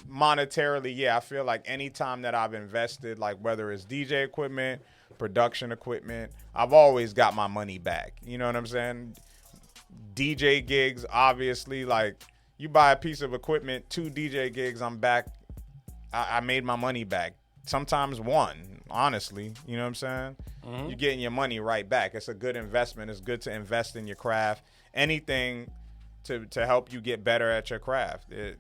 monetarily, yeah, I feel like anytime that I've invested, like whether it's DJ equipment, production equipment, I've always got my money back. You know what I'm saying? DJ gigs, obviously, like, you buy a piece of equipment, 2 DJ gigs, I'm back. I made my money back. Sometimes 1, honestly. You know what I'm saying? You're getting your money right back. It's a good investment. It's good to invest in your craft. Anything to help you get better at your craft. It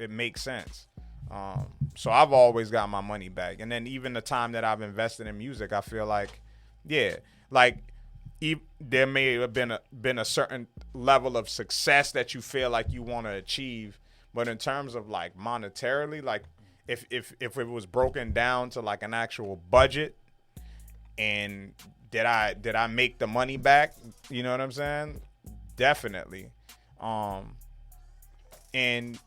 makes sense. So I've always got my money back. And then even the time that I've invested in music, I feel like, yeah, like, there may have been a certain level of success that you feel like you want to achieve, but in terms of like monetarily, like if it was broken down to like an actual budget, and did I make the money back? You know what I'm saying? Definitely. And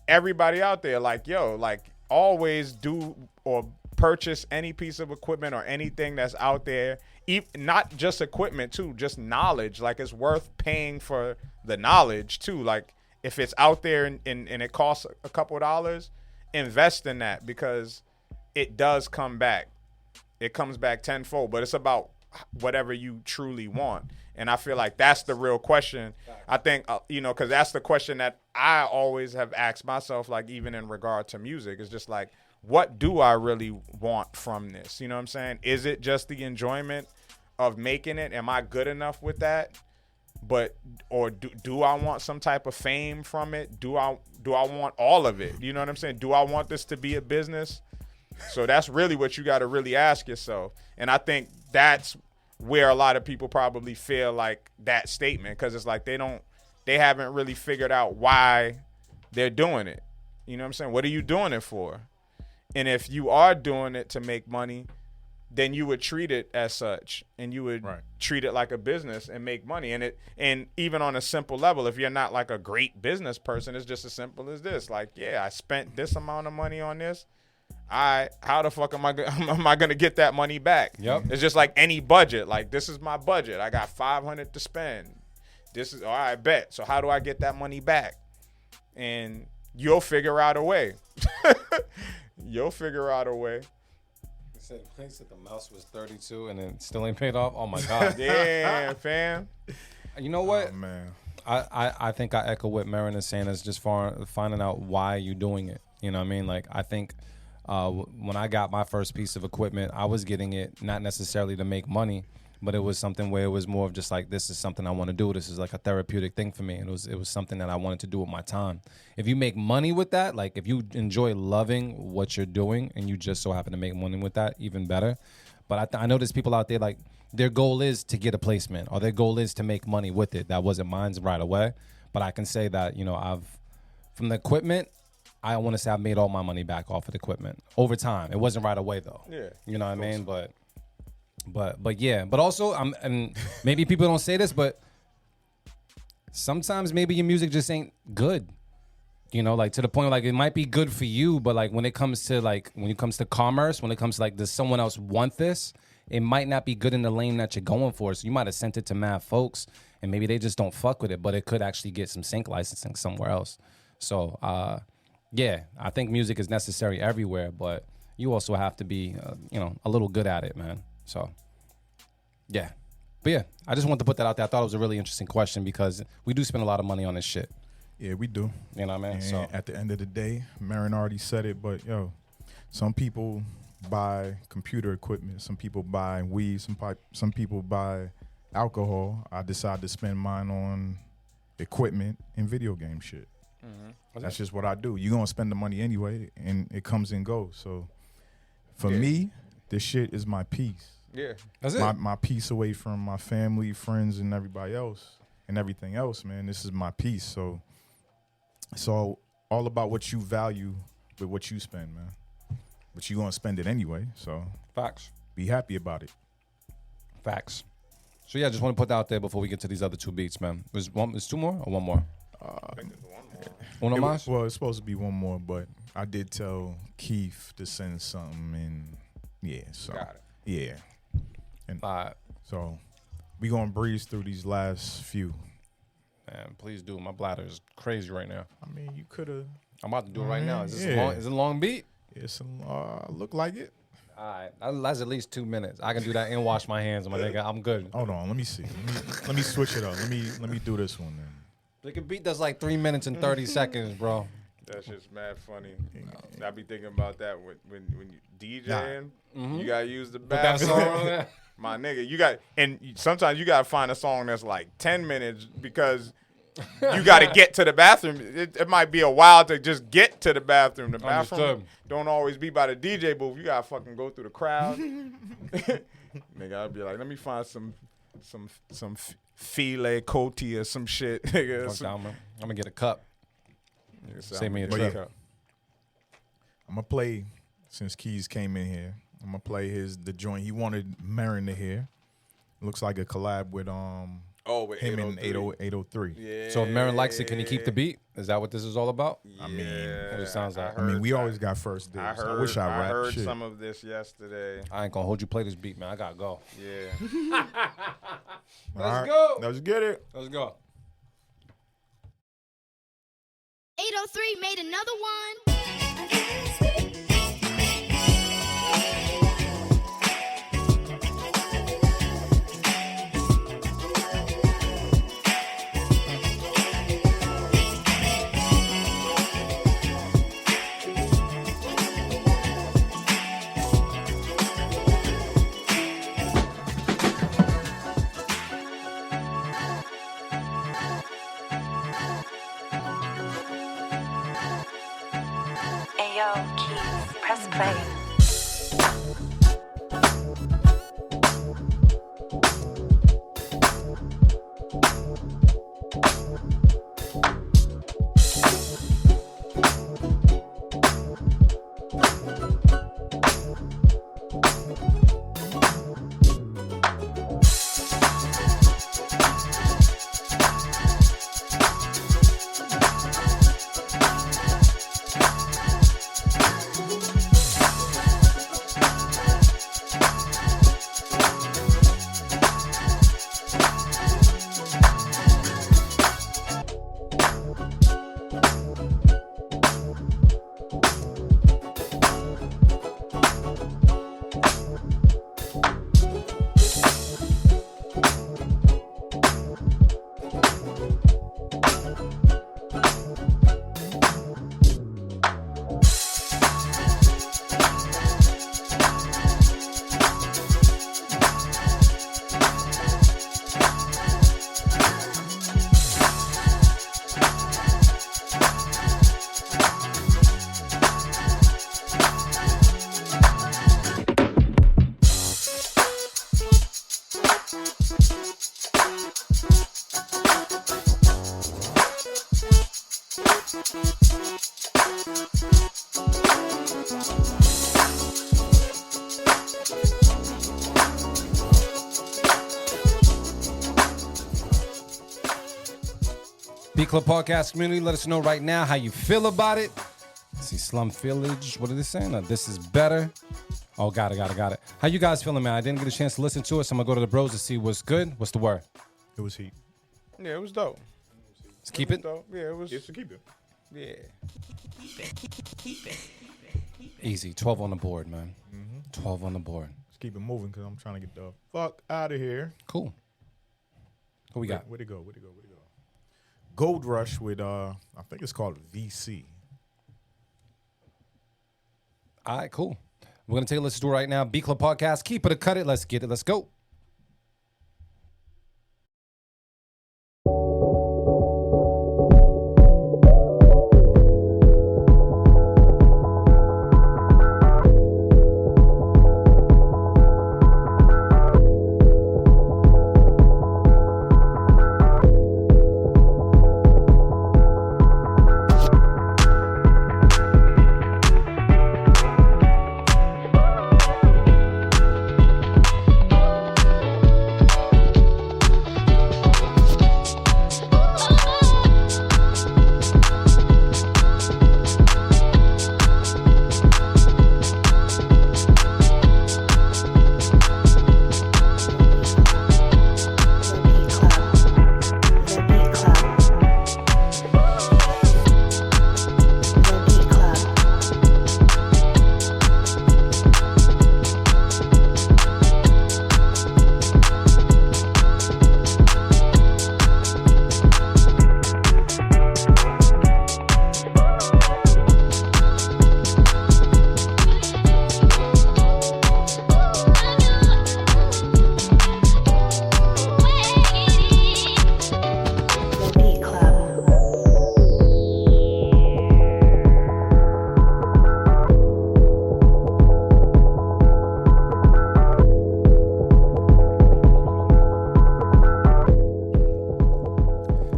everybody out there, like, yo, like, always do or purchase any piece of equipment or anything that's out there. Not just equipment too, just knowledge. Like, it's worth paying for the knowledge too. Like, if it's out there and it costs a couple of dollars, invest in that, because it does come back. It comes back tenfold, but it's about whatever you truly want. And I feel like that's the real question. I think, because that's the question that I always have asked myself, like, even in regard to music. It's just like, what do I really want from this? You know what I'm saying? Is it just the enjoyment of making it? Am I good enough with that? But or do I want some type of fame from it? Do I want all of it? You know what I'm saying? Do I want this to be a business? So that's really what you got to really ask yourself. And I think that's where a lot of people probably feel like that statement, because it's like they haven't really figured out why they're doing it. You know what I'm saying? What are you doing it for? And if you are doing it to make money, then you would treat it as such, and you would treat it like a business and make money. And even on a simple level, if you're not like a great business person, it's just as simple as this. Like, yeah, I spent this amount of money on this. How the fuck am I going to get that money back? Yep. It's just like any budget. Like, this is my budget. I got $500 to spend. This is all right, bet. So how do I get that money back? And you'll figure out a way. You'll figure out a way. Said the mouse was 32 and it still ain't paid off. Oh my god. Yeah, fam. You know what? Oh, man. I think I echo what Marin is saying. Is just finding out why you're doing it. You know what I mean? Like, I think when I got my first piece of equipment, I was getting it not necessarily to make money, but it was something where it was more of just like, this is something I want to do. This is like a therapeutic thing for me. And it was something that I wanted to do with my time. If you make money with that, like if you enjoy loving what you're doing and you just so happen to make money with that, even better. But I know there's people out there, like, their goal is to get a placement or their goal is to make money with it. That wasn't mine right away. But I can say that, you know, from the equipment, I want to say I've made all my money back off of the equipment over time. It wasn't right away though. Yeah. You know what I mean? But yeah, but also and maybe people don't say this, but sometimes maybe your music just ain't good. You know, like to the point like it might be good for you, but like when it comes to commerce, when it comes to like, does someone else want this? It might not be good in the lane that you're going for. So you might have sent it to mad folks and maybe they just don't fuck with it, but it could actually get some sync licensing somewhere else. So yeah, I think music is necessary everywhere, but you also have to be a little good at it, man. So, yeah. But yeah, I just wanted to put that out there. I thought it was a really interesting question because we do spend a lot of money on this shit. Yeah, we do. You know what I mean? And So at the end of the day, Marin already said it, but some people buy computer equipment, some people buy weed, some people buy alcohol. I decide to spend mine on equipment and video game shit. Mm-hmm. That's just what I do. You're gonna spend the money anyway, and it comes and goes. So for me, this shit is my peace. Yeah, that's it. My peace away from my family, friends, and everybody else, and everything else, man. This is my peace. So it's all about what you value with what you spend, man. But you're gonna spend it anyway. So facts. Be happy about it. Facts. So yeah, just want to put that out there before we get to these other two beats, man. Is two more or one more? I think it's one more. Uno más? Well, it's supposed to be one more, but I did tell Keith to send something, and yeah, so Got it. yeah, and so we gonna breeze through these last few. Man, please do. My bladder is crazy right now. I mean, you could have. I'm about to do it right now. Is this yeah. is it a long beat? It's look like it. All right, that's at least 2 minutes. I can do that and wash my hands, my nigga. I'm good. Hold on, let me see. Let me switch it up. Let me do this one then. Like a beat that's like 3 minutes and 30 seconds, bro. That's just mad funny. I be thinking about that when you DJing, you gotta use the bathroom. My nigga, sometimes you gotta find a song that's like 10 minutes because you gotta get to the bathroom. It might be a while to just get to the bathroom. The bathroom don't always be by the DJ booth. You gotta fucking go through the crowd. Nigga, I'd be like, let me find some filet coty or some shit. I'm gonna get a cup. Save me a trip. I'm gonna play, since Keys came in here, I'm gonna play the joint he wanted Marin to hear. Looks like a collab with with him in 803. 803. Yeah. So if Marin likes it, can he keep the beat? Is that what this is all about? I mean, it sounds like. I mean, we always got first dibs. I wish I rapped. I heard shit. some of this yesterday. I ain't gonna hold you play this beat, man. I gotta go. Yeah. Let's go. Let's get it. Let's go. 803 made another one. Play. B Club Podcast community, let us know right now how you feel about it. Let's see, Slum Village. What are they saying? This is better. Oh, got it. How you guys feeling, man? I didn't get a chance to listen to it, so I'm going to go to the bros to see what's good. What's the word? It was heat. Yeah, it was dope. Let's keep it. Dope. Yeah, it was. It's to keep it. Yeah. Easy. 12 on the board, man. 12 on the board. Let's keep it moving because I'm trying to get the fuck out of here. Cool. Who we got? Where'd it go? Gold Rush with, I think it's called VC. All right, cool. We're going to take a listen to it right now. B Club Podcast. Keep it or cut it. Let's get it. Let's go.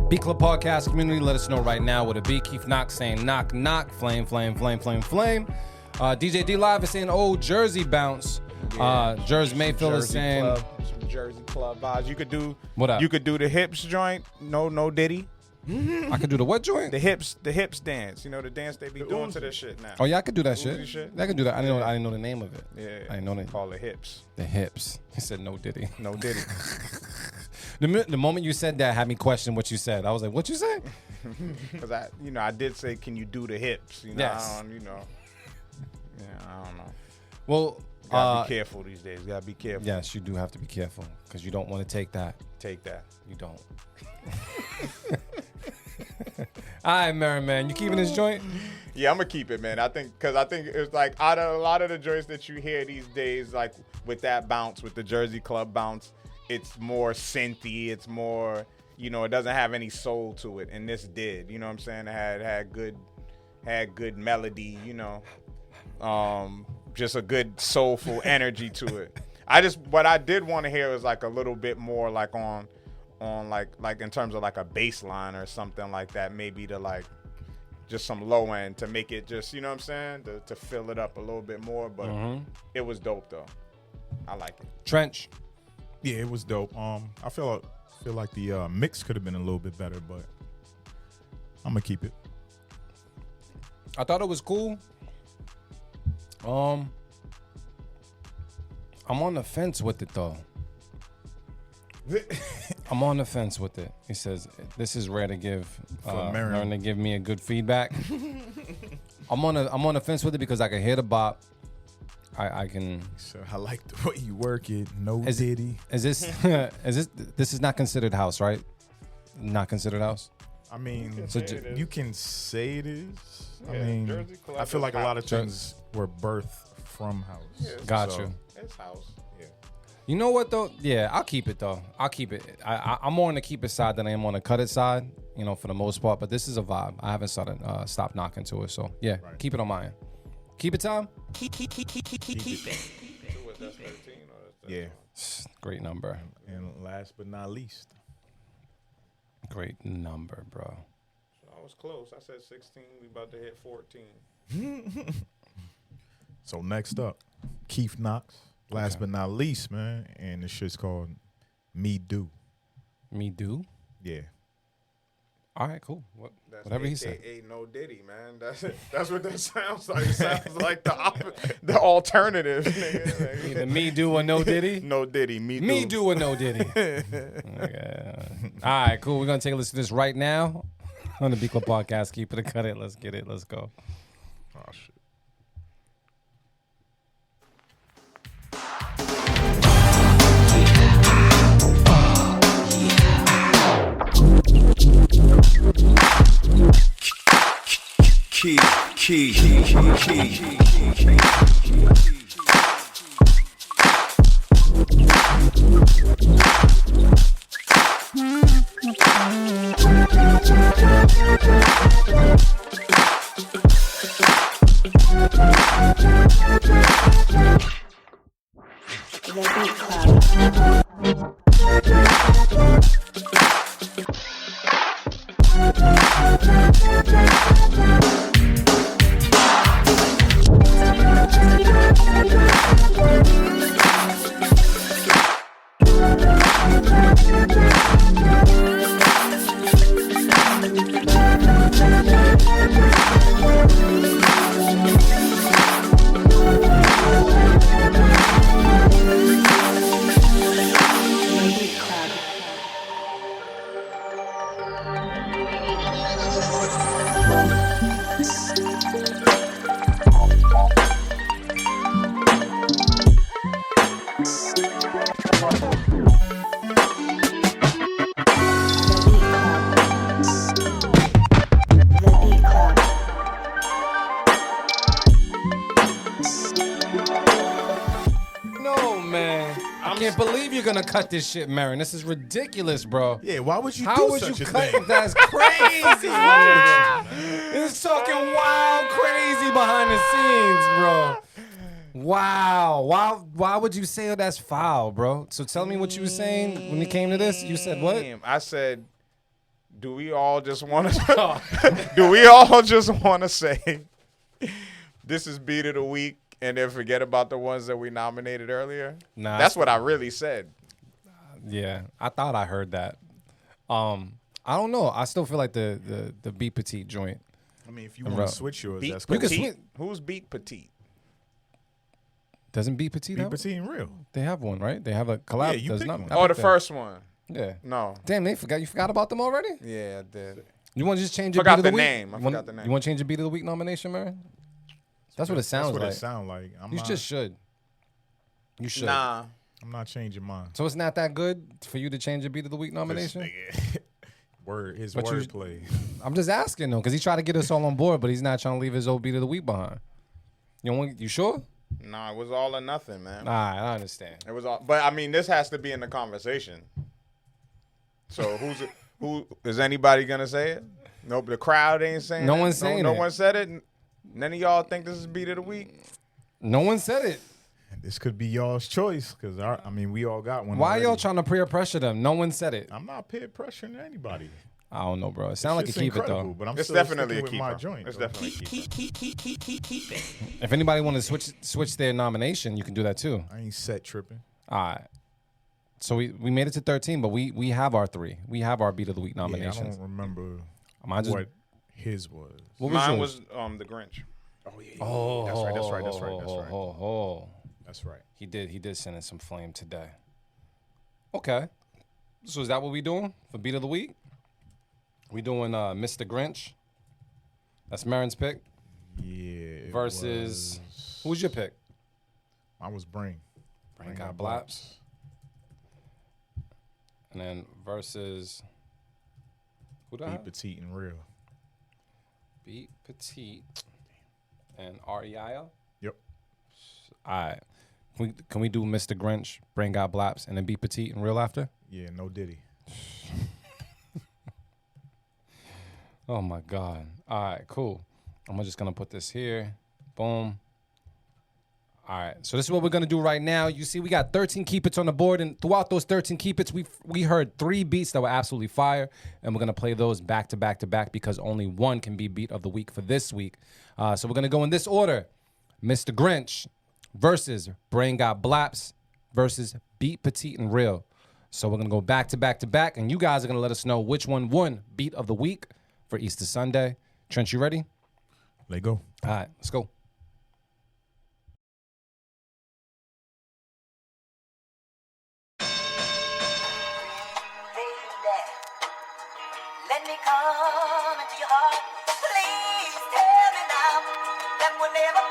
B Club Podcast community, let us know right now what it be. Keith Knox saying knock, knock, flame, flame, flame, flame, flame. DJ D Live is saying old Jersey bounce. Jersey Mayfield is saying Club, some Jersey Club vibes. You could do what up? You could do the hips joint. No Diddy. I could do the what joint? The hips dance. You know the dance they be doing to this shit now. Oh yeah, I could do that Uzi shit. I could do that. I didn't know the name of it. Yeah, I didn't know that. Call it hips. The hips. He said no Diddy. No Diddy. The moment you said that had me question what you said. I was like, what you say? Because I did say, can you do the hips? You know, yes. I don't know. Well, gotta be careful these days. Gotta be careful. Yes, you do have to be careful because you don't want to take that. Take that. You don't. All right, Merriman, you keeping this joint? Yeah, I'm gonna keep it, man. I think it's like out of a lot of the joints that you hear these days, like with that bounce, with the Jersey Club bounce, it's more synthy. It's more, it doesn't have any soul to it, and this did. You know what I'm saying? It had good melody. Just a good soulful energy to it. What I did want to hear was like a little bit more like on like in terms of like a bass line or something like that, maybe to like just some low end to make it just, you know what I'm saying, to fill it up a little bit more. But it was dope though. I like it. Trench. Yeah, it was dope. I feel like the mix could have been a little bit better, but I'm gonna keep it. I thought it was cool. I'm on the fence with it though. I'm on the fence with it. He says this is rare to give Marin to give me a good feedback. I'm on the fence with it because I can hear the bop. I can. So I like the way you work it. NoDiddy. Is this is not considered house, right? Not considered house. I mean, you can say it is. Yeah, I mean, Jersey Club I feel like a lot of house. things were birthed from house. Yeah, Got So, you. It's house. Yeah. You know what though? Yeah, I'll keep it though. I'll keep it. I'm more on the keep it side than I am on the cut it side. You know, for the most part. But this is a vibe. I haven't stopped knocking to it. So yeah, Right. keep it on my end. Keep it, Tom. Keep it. That's 13 or that's Yeah. Great number. And last but not least, Great number, bro. I was close. I said 16. We about to hit 14. so next up, Keith Knox. Last but not least, man, and this shit's called Me Do. Me do. Yeah. All right, cool. That's Whatever he said. AKA NoDiddy, man. That's what that sounds like. It sounds like the alternative. Nigga. Either me do or no Diddy. NoDiddy, Me do or no Diddy. Okay. All right, cool. We're gonna take a listen to this right now on the B Club Podcast. Keep it or cut it. Let's get it. Let's go. Oh shit. The Beat Club. The Beat Club. The Beat Club. The Beat Club. No, man. I can't believe you're gonna cut this shit, Marin. This is ridiculous, bro. Yeah, why would you How do would such you a cut thing? it? That's crazy, man. It's talking wild crazy behind the scenes, bro. Wow. Why would you say that's foul, bro? So tell me what you were saying when it came to this. You said what? I said, do we all just want to? Do we all just want to say this is beat of the week and then forget about the ones that we nominated earlier? Nah, That's what I really said. Yeah, I thought I heard that. I don't know. I still feel like the Beat Petite joint. I mean, if you want to switch yours, Beat that's cool. can Petite. Who's Beat Petite? Doesn't Beat Petite Beat have? Petite and Real. They have one, right? They have a collab. Yeah, you Does picked not- one. I Oh, the picked that. first one. Yeah. No. Damn, they forgot. You forgot about them already? Yeah, I did. You want to just change your Forgot beat of the the week? name. I You want- forgot the name. You want to change your beat of the week nomination, man? That's what it sounds That's what like. it sounds like. You just should. You should. Nah. I'm not changing mine. So it's not that good for you to change your beat of the week nomination? His But you- wordplay. I'm just asking though, because he tried to get us all on board, but he's not trying to leave his old beat of the week behind. You sure? Nah, it was all or nothing, man. All right, I understand. It was all, but I mean, this has to be in the conversation. So who is anybody gonna say it? Nope, the crowd ain't saying. No it. one's saying no it. one said it. None of y'all think this is beat of the week? No one said it. This could be y'all's choice because I mean we all got one. Why already. y'all trying to peer pressure them? No one said it. I'm not peer pressuring anybody. I don't know, bro. It sounds like a Shit's keep it incredible, though. But I'm It's still definitely a sticking with my keeper. joint. It's bro. definitely a keeper. If anybody want to switch their nomination, you can do that too. I ain't set tripping. All right. So we made it to 13, but we have our 3. We have our beat of the week Yeah, I nominations. don't remember Mine just- what his was. What Mine yours? was the Grinch. Oh yeah. Oh, That's right. Oh. That's right. He did send in some flame today. Okay. So is that what we doing for beat of the week? We doing Mr. Grinch. That's Marin's pick. Yeah. Versus who's your pick? I was Brain. Brain got blaps. And then versus who do I Be have? petite and real. Beat Petite and REIL. Yep. All right. Can we do Mr. Grinch, Brain Got Blaps, and then Beat Petite and Real after? Yeah, NoDiddy. Oh my God. All right, cool. I'm just gonna put this here. Boom. All right. So this is what we're gonna do right now. You see, we got 13 keep its on the board, and throughout those 13 keep its, we heard 3 beats that were absolutely fire, and we're gonna play those back to back to back because only one can be beat of the week for this week. So we're gonna go in this order: Mr. Grinch versus Brain Got Blaps versus Beat Petite and Real. So we're gonna go back to back to back, and you guys are gonna let us know which one won beat of the week for Easter Sunday. Trent, you ready? Let go. All right, let's go. Let me come into your heart. Please tell me now that we'll never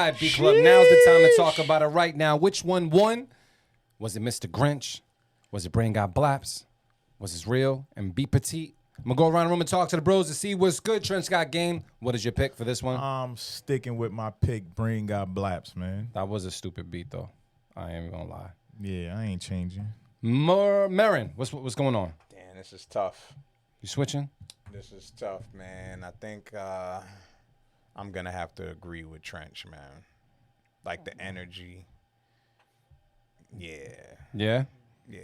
right, B Club. Now's the time to talk about it right now. Which one won? Was it Mr. Grinch? Was it Brain Got Blaps? Was it Real and Be Petite? I'm going to go around the room and talk to the bros to see what's good. Trent got game. What is your pick for this one? I'm sticking with my pick, Brain Got Blaps, man. That was a stupid beat, though. I ain't even going to lie. Yeah, I ain't changing. Marin, what's going on? Damn, this is tough. You switching? This is tough, man. I think I'm going to have to agree with Trench, man. Like the energy. Yeah. Yeah? Yeah.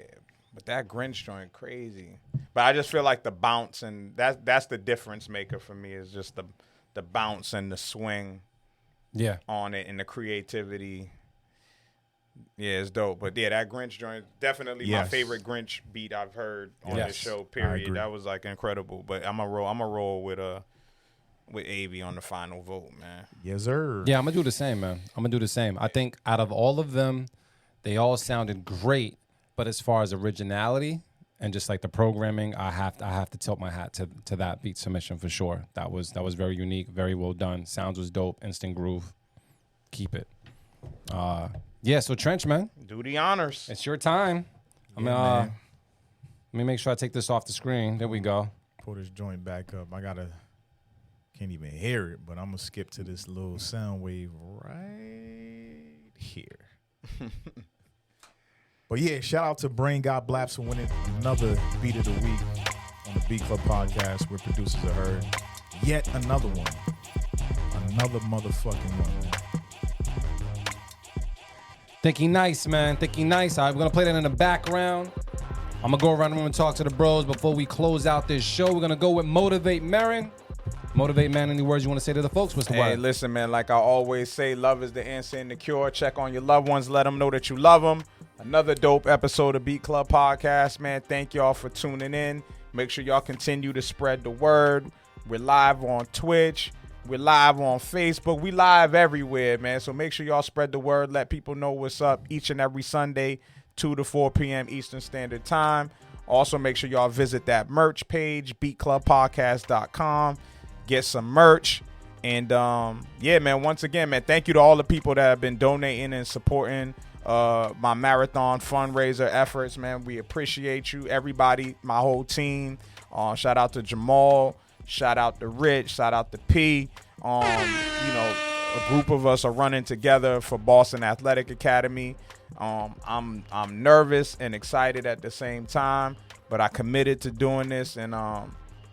But that Grinch joint crazy. But I just feel like the bounce, and that's the difference maker for me, is just the bounce and the swing on it and the creativity. Yeah, it's dope. But yeah, that Grinch joint, definitely my favorite Grinch beat I've heard on this show, period. That was like incredible. But I'm a roll with Avi on the final vote, man. Yes, sir. Yeah, I'm going to do the same, man. I'm going to do the same. I think out of all of them, they all sounded great. But as far as originality and just like the programming, I have to tilt my hat to that beat submission for sure. That was very unique, very well done. Sounds was dope, instant groove. Keep it. Yeah, so Trench, man. Do the honors. It's your time. Let me make sure I take this off the screen. There we go. Pull this joint back up. Can't even hear it, but I'm going to skip to this little sound wave right here. But yeah, shout out to Brain Got Blaps for winning another Beat of the Week on the Beat Club podcast where producers are heard. Yet another one. Another motherfucking one, man. Thinking nice, man. Thinking nice. All right, we're going to play that in the background. I'm going to go around the room and talk to the bros before we close out this show. We're going to go with Motivate Marin. Motivate, man. Any words you want to say to the folks? What's the word? Hey, listen, man. Like I always say, love is the answer and the cure. Check on your loved ones. Let them know that you love them. Another dope episode of Beat Club Podcast, man. Thank y'all for tuning in. Make sure y'all continue to spread the word. We're live on Twitch. We're live on Facebook. We live everywhere, man. So make sure y'all spread the word. Let people know what's up each and every Sunday, 2 to 4 p.m. Eastern Standard Time. Also, make sure y'all visit that merch page, beatclubpodcast.com. Get some merch. And, yeah, man, once again, man, thank you to all the people that have been donating and supporting my marathon fundraiser efforts, man. We appreciate you, everybody, my whole team. Shout out to Jamal, shout out to Rich, shout out to P. A group of us are running together for Boston Athletic Academy. I'm nervous and excited at the same time, but I committed to doing this, and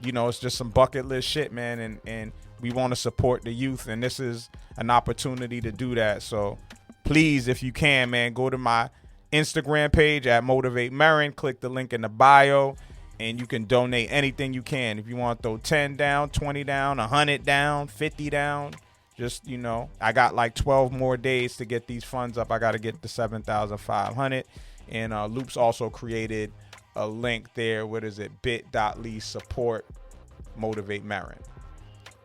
it's just some bucket list shit, man, and we want to support the youth, and this is an opportunity to do that. So please, if you can, man, go to my Instagram page at Motivate Marin. Click the link in the bio, and you can donate anything you can. If you want to throw 10 down, 20 down, 100 down, 50 down, just, I got like 12 more days to get these funds up. I got to get the 7,500. And Loops also created a link there. What is it? bit.ly support Motivate Marin.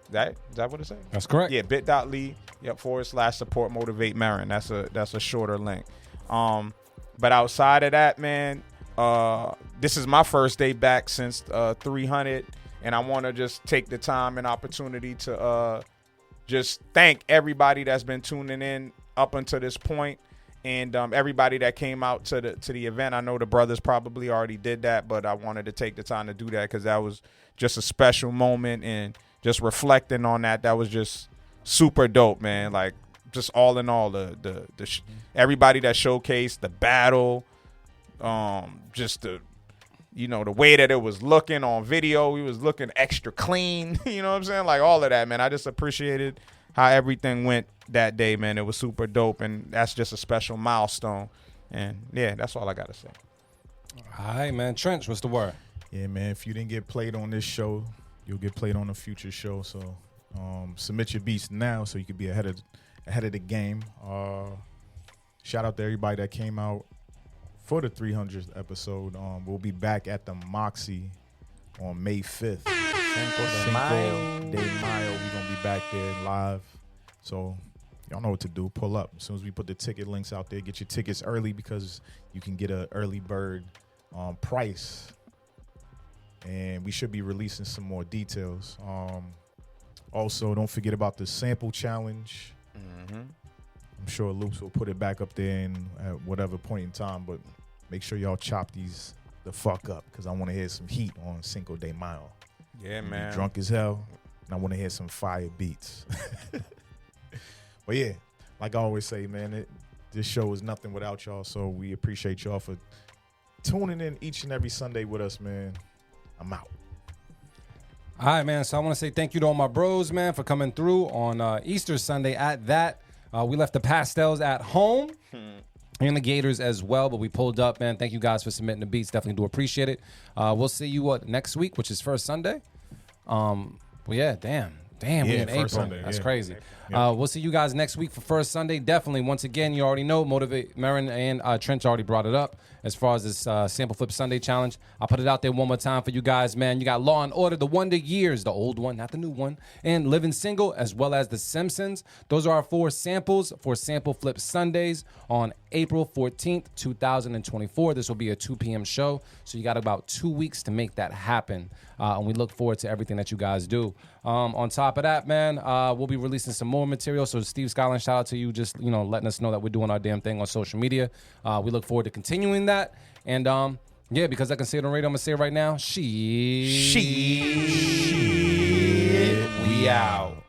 Is that what it says? That's correct. Yeah, bit.ly /support Motivate Marin. That's a shorter link. But outside of that, man, this is my first day back since 300, and I want to just take the time and opportunity to just thank everybody that's been tuning in up until this point, and everybody that came out to the event. I know the brothers probably already did that, but I wanted to take the time to do that because that was just a special moment, and just reflecting on that was just super dope, man. Like, just all in all, the everybody that showcased the battle, just the way that it was looking on video, we was looking extra clean. You know what I'm saying? Like, all of that, man. I just appreciated how everything went that day, man. It was super dope, and that's just a special milestone. And yeah, that's all I gotta say. All right, man. Trench, what's the word? Yeah, man. If you didn't get played on this show, you'll get played on a future show. So submit your beats now so you can be ahead of the game. Shout out to everybody that came out for the 300th episode. We'll be back at the Moxie on May 5th. Cinco de Mayo. We're going to be back there live. So y'all know what to do. Pull up. As soon as we put the ticket links out there, get your tickets early because you can get an early bird price. And we should be releasing some more details. Also, don't forget about the sample challenge. I'm sure Loops will put it back up there at whatever point in time. But make sure y'all chop these the fuck up because I want to hear some heat on Cinco de Mayo. Yeah, I'm man. drunk as hell, and I want to hear some fire beats. But yeah, like I always say, man, this show is nothing without y'all. So we appreciate y'all for tuning in each and every Sunday with us, man. I'm out. All right, man. So I want to say thank you to all my bros, man, for coming through on Easter Sunday at that. We left the pastels at home and the Gators as well, but we pulled up, man. Thank you guys for submitting the beats. Definitely do appreciate it. We'll see you next week, which is first Sunday. Well, yeah, damn, we in April. Sunday, That's yeah. crazy. We'll see you guys next week for first Sunday. Definitely, once again, you already know, Motivate Marin and Trent already brought it up as far as this Sample Flip Sunday challenge. I'll put it out there one more time for you guys, man. You got Law and Order, The Wonder Years, the old one, not the new one, and Living Single, as well as The Simpsons. Those are our 4 samples for Sample Flip Sundays on April 14th, 2024. This will be a 2 p.m. show, so you got about 2 weeks to make that happen, and we look forward to everything that you guys do. On top of that, man, we'll be releasing some more material. So Steve Scotland, shout out to you, just letting us know that we're doing our damn thing on social media. We look forward to continuing that. And yeah, because I can say it on radio, I'm gonna say it right now. Shit, we out.